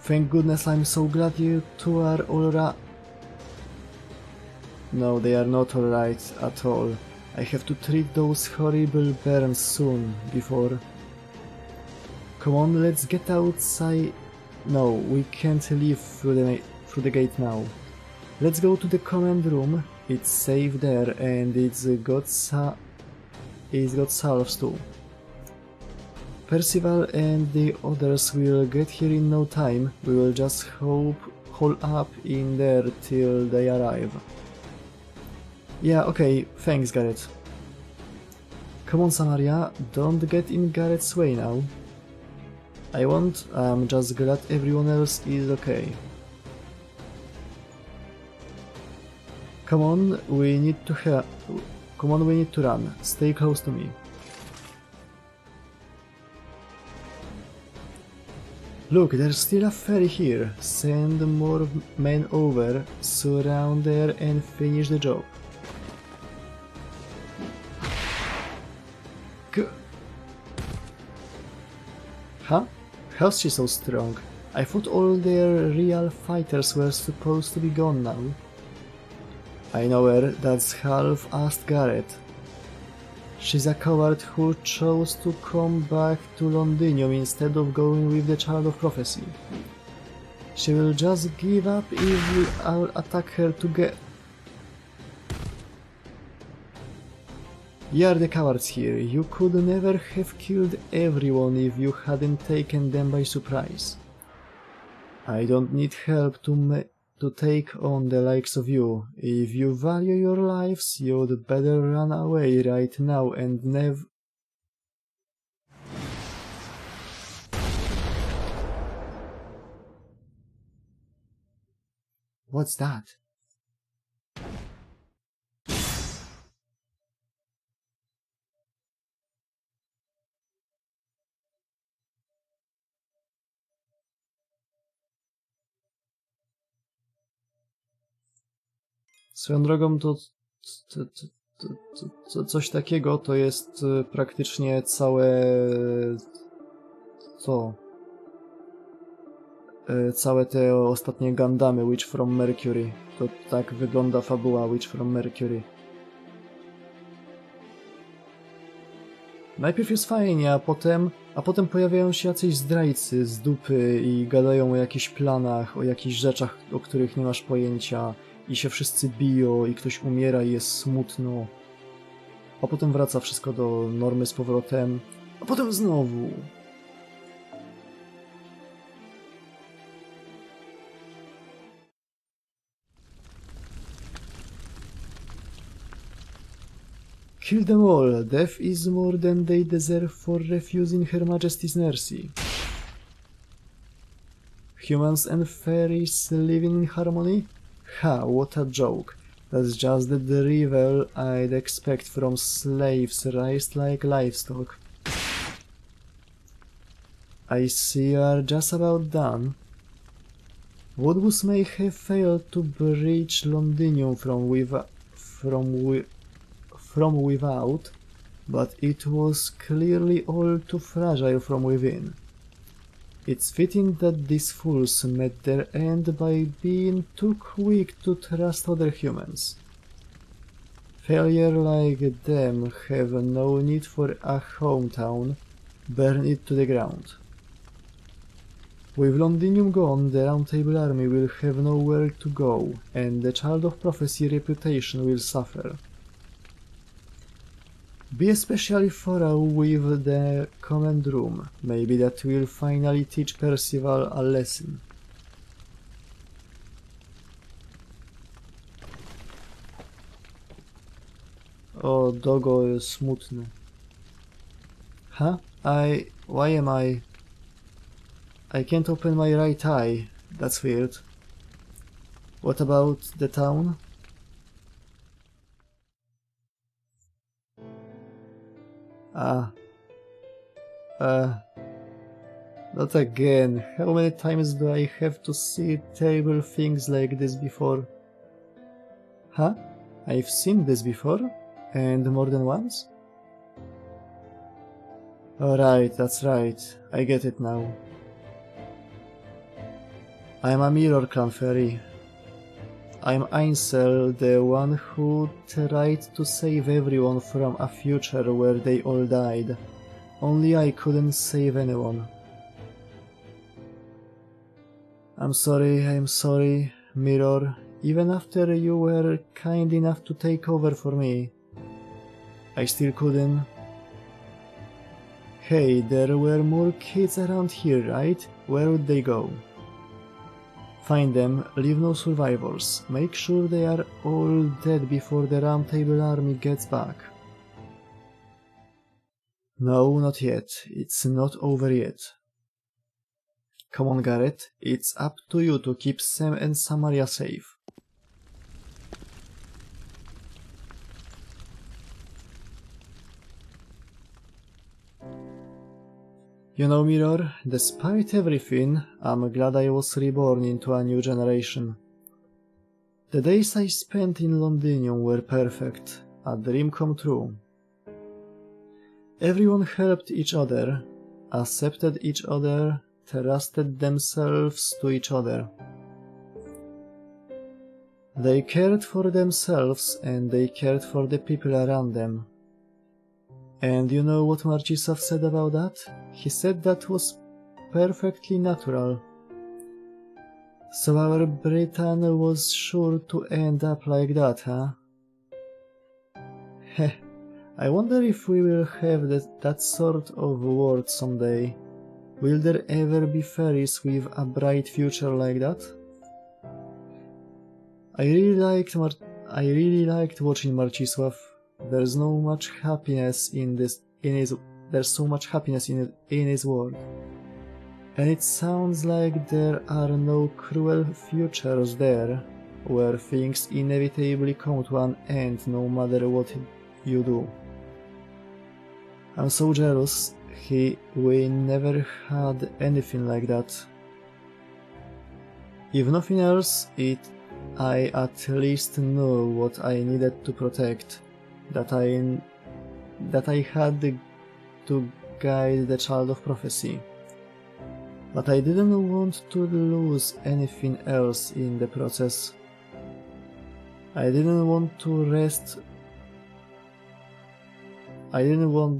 Thank goodness, I'm so glad you two are alright. No, they are not alright at all. I have to treat those horrible burns soon, before... Come on, let's get outside... No, we can't leave through the gate now. Let's go to the command room. It's safe there, and it's got salves too. Percival and the others will get here in no time. We will just hole up in there till they arrive. Yeah, okay, thanks, Garrett. Come on, Samaria, don't get in Garrett's way now. I won't, I'm just glad everyone else is okay. Come on, we need to run. Stay close to me. Look, there's still a ferry here. Send more men over, surround there and finish the job. Huh? How's she so strong? I thought all their real fighters were supposed to be gone now. I know her, that's half-assed Garrett. She's a coward who chose to come back to Londinium instead of going with the Child of Prophecy. She will just give up if we all attack her together. You are the cowards here. You could never have killed everyone if you hadn't taken them by surprise. I don't need help to take on the likes of you. If you value your lives, you'd better run away right now and never... What's that? Swoją drogą to coś takiego to jest praktycznie całe te ostatnie Gundamy Witch from Mercury. To tak wygląda fabuła Witch from Mercury. Najpierw jest fajnie, a potem pojawiają się jacyś zdrajcy z dupy i gadają o jakichś planach, o jakichś rzeczach, o których nie masz pojęcia. I się wszyscy biją, i ktoś umiera i jest smutno. A potem wraca wszystko do normy z powrotem. A potem znowu. Kill them all. Death is more than they deserve for refusing Her Majesty's mercy. Humans and fairies living in harmony? Ha, what a joke. That's just the drivel I'd expect from slaves raised like livestock. I see you are just about done. Woodwus may have failed to breach Londinium from without, but it was clearly all too fragile from within. It's fitting that these fools met their end by being too quick to trust other humans. Failure like them have no need for a hometown. Burn it to the ground. With Londinium gone, the Round Table army will have nowhere to go, and the Child of Prophecy reputation will suffer. Be especially thorough with the command room. Maybe that will finally teach Percival a lesson. O, Dogo jest smutny. Huh? Why am I can't open my right eye. That's weird. What about the town? Not again. How many times do I have to see terrible things like this before? Huh? I've seen this before? And more than once? Alright, that's right. I get it now. I'm a Mirror Clan fairy. I'm Ainsel, the one who tried to save everyone from a future where they all died. Only I couldn't save anyone. I'm sorry, Mirror. Even after you were kind enough to take over for me, I still couldn't. Hey, there were more kids around here, right? Where would they go? Find them, leave no survivors. Make sure they are all dead before the Round Table army gets back. No, not yet. It's not over yet. Come on, Garrett. It's up to you to keep Sam and Samaria safe. You know, Mirror, despite everything, I'm glad I was reborn into a new generation. The days I spent in Londinium were perfect, a dream come true. Everyone helped each other, accepted each other, trusted themselves to each other. They cared for themselves and they cared for the people around them. And you know what Marcisław said about that? He said that was perfectly natural. So our Britain was sure to end up like that, huh? Heh, I wonder if we will have that sort of world someday. Will there ever be fairies with a bright future like that? I really liked watching Marcisław. There's so much happiness in his world. And it sounds like there are no cruel futures there, where things inevitably come to an end no matter what you do. I'm so jealous. We never had anything like that. If nothing else, I at least knew what I needed to protect, that I had to guide the child of prophecy. But I didn't want to lose anything else in the process. I didn't want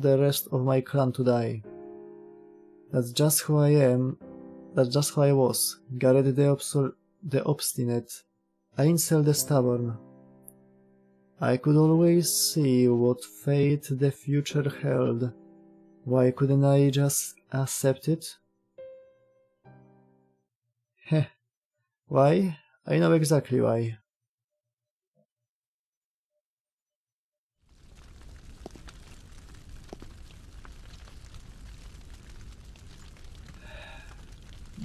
the rest of my clan to die. That's just who I am. That's just who I was. Garrett the obstinate. Ainsel the stubborn. I could always see what fate the future held. Why couldn't I just accept it? Heh. Why? I know exactly why.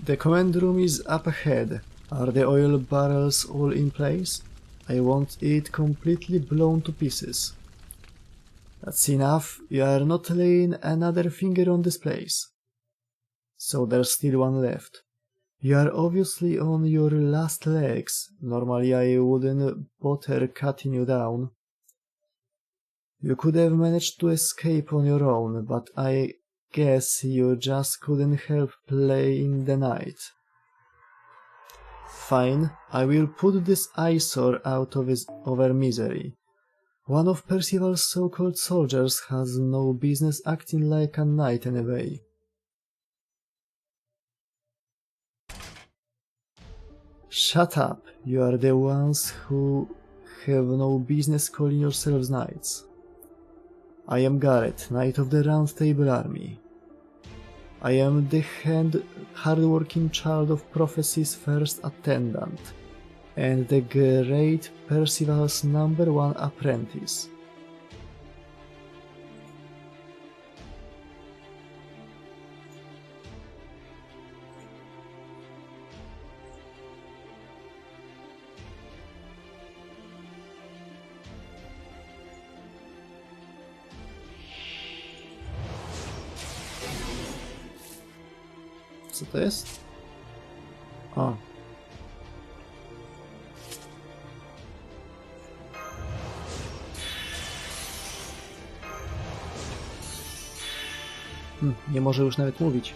The command room is up ahead. Are the oil barrels all in place? I want it completely blown to pieces. That's enough. You are not laying another finger on this place. So there's still one left. You are obviously on your last legs. Normally I wouldn't bother cutting you down. You could have managed to escape on your own, but I guess you just couldn't help playing the night. Fine, I will put this eyesore out of her misery. One of Percival's so-called soldiers has no business acting like a knight anyway. Shut up, you are the ones who have no business calling yourselves knights. I am Garrett, Knight of the Round Table Army. I am the hard-working child of prophecy's first attendant, and the great Percival's #1 apprentice. Co to jest? O. Nie może już nawet mówić.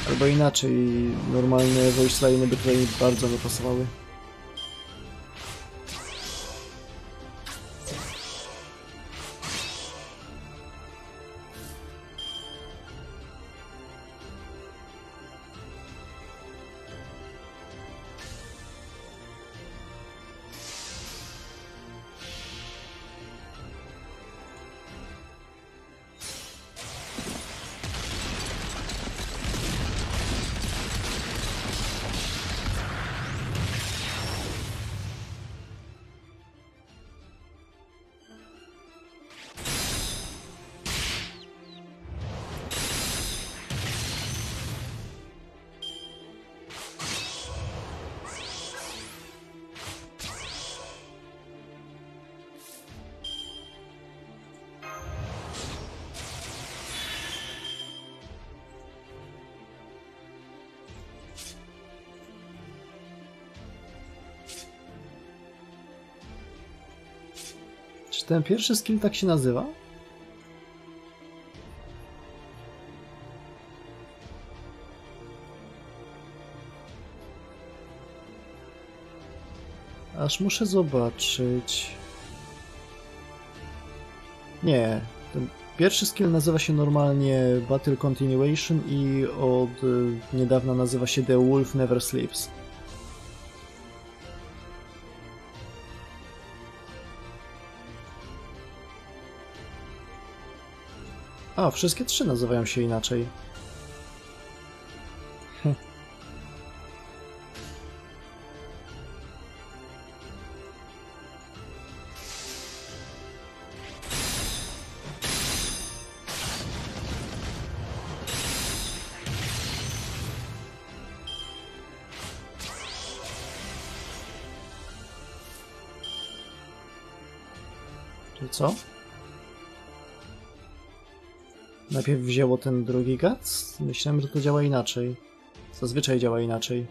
Albo inaczej, normalne voice line'y by tutaj bardzo nie pasowały. ten pierwszy skill tak się nazywa? Aż muszę zobaczyć. Nie, ten pierwszy skill nazywa się normalnie Battle Continuation i od niedawna nazywa się The Wolf Never Sleeps. A, wszystkie trzy nazywają się inaczej. Czy co? Najpierw wzięło ten drugi gac? Myślałem, że to działa inaczej. Zazwyczaj działa inaczej.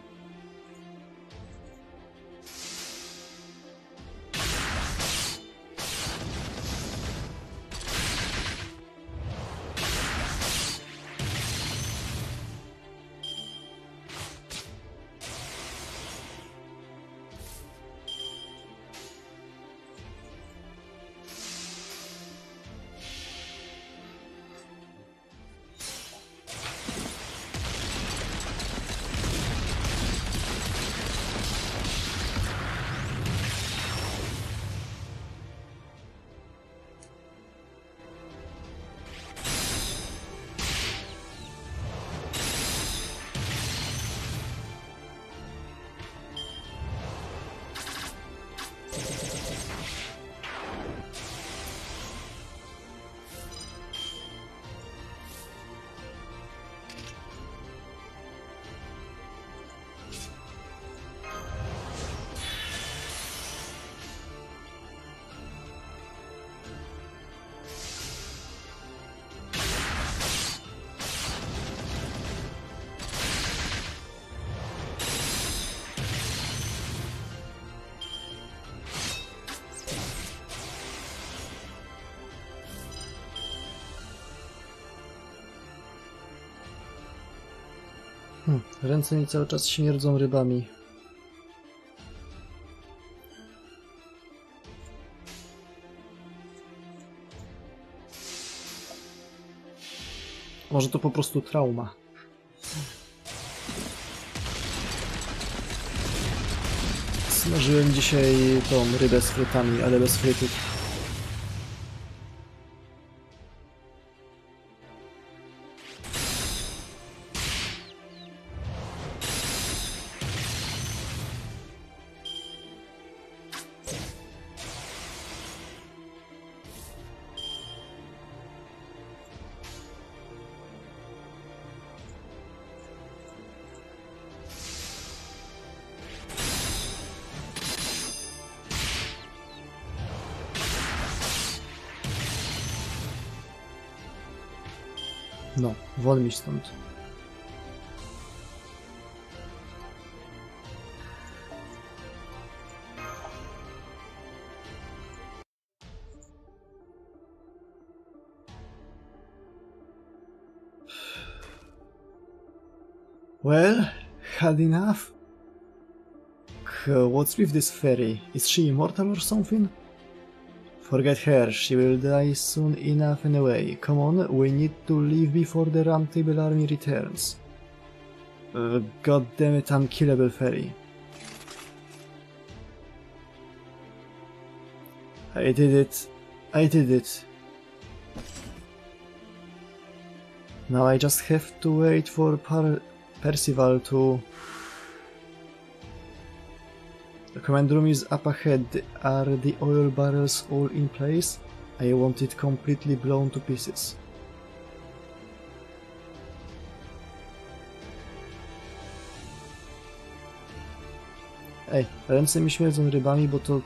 Ręce mi cały czas śmierdzą rybami. Może to po prostu trauma. Smażyłem dzisiaj tą rybę z frytami, ale bez frytów. No, wol mi stąd. Well, had enough. What's with this fairy? Is she immortal or something? Forget her, she will die soon enough anyway. Come on, we need to leave before the Roundtable army returns. God damn it, unkillable fairy. I did it. I did it. Now I just have to wait for Percival to... The command room is up ahead. Are the oil barrels all in place? I want it completely blown to pieces. Ej, ręce mi śmierdzą rybami, bo to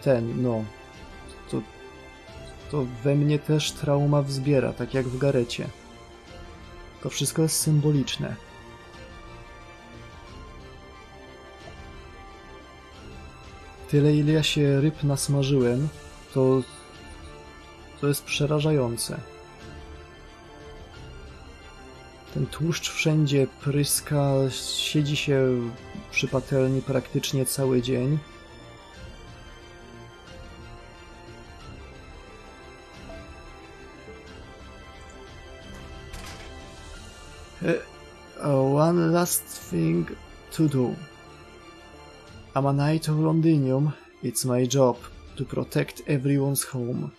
ten, no... To we mnie też trauma wzbiera, tak jak w Garecie. To wszystko jest symboliczne. Tyle ile ja się ryb nasmażyłem, To jest przerażające. Ten tłuszcz wszędzie pryska, siedzi się przy patelni praktycznie cały dzień. One last thing to do. I'm a knight of Londinium. It's my job to protect everyone's home.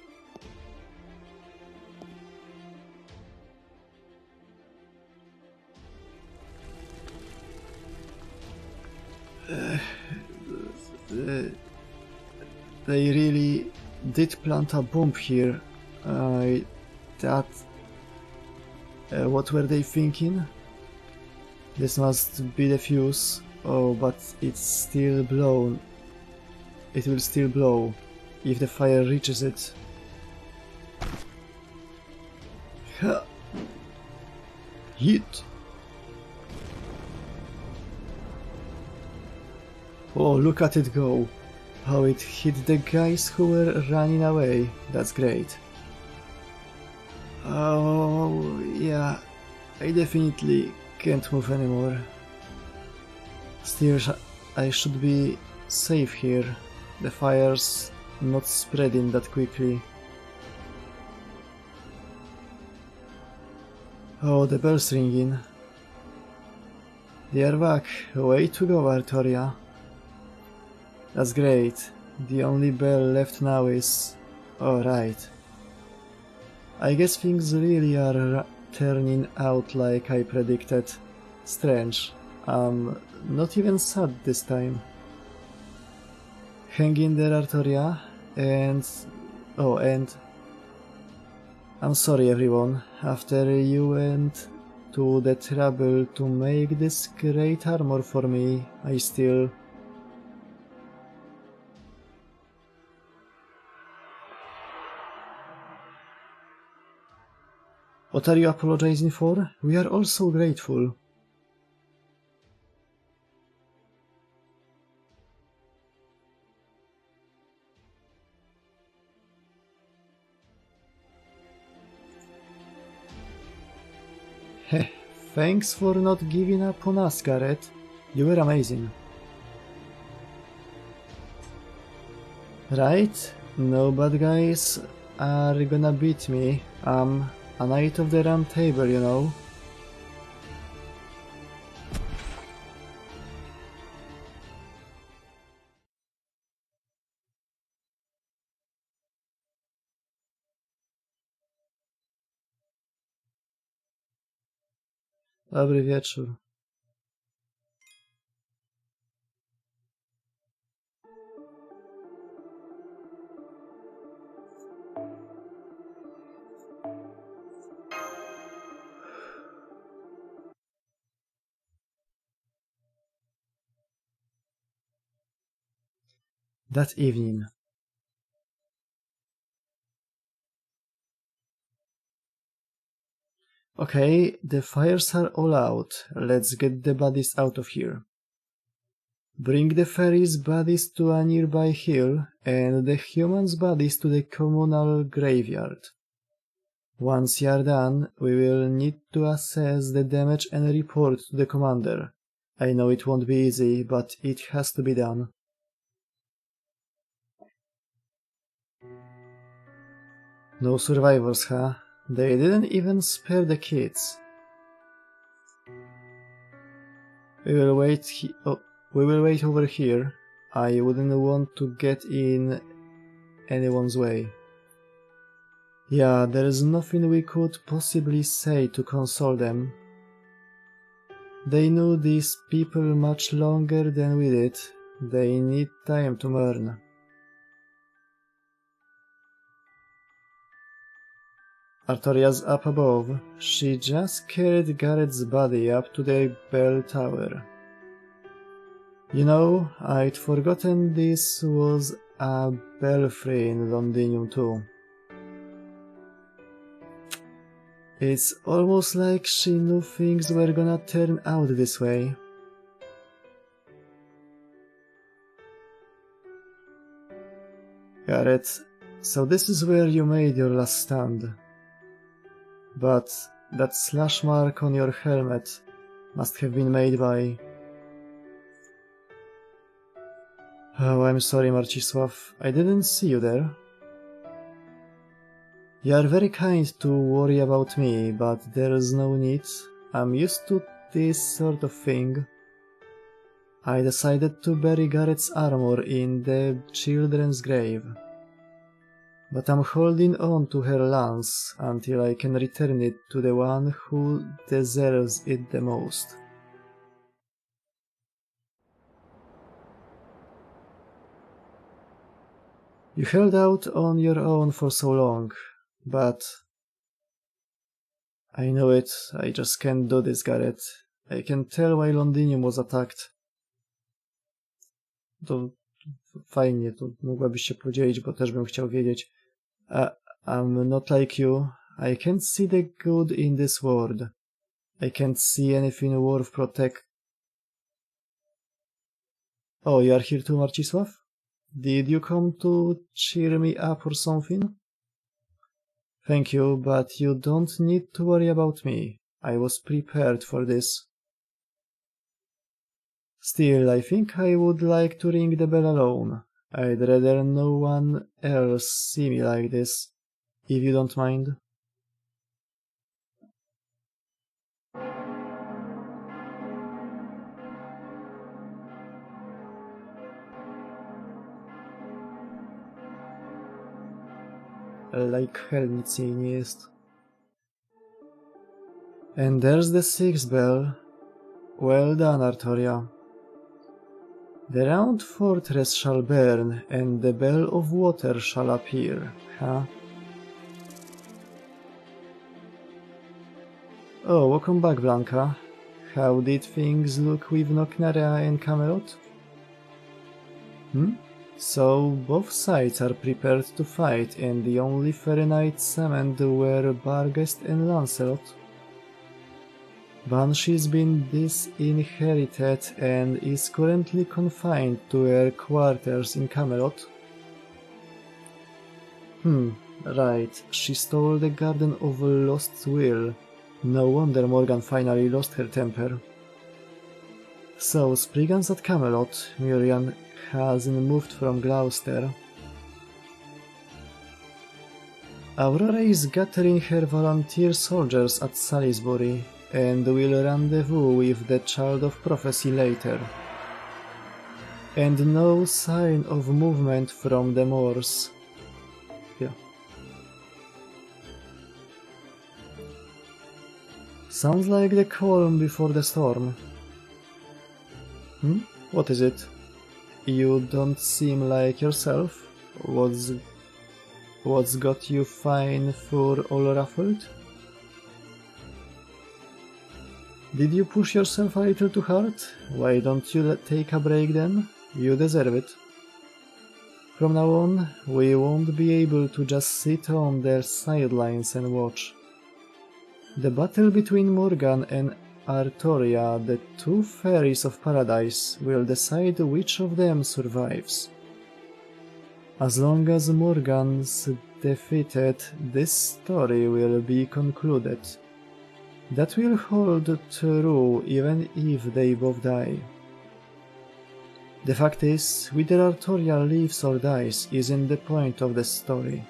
They really did plant a bomb here. What were they thinking? This must be the fuse. Oh, but it's still blown. It will still blow if the fire reaches it. Hit! Oh, look at it go! How it hit the guys who were running away. That's great. Oh, yeah. I definitely can't move anymore. Still, I should be safe here. The fire's not spreading that quickly. Oh, the bell's ringing. They are back. Way to go, Artoria. That's great. The only bell left now is... Alright. I guess things really are turning out like I predicted. Strange. Not even sad this time. Hang in there, Artoria, and... Oh, and... I'm sorry, everyone. After you went to the trouble to make this great armor for me, I still... What are you apologizing for? We are all so grateful. Heh, thanks for not giving up on us, Gareth. You were amazing. Right? No bad guys are gonna beat me. I'm a knight of the round table, you know. Dobry wieczór. That evening. Okay, the fires are all out. Let's get the bodies out of here. Bring the fairies' bodies to a nearby hill and the humans' bodies to the communal graveyard. Once you are done, we will need to assess the damage and report to the commander. I know it won't be easy, but it has to be done. No survivors, huh? They didn't even spare the kids. We will wait over here. I wouldn't want to get in anyone's way. Yeah, there's nothing we could possibly say to console them. They knew these people much longer than we did. They need time to mourn. Artoria's up above. She just carried Garrett's body up to the bell tower. You know, I'd forgotten this was a belfry in Londinium too. It's almost like she knew things were gonna turn out this way. Garrett, So this is where you made your last stand. But that slash mark on your helmet must have been made by... Oh, I'm sorry, Marcisław. I didn't see you there. You are very kind to worry about me, but there's no need. I'm used to this sort of thing. I decided to bury Garrett's armor in the children's grave. But I'm holding on to her lance until I can return it to the one who deserves it the most. You held out on your own for so long, but... I know it, I just can't do this, Garrett. I can tell why Londinium was attacked. To fajnie, to mogłabyś się podzielić, bo też bym chciał wiedzieć. I'm not like you. I can't see the good in this world. I can't see anything worth protect. Oh, you are here too, Marcisław? Did you come to cheer me up or something? Thank you, but you don't need to worry about me. I was prepared for this. Still, I think I would like to ring the bell alone. I'd rather no one else see me like this, if you don't mind. Like hell nic jej nie jest. And there's the sixth bell. Well done, Artoria. The round fortress shall burn, and the bell of water shall appear, huh? Oh, welcome back, Blanca. How did things look with Knocknarea and Camelot? So, both sides are prepared to fight, and the only fair knights summoned were Barghest and Lancelot. Banshee's been disinherited and is currently confined to her quarters in Camelot. Right, she stole the Garden of Lost Will. No wonder Morgan finally lost her temper. So, Spriggans at Camelot, Miriam hasn't moved from Gloucester. Aurora is gathering her volunteer soldiers at Salisbury, and will rendezvous with the Child of Prophecy later. And no sign of movement from the Moors. Yeah. Sounds like the calm before the storm. What is it? You don't seem like yourself. What's got you fine fur all ruffled? Did you push yourself a little too hard? Why don't you take a break then? You deserve it. From now on, we won't be able to just sit on the sidelines and watch. The battle between Morgan and Artoria, the two fairies of paradise, will decide which of them survives. As long as Morgan's defeated, this story will be concluded. That will hold true even if they both die. The fact is, whether Artoria lives or dies isn't the point of the story.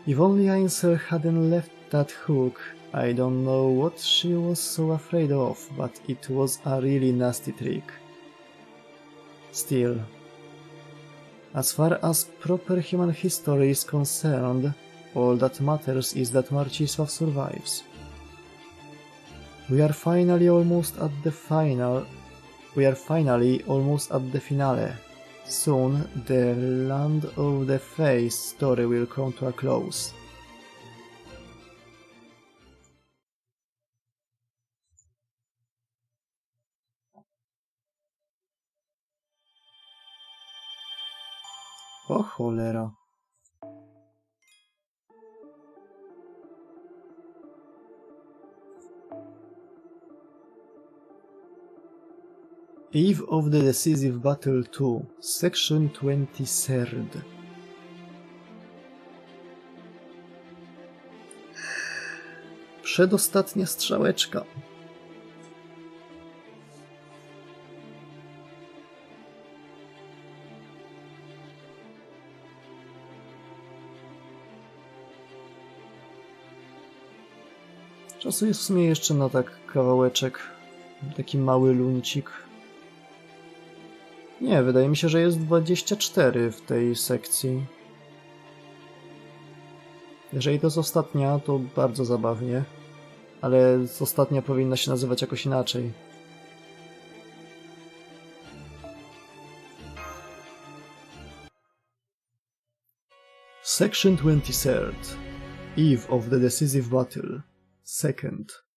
If only Ainsel hadn't left that hook, I don't know what she was so afraid of, but it was a really nasty trick. Still, as far as proper human history is concerned, all that matters is that Marcisław survives. We are finally almost at the finale. Soon, the Land of the Fae story will come to a close. O cholera. Eve of the Decisive Battle 2, Section 23. przedostatnia strzałeczka. Czasu jest w sumie jeszcze na tak kawałeczek. Taki mały luncik. Nie, wydaje mi się, że jest 24 w tej sekcji. Jeżeli to jest ostatnia, to bardzo zabawnie. Ale ostatnia powinna się nazywać jakoś inaczej. Section 23. Eve of the Decisive Battle. Second.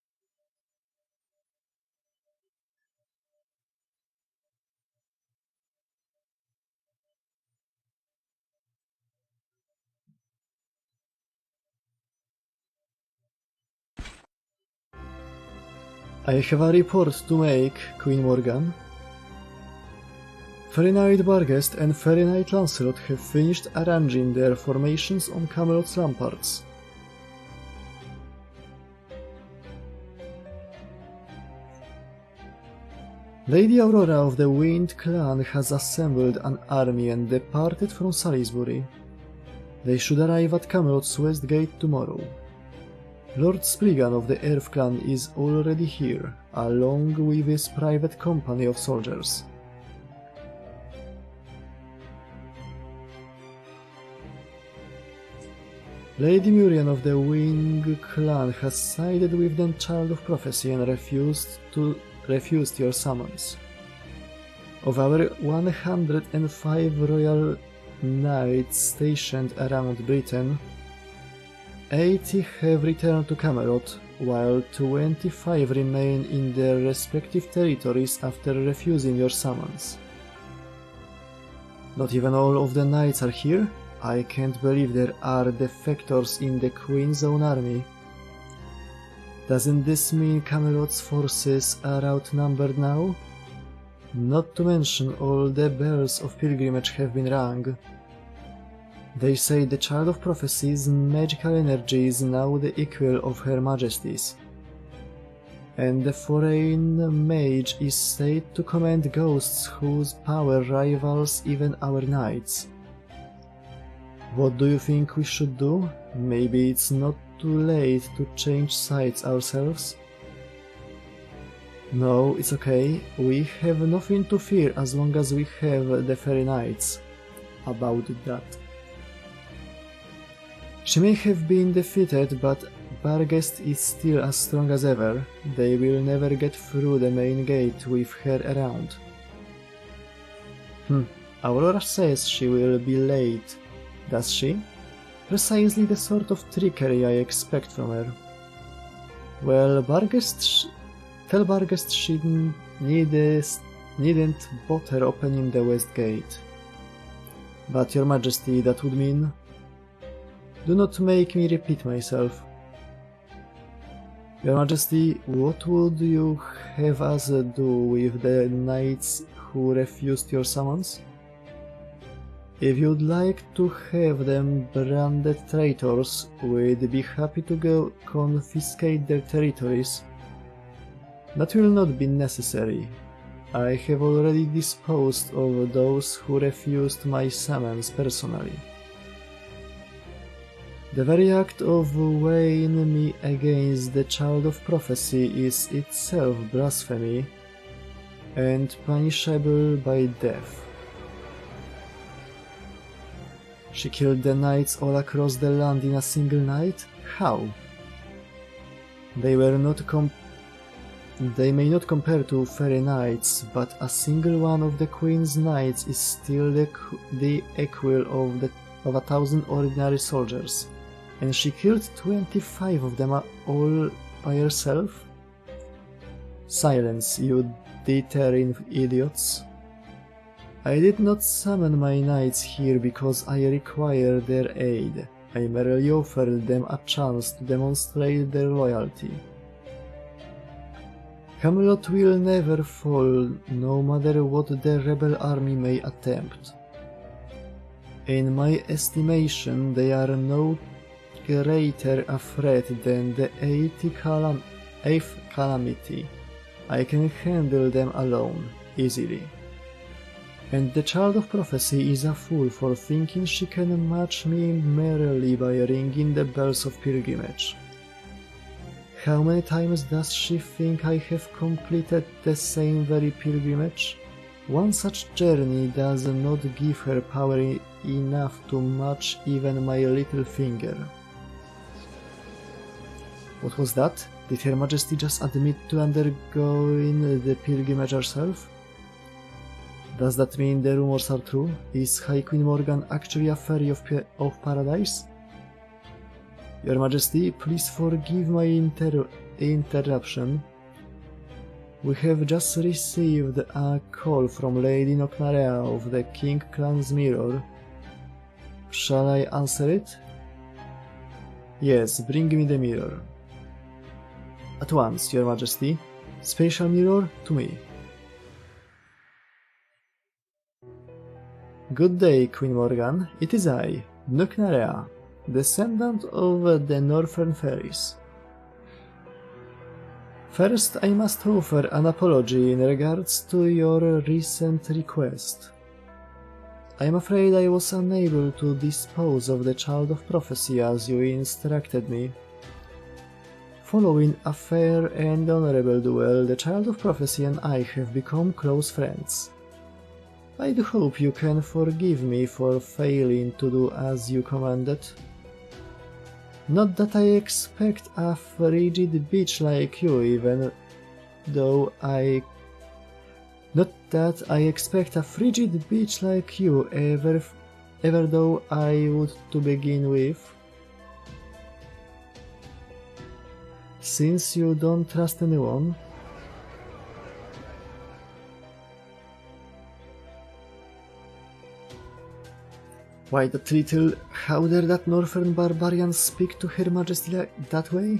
I have a report to make, Queen Morgan. Fairy Knight Barghest and Fairy Knight Lancelot have finished arranging their formations on Camelot's ramparts. Lady Aurora of the Wind clan has assembled an army and departed from Salisbury. They should arrive at Camelot's west gate tomorrow. Lord Spriggan of the Earth clan is already here, along with his private company of soldiers. Lady Murian of the Wing clan has sided with the Child of Prophecy and refused your summons. Of our 105 royal knights stationed around Britain, 80 have returned to Camelot, while 25 remain in their respective territories after refusing your summons. Not even all of the knights are here? I can't believe there are defectors in the Queen's own army. Doesn't this mean Camelot's forces are outnumbered now? Not to mention all the bells of pilgrimage have been rung. They say the Child of Prophecy's magical energy is now the equal of Her Majesty's, and the foreign mage is said to command ghosts whose power rivals even our knights. What do you think we should do? Maybe it's not too late to change sides ourselves? No, it's okay. We have nothing to fear as long as we have the Fairy Knights. About that. She may have been defeated, but Barghest is still as strong as ever. They will never get through the main gate with her around. Aurora says she will be late. Does she? Precisely the sort of trickery I expect from her. Well, tell Barghest she needn't bother opening the west gate. But your Majesty, that would mean... Do not make me repeat myself. Your Majesty, what would you have us do with the knights who refused your summons? If you'd like to have them branded traitors, we'd be happy to go confiscate their territories. That will not be necessary. I have already disposed of those who refused my summons personally. The very act of weighing me against the Child of Prophecy is itself blasphemy, and punishable by death. She killed the knights all across the land in a single night? How? They may not compare to fairy knights, but a single one of the Queen's knights is still the equal of 1,000 ordinary soldiers. And she killed 25 of them all by herself? Silence, you deterring idiots. I did not summon my knights here because I require their aid. I merely offered them a chance to demonstrate their loyalty. Camelot will never fall, no matter what the rebel army may attempt. In my estimation, they are no greater a threat than the eighth calamity. I can handle them alone, easily. And the child of prophecy is a fool for thinking she can match me merely by ringing the bells of pilgrimage. How many times does she think I have completed the same very pilgrimage? One such journey does not give her power enough to match even my little finger. What was that? Did Her Majesty just admit to undergoing the pilgrimage herself? Does that mean the rumors are true? Is High Queen Morgan actually a fairy of paradise? Your Majesty, please forgive my interruption. We have just received a call from Lady Noknarea of the King Clan's Mirror. Shall I answer it? Yes, bring me the mirror. At once, Your Majesty. Spatial mirror, to me. Good day, Queen Morgan. It is I, Noknarea, descendant of the Northern Fairies. First, I must offer an apology in regards to your recent request. I am afraid I was unable to dispose of the Child of Prophecy as you instructed me. Following a fair and honorable duel, the Child of Prophecy and I have become close friends. I do hope you can forgive me for failing to do as you commanded. Not that I expect a frigid bitch like you, even though I... Not that I expect a frigid bitch like you, ever though I would to begin with. Since you don't trust anyone, why that little... How dare that northern barbarian speak to Her Majesty that way?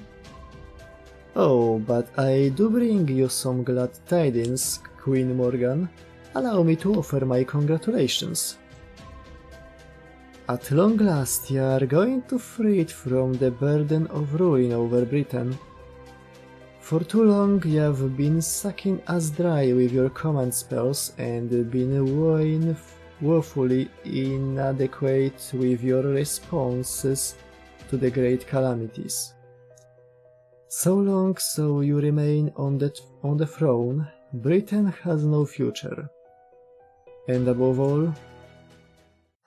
Oh, but I do bring you some glad tidings, Queen Morgan. Allow me to offer my congratulations. At long last you are going to free it from the burden of ruin over Britain. For too long you have been sucking us dry with your command spells and been woefully inadequate with your responses to the great calamities. So long so you remain on the throne, Britain has no future. And above all,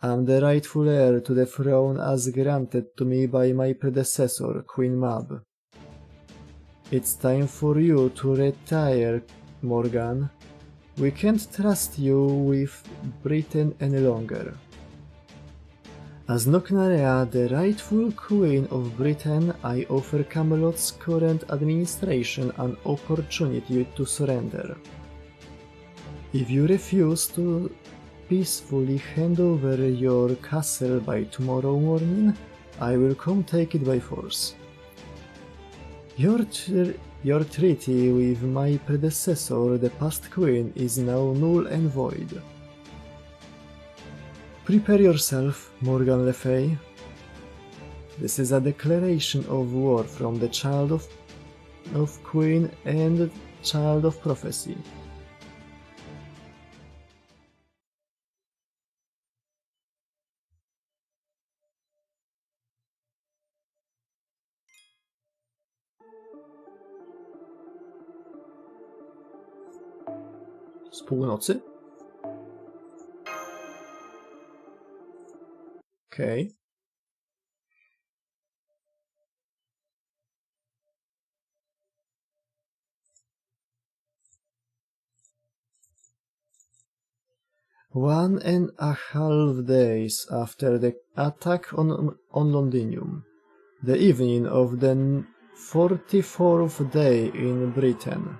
I'm the rightful heir to the throne as granted to me by my predecessor, Queen Mab. It's time for you to retire, Morgan. We can't trust you with Britain any longer. As Noknarea, the rightful Queen of Britain, I offer Camelot's current administration an opportunity to surrender. If you refuse to peacefully hand over your castle by tomorrow morning, I will come take it by force. Your treaty with my predecessor, the past queen, is now null and void. Prepare yourself, Morgan Le Fay. This is a declaration of war from the Child of Queen and Child of Prophecy. Z północy? Okej. One and a half days after the attack on Londinium, the evening of the 44th day in Britain.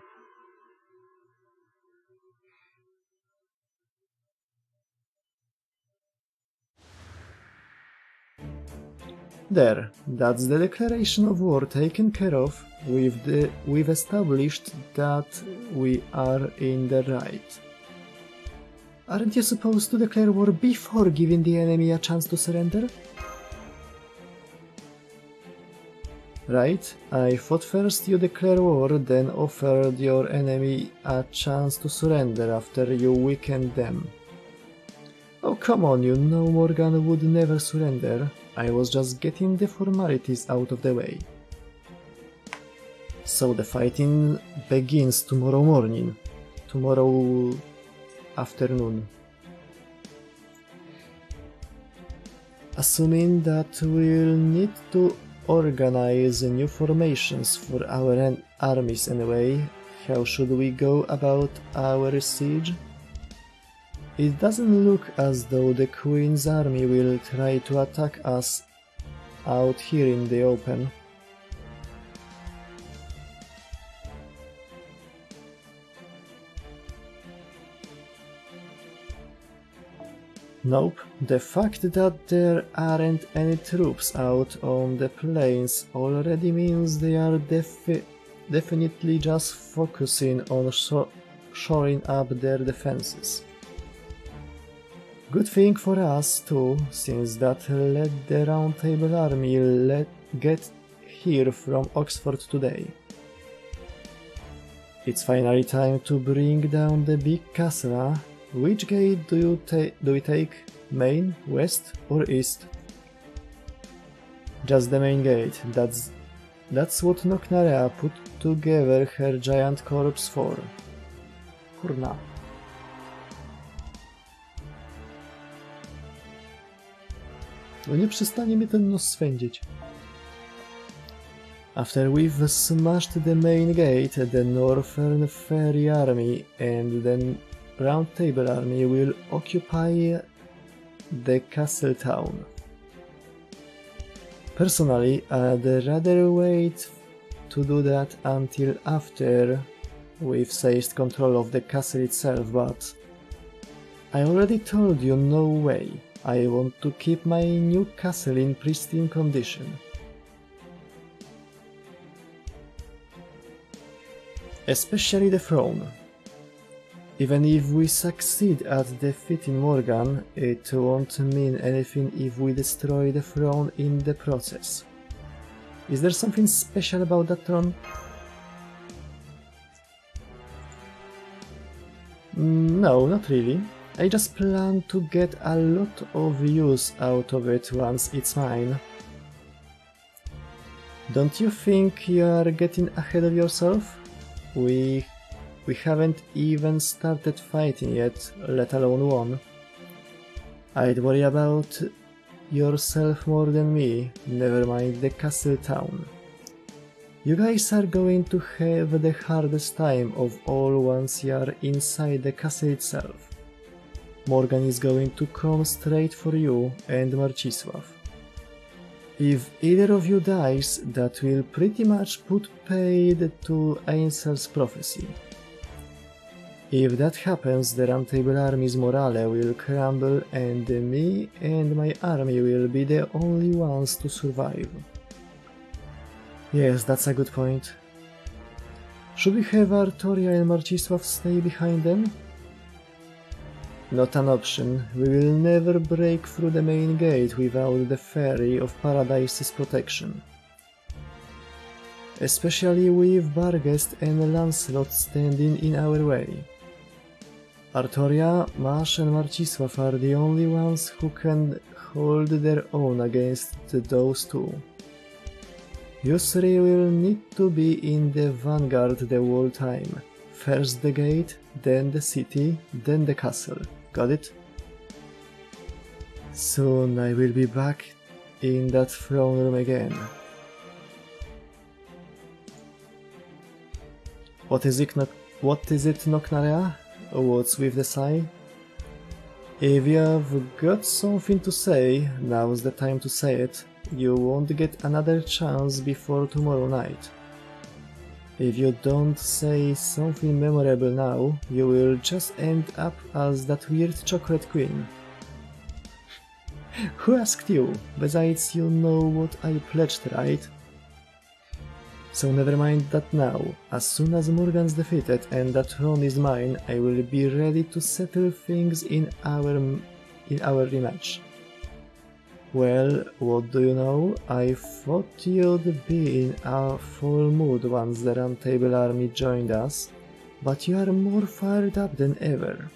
There, that's the declaration of war taken care of. We've established that we are in the right. Aren't you supposed to declare war before giving the enemy a chance to surrender? Right? I thought first you declare war, then offered your enemy a chance to surrender after you weakened them. Oh, come on, you know Morgan would never surrender. I was just getting the formalities out of the way. So the fighting begins tomorrow morning. Tomorrow afternoon. Assuming that we'll need to organize new formations for our armies anyway, how should we go about our siege? It doesn't look as though the Queen's army will try to attack us out here in the open. Nope, the fact that there aren't any troops out on the plains already means they are definitely just focusing on shoring up their defenses. Good thing for us too, since that let the Round Table army get here from Oxford today. It's finally time to bring down the big castle. Which gate do we take? Main, west, or east? Just the main gate. That's what Noknarea put together her giant corps for. Kurna. No nie przestanie mnie ten nos swędzić. After we've smashed the main gate, the Northern Fairy Army and the Round Table Army will occupy the castle town. Personally, I'd rather wait to do that until after we've seized control of the castle itself, but I already told you no way. I want to keep my new castle in pristine condition. Especially the throne. Even if we succeed at defeating Morgan, it won't mean anything if we destroy the throne in the process. Is there something special about that throne? No, not really. I just plan to get a lot of use out of it once it's mine. Don't you think you're getting ahead of yourself? We haven't even started fighting yet, let alone won. I'd worry about yourself more than me, never mind the castle town. You guys are going to have the hardest time of all once you're inside the castle itself. Morgan is going to come straight for you and Marcisław. If either of you dies, that will pretty much put paid to Ainsl's prophecy. If that happens, the Round Table Army's morale will crumble and me and my army will be the only ones to survive. Yes, that's a good point. Should we have Artoria and Marcisław stay behind them? Not an option. We will never break through the main gate without the Fairy of Paradise's protection. Especially with Barghest and Lancelot standing in our way. Artoria, Mash and Marcisław are the only ones who can hold their own against those two. You three will need to be in the vanguard the whole time. First the gate, then the city, then the castle. Got it? Soon I will be back in that throne room again. What is it, Noknarea? What's with the sigh? If you've got something to say, now's the time to say it. You won't get another chance before tomorrow night. If you don't say something memorable now, you will just end up as that weird chocolate queen. Who asked you? Besides, you know what I pledged, right? So never mind that now. As soon as Morgan's defeated and that throne is mine, I will be ready to settle things in our rematch. Well, what do you know? I thought you'd be in a full mood once the Round Table army joined us, but you are more fired up than ever.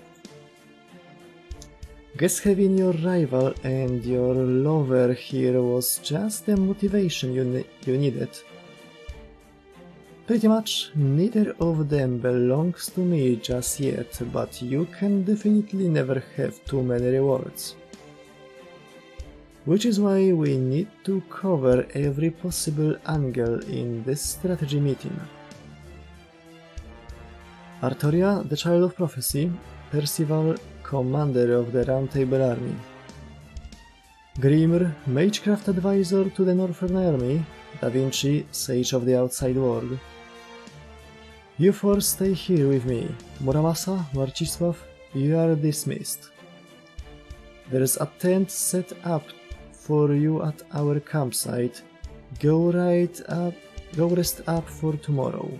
Guess having your rival and your lover here was just the motivation you needed. Pretty much neither of them belongs to me just yet, but you can definitely never have too many rewards. Which is why we need to cover every possible angle in this strategy meeting. Artoria, the Child of Prophecy, Percival, Commander of the Round Table Army. Grimr, Magecraft Advisor to the Northern Army. Da Vinci, Sage of the Outside World. You four stay here with me. Muramasa, Marcisław, you are dismissed. There's a tent set up for you at our campsite. Go rest up for tomorrow.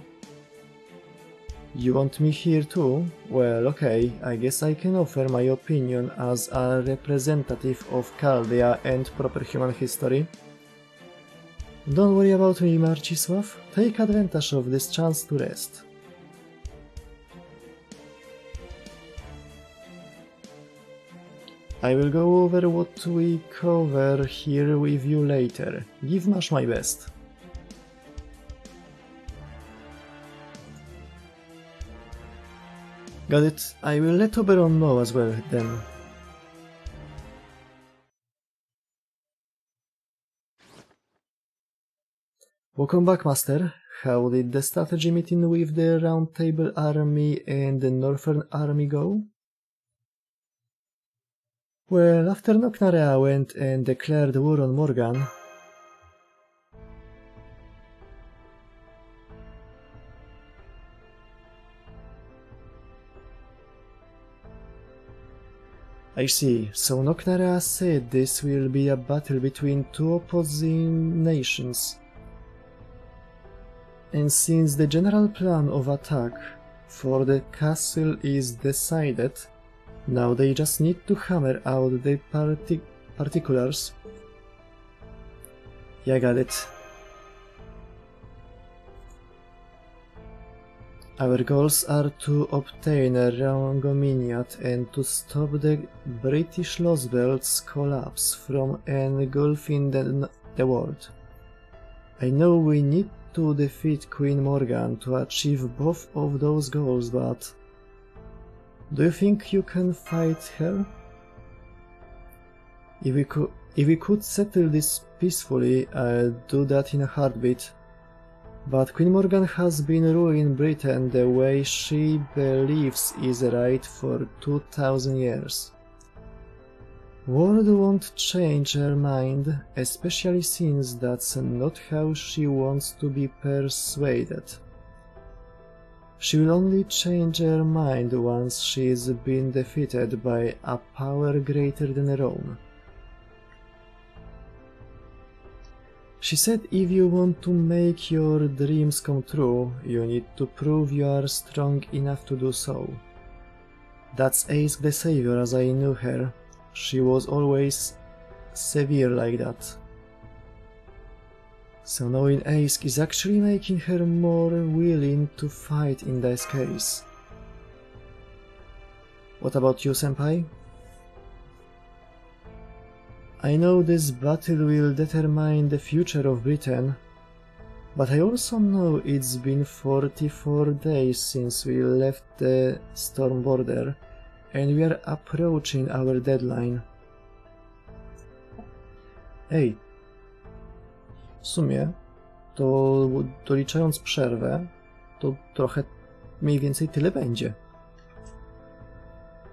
You want me here too? Well, okay, I guess I can offer my opinion as a representative of Chaldea and proper human history. Don't worry about me, Marcisław. Take advantage of this chance to rest. I will go over what we cover here with you later. Give much my best. Got it. I will let Oberon know as well, then. Welcome back, Master. How did the strategy meeting with the Round Table Army and the Northern Army go? Well, after Noknarea went and declared war on Morgan, I see, so Noknarea said this will be a battle between two opposing nations. And since the general plan of attack for the castle is decided, now they just need to hammer out the particulars. Yeah, got it. Our goals are to obtain a Rangominiat and to stop the British Lostbelt's collapse from engulfing the world. I know we need to defeat Queen Morgan to achieve both of those goals, but do you think you can fight her? If we could settle this peacefully, I'd do that in a heartbeat. But Queen Morgan has been ruling Britain the way she believes is right for 2000 years. World won't change her mind, especially since that's not how she wants to be persuaded. She will only change her mind once she's been defeated by a power greater than her own. She said if you want to make your dreams come true, you need to prove you are strong enough to do so. That's Ace the Savior as I knew her. She was always severe like that. So knowing Ace is actually making her more willing to fight in this case. What about you, Senpai? I know this battle will determine the future of Britain, but I also know it's been 44 days since we left the storm border, and we are approaching our deadline. Ej, w sumie, to doliczając przerwę, to trochę mniej więcej tyle będzie.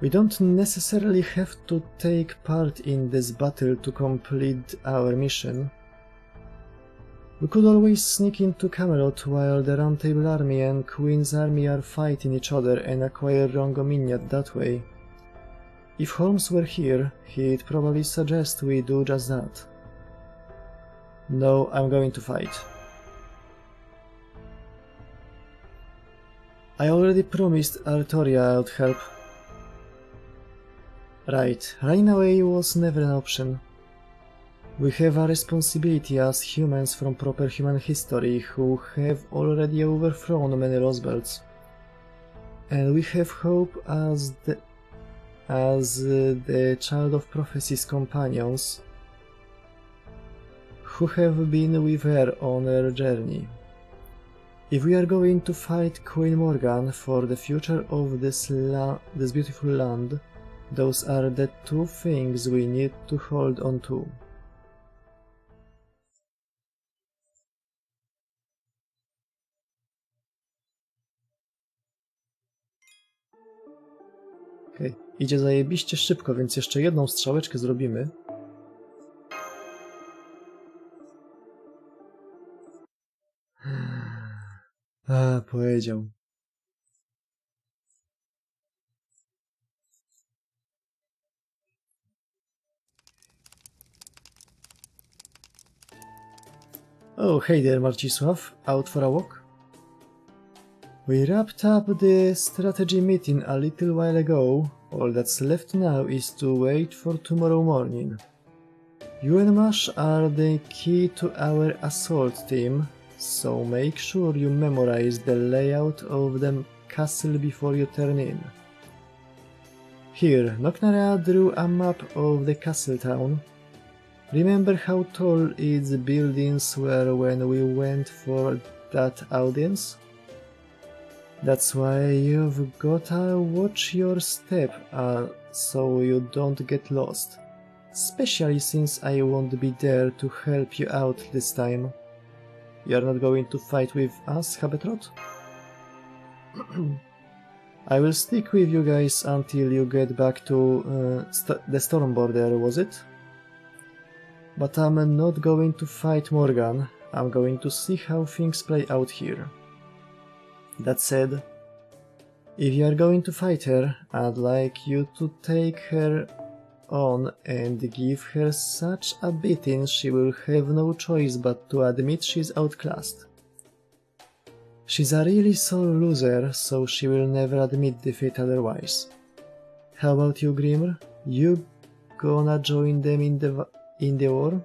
We don't necessarily have to take part in this battle to complete our mission. We could always sneak into Camelot while the Round Table Army and Queen's Army are fighting each other and acquire Rangominiat that way. If Holmes were here, he'd probably suggest we do just that. No, I'm going to fight. I already promised Artoria I'd help. Right, running away was never an option. We have a responsibility as humans from proper human history who have already overthrown many Lostbelts. And we have hope as the child of prophecy's companions who have been with her on her journey. If we are going to fight Queen Morgan for the future of this beautiful land, those are the two things we need to hold on to. Okej, idzie zajebiście szybko, więc jeszcze jedną strzałeczkę zrobimy. A, powiedział. Oh, hey there, Marcisław. Out for a walk? We wrapped up the strategy meeting a little while ago. All that's left now is to wait for tomorrow morning. You and Mash are the key to our assault team, so make sure you memorize the layout of the castle before you turn in. Here, Noknara drew a map of the castle town. Remember how tall its buildings were when we went for that audience? That's why you've gotta watch your step so you don't get lost. Especially since I won't be there to help you out this time. You're not going to fight with us, Habetrot? I will stick with you guys until you get back to the storm border, was it? But I'm not going to fight Morgan. I'm going to see how things play out here. That said, if you are going to fight her, I'd like you to take her on and give her such a beating she will have no choice but to admit she's outclassed. She's a really sore loser, so she will never admit defeat otherwise. How about you, Grimr? You gonna join them in the war?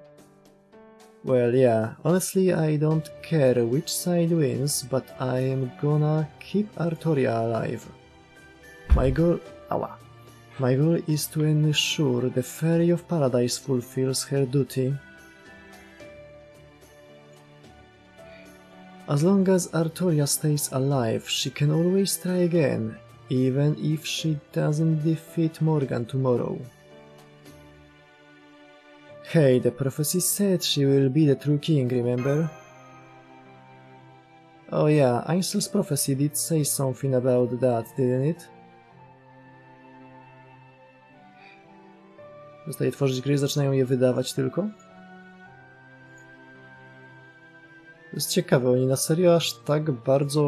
Well, yeah, honestly I don't care which side wins, but I am gonna keep Artoria alive. My goal is to ensure the Fairy of Paradise fulfills her duty. As long as Artoria stays alive, she can always try again, even if she doesn't defeat Morgan tomorrow. Hey, the prophecy said she will be the true king, remember? Oh yeah, Einzel's prophecy did say something about that, didn't it? Przestaje tworzyć gry, zaczynają je wydawać tylko? To jest ciekawe, oni na serio aż tak bardzo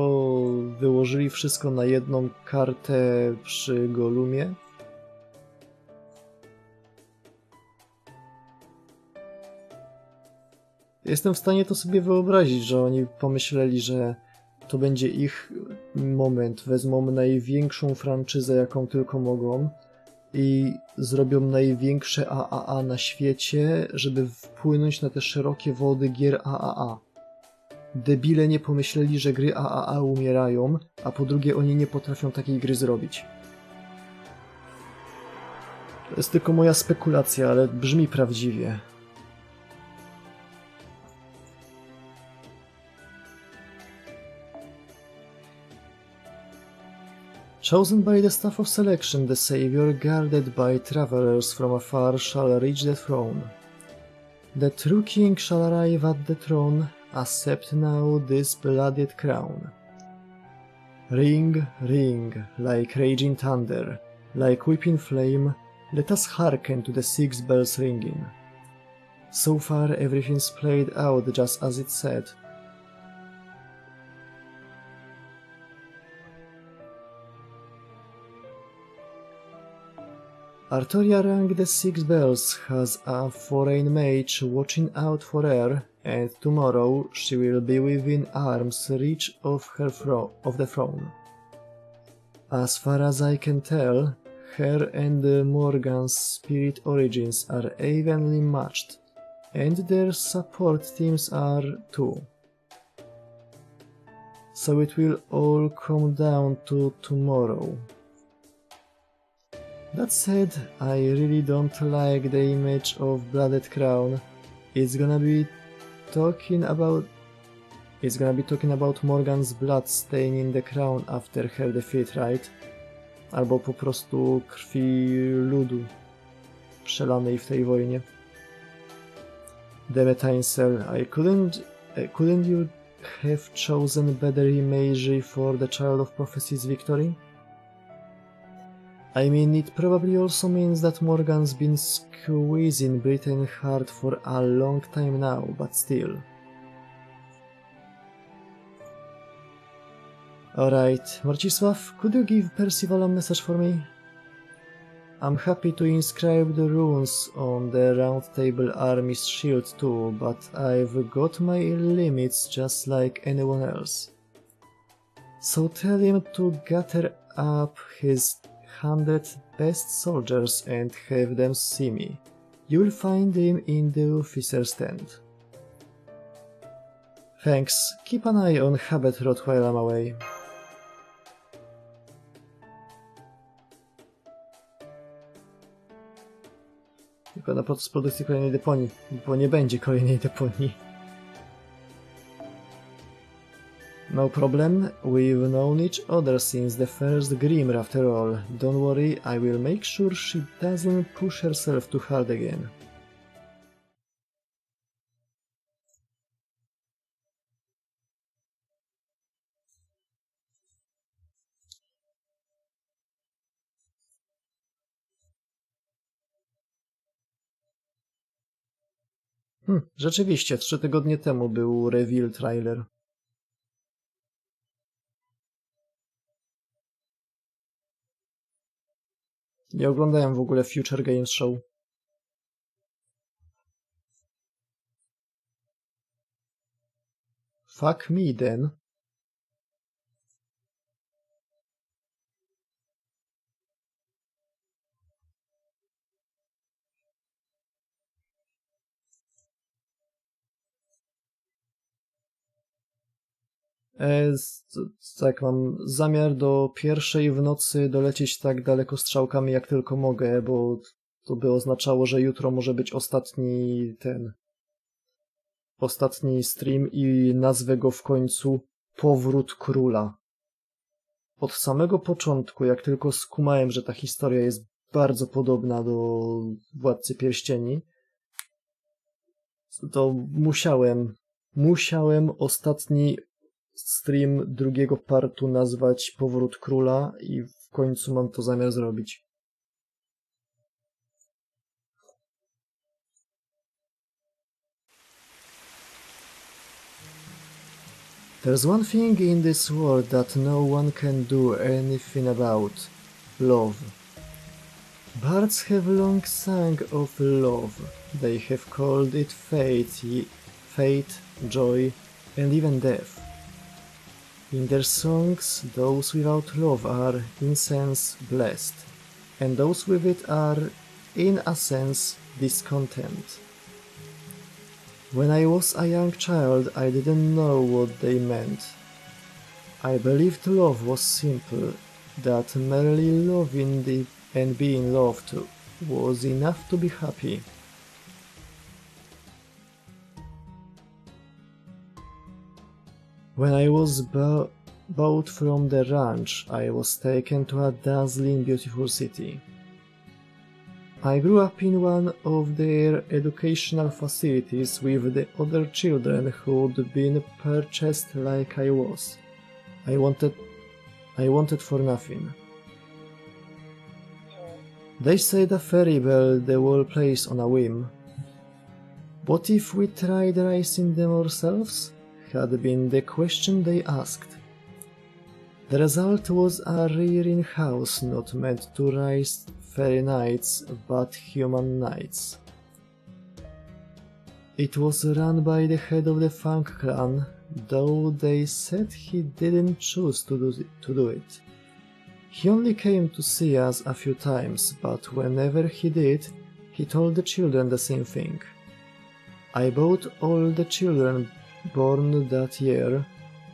wyłożyli wszystko na jedną kartę przy Golumie? Jestem w stanie to sobie wyobrazić, że oni pomyśleli, że to będzie ich moment, wezmą największą franczyzę, jaką tylko mogą i zrobią największe AAA na świecie, żeby wpłynąć na te szerokie wody gier AAA. Debile nie pomyśleli, że gry AAA umierają, a po drugie oni nie potrafią takiej gry zrobić. To jest tylko moja spekulacja, ale brzmi prawdziwie. Chosen by the staff of selection, the savior guarded by travelers from afar shall reach the throne. The true king shall arrive at the throne, accept now this bloodied crown. Ring, ring, like raging thunder, like whipping flame, let us hearken to the 6 bells ringing. So far everything's played out just as it said. Artoria rang the 6 bells, has a foreign mage watching out for her, and tomorrow she will be within arm's reach of the throne. As far as I can tell, her and Morgan's spirit origins are evenly matched. and their support teams are too. So it will all come down to tomorrow. That said, I really don't like the image of Blooded Crown. It's gonna be talking about Morgan's blood staining the crown after her defeat, right? Albo po prostu krwi ludu przelanej w tej wojnie. Demetainsel, couldn't you have chosen better imagery for the Child of Prophecy's victory? I mean, it probably also means that Morgan's been squeezing Britain hard for a long time now, but still. Alright, Marcisław, could you give Percival a message for me? I'm happy to inscribe the runes on the Round Table Army's shield too, but I've got my limits just like anyone else. So tell him to gather up his 100 best soldiers and have them see me. You'll find him in the officer's stand. Thanks, keep an eye on Habet Rot while I'm away. Tylko na postprodukcji kolejnej deponii, bo nie będzie kolejnej deponii. No problem, we've known each other since the first Grimr after all. Don't worry, I will make sure she doesn't push herself too hard again. Rzeczywiście, 3 tygodnie temu był reveal trailer. Nie oglądałem w ogóle Future Games Show. Fuck me then. Tak, mam zamiar do 1:00 w nocy dolecieć tak daleko strzałkami jak tylko mogę, bo to by oznaczało, że jutro może być ostatni stream i nazwę go w końcu Powrót Króla. Od samego początku, jak tylko skumałem, że ta historia jest bardzo podobna do Władcy Pierścieni, to musiałem ostatni stream drugiego partu nazwać Powrót Króla i w końcu mam to zamiar zrobić. There's one thing in this world that no one can do anything about. Love. Bards have long sung of love. They have called it fate, joy, and even death. In their songs, those without love are, in sense, blessed, and those with it are, in a sense, discontent. When I was a young child, I didn't know what they meant. I believed love was simple, that merely loving and being loved was enough to be happy. When I was bought from the ranch, I was taken to a dazzling, beautiful city. I grew up in one of their educational facilities with the other children who'd been purchased like I was. I wanted for nothing. They said a fairy built the whole place on a whim. What if we tried raising them ourselves? Had been the question they asked. The result was a rearing house not meant to raise fairy knights, but human knights. It was run by the head of the Fang clan, though they said he didn't choose to do it. He only came to see us a few times, but whenever he did, he told the children the same thing. I bought all the children born that year.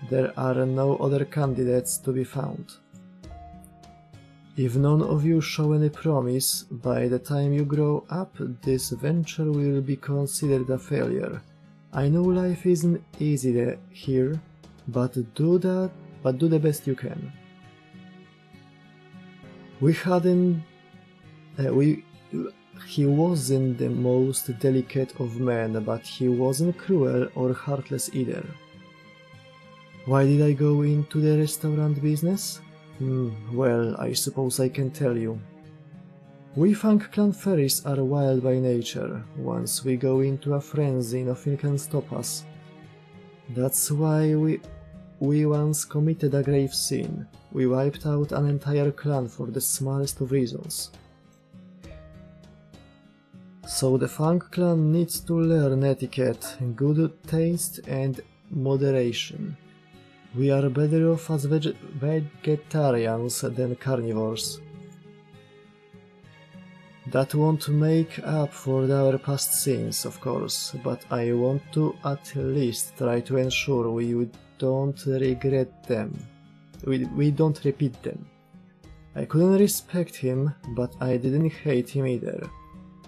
There are no other candidates to be found. If none of you show any promise, by the time you grow up, this venture will be considered a failure. I know life isn't easy here, but do the best you can. He wasn't the most delicate of men, but he wasn't cruel or heartless either. Why did I go into the restaurant business? Well, I suppose I can tell you. We Fang Clan fairies are wild by nature. Once we go into a frenzy, nothing can stop us. That's why we once committed a grave sin. We wiped out an entire clan for the smallest of reasons. So the Fang Clan needs to learn etiquette, good taste and moderation. We are better off as vegetarians than carnivores. That won't make up for our past sins, of course, but I want to at least try to ensure we don't regret them. We don't repeat them. I couldn't respect him, but I didn't hate him either.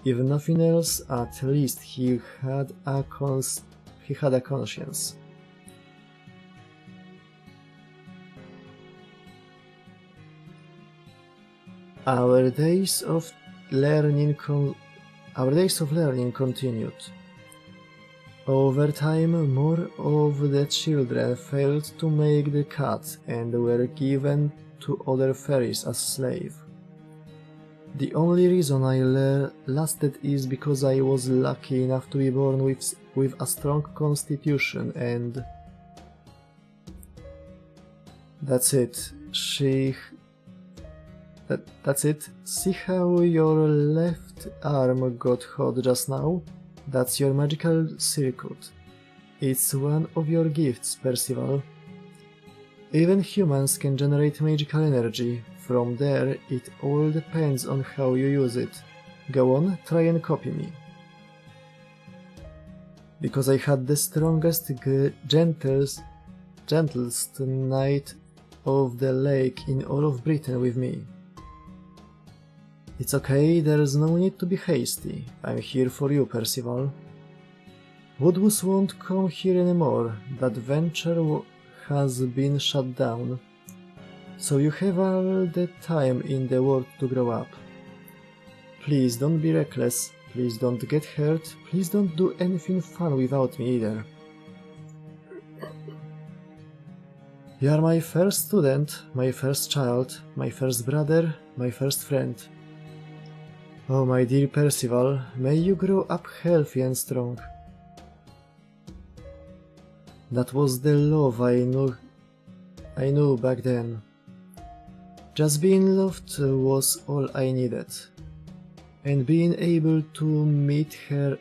If nothing else, at least he had a conscience. Our days of learning continued. Over time, more of the children failed to make the cut and were given to other fairies as slaves. The only reason I lasted is because I was lucky enough to be born with a strong constitution, and that's it. That's it. See how your left arm got hot just now? That's your magical circuit. It's one of your gifts, Percival. Even humans can generate magical energy. From there, it all depends on how you use it. Go on, try and copy me. Because I had the strongest, gentlest knight of the lake in all of Britain with me. It's okay, there's no need to be hasty. I'm here for you, Percival. Woodwoods won't come here anymore. That venture has been shut down. So you have all the time in the world to grow up. Please don't be reckless. Please don't get hurt. Please don't do anything fun without me either. You are my first student, my first child, my first brother, my first friend. Oh, my dear Percival, may you grow up healthy and strong. That was the love I knew back then. Just being loved was all I needed. And being able to meet her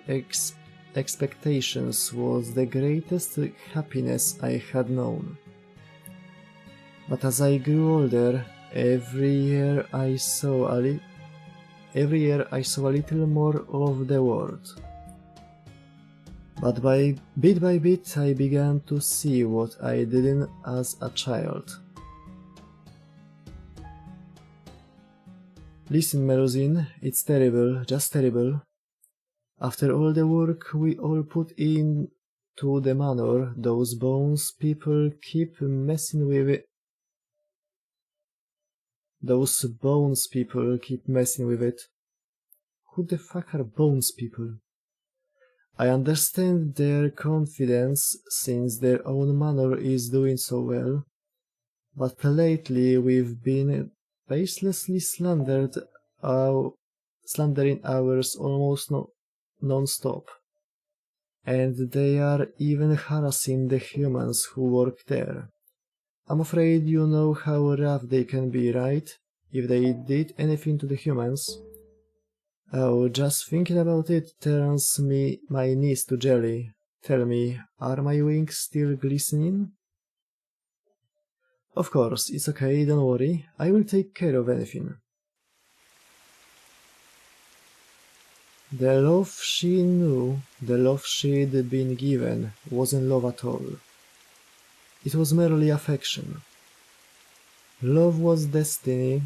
expectations was the greatest happiness I had known. But as I grew older, every year I saw a little more of the world. But bit by bit I began to see what I didn't as a child. Listen, Melusine, it's terrible, just terrible. After all the work we all put into the manor, those bones people keep messing with it. Those bones people keep messing with it. Who the fuck are bones people? I understand their confidence since their own manor is doing so well, but lately we've been baselessly slandering ours almost non-stop. And they are even harassing the humans who work there. I'm afraid you know how rough they can be, right? If they did anything to the humans. Oh, just thinking about it turns my knees to jelly. Tell me, are my wings still glistening? Of course, it's okay, don't worry. I will take care of anything. The love she knew, the love she'd been given, wasn't love at all. It was merely affection. Love was destiny,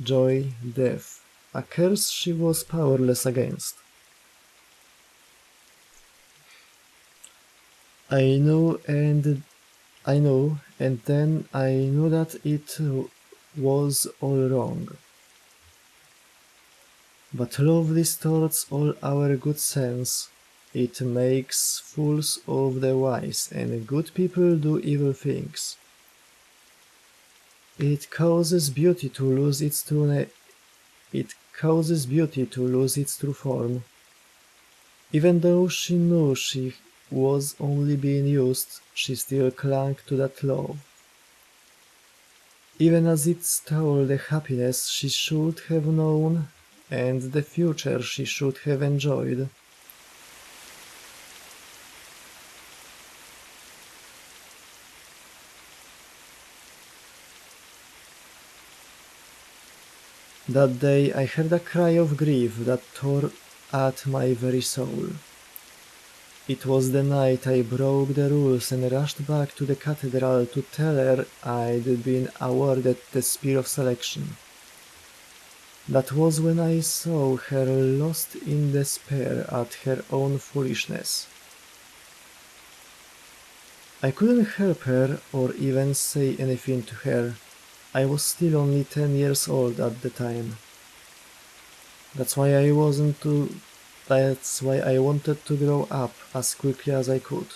joy, death, a curse she was powerless against. I know, and then I knew that it was all wrong. But love distorts all our good sense. It makes fools of the wise, and good people do evil things. It causes beauty to lose its true form. Even though she knew she was only being used, she still clung to that love. Even as it stole the happiness she should have known and the future she should have enjoyed. That day I heard a cry of grief that tore at my very soul. It was the night I broke the rules and rushed back to the cathedral to tell her I'd been awarded the Spear of Selection. That was when I saw her lost in despair at her own foolishness. I couldn't help her or even say anything to her. I was still only 10 years old at the time. That's why I wanted to grow up as quickly as I could.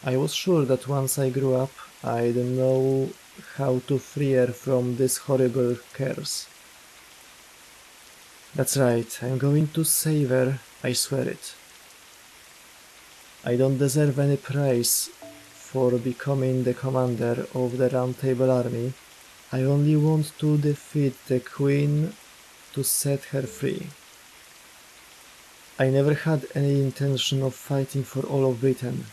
I was sure that once I grew up, I'd know how to free her from this horrible curse. That's right, I'm going to save her, I swear it. I don't deserve any praise for becoming the commander of the Round Table Army. I only want to defeat the Queen to set her free. I never had any intention of fighting for all of Britain.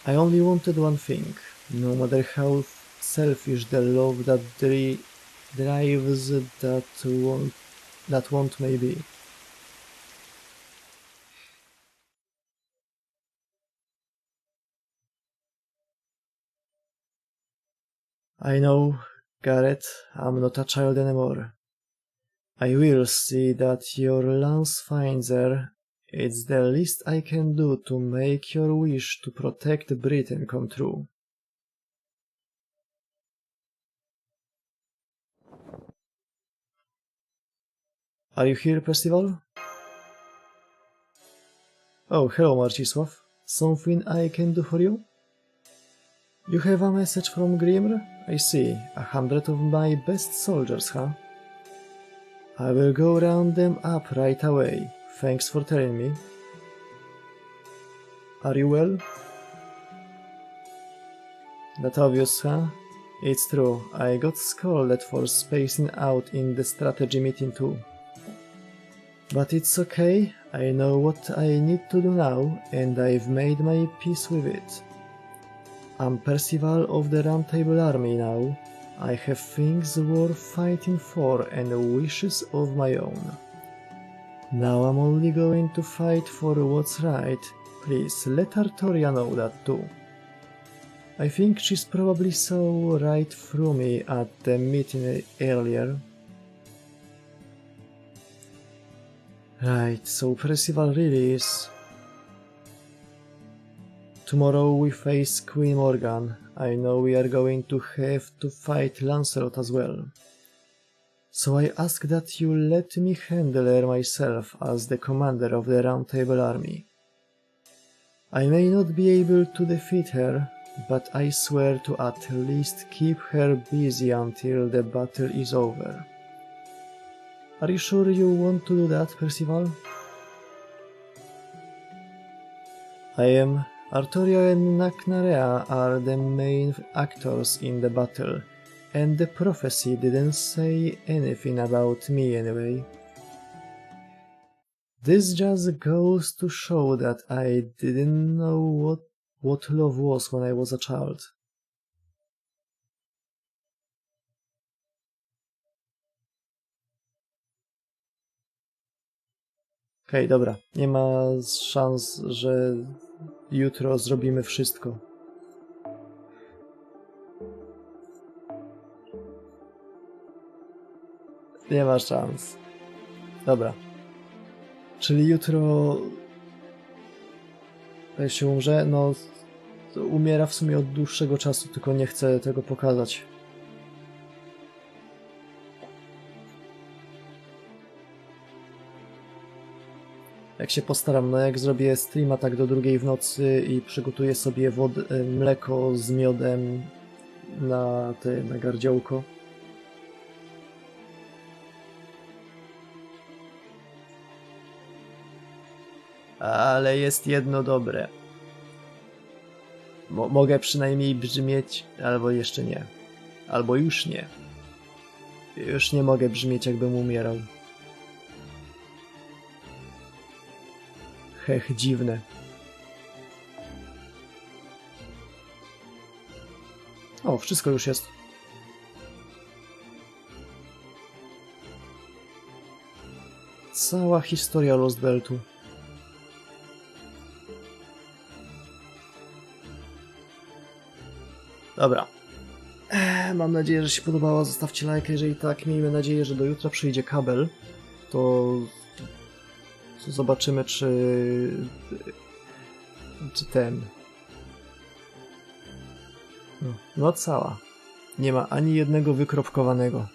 I only wanted one thing, no matter how selfish the love that drives that want may be. I know, Gareth, I'm not a child anymore. I will see that your lance finds her. It's the least I can do to make your wish to protect Britain come true. Are you here, Percival? Oh, hello, Marcisław. Something I can do for you? You have a message from Grimr? I see. 100 of my best soldiers, huh? I will go round them up right away. Thanks for telling me. Are you well? That obvious, huh? It's true, I got scolded for spacing out in the strategy meeting too. But it's okay, I know what I need to do now, and I've made my peace with it. I'm Percival of the Round Table Army now. I have things worth fighting for and wishes of my own. Now I'm only going to fight for what's right. Please let Artoria know that too. I think she's probably saw right through me at the meeting earlier. Right, so Percival really is. Tomorrow we face Queen Morgan. I know we are going to have to fight Lancelot as well. So I ask that you let me handle her myself as the commander of the Round Table Army. I may not be able to defeat her, but I swear to at least keep her busy until the battle is over. Are you sure you want to do that, Percival? I am. Artoria and Naknarea are the main actors in the battle, and the prophecy didn't say anything about me anyway. This just goes to show that I didn't know what love was when I was a child. Okej, dobra. Nie ma szans, że jutro zrobimy wszystko. Nie ma szans. Dobra. Czyli jutro... Jak się umrze? No... Umiera w sumie od dłuższego czasu, tylko nie chcę tego pokazać. Jak się postaram, no jak zrobię streama tak do 2 w nocy i przygotuję sobie mleko z miodem na gardziołko. Ale jest jedno dobre. Mogę przynajmniej brzmieć, albo jeszcze nie. Albo już nie. Już nie mogę brzmieć, jakbym umierał. Hech, dziwne. O, wszystko już jest. Cała historia Lostbeltu. Dobra. Mam nadzieję, że się podobało. Zostawcie lajka, jeżeli tak. Miejmy nadzieję, że do jutra przyjdzie kabel. To zobaczymy, czy ten... No cała. Nie ma ani jednego wykropkowanego.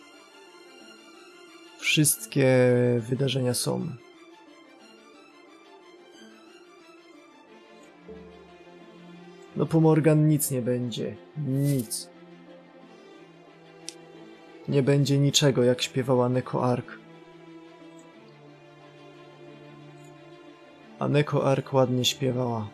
Wszystkie wydarzenia są. No po Morgan nic nie będzie. Nic. Nie będzie niczego, jak śpiewała Neko Ark. A Neko Ark ładnie śpiewała.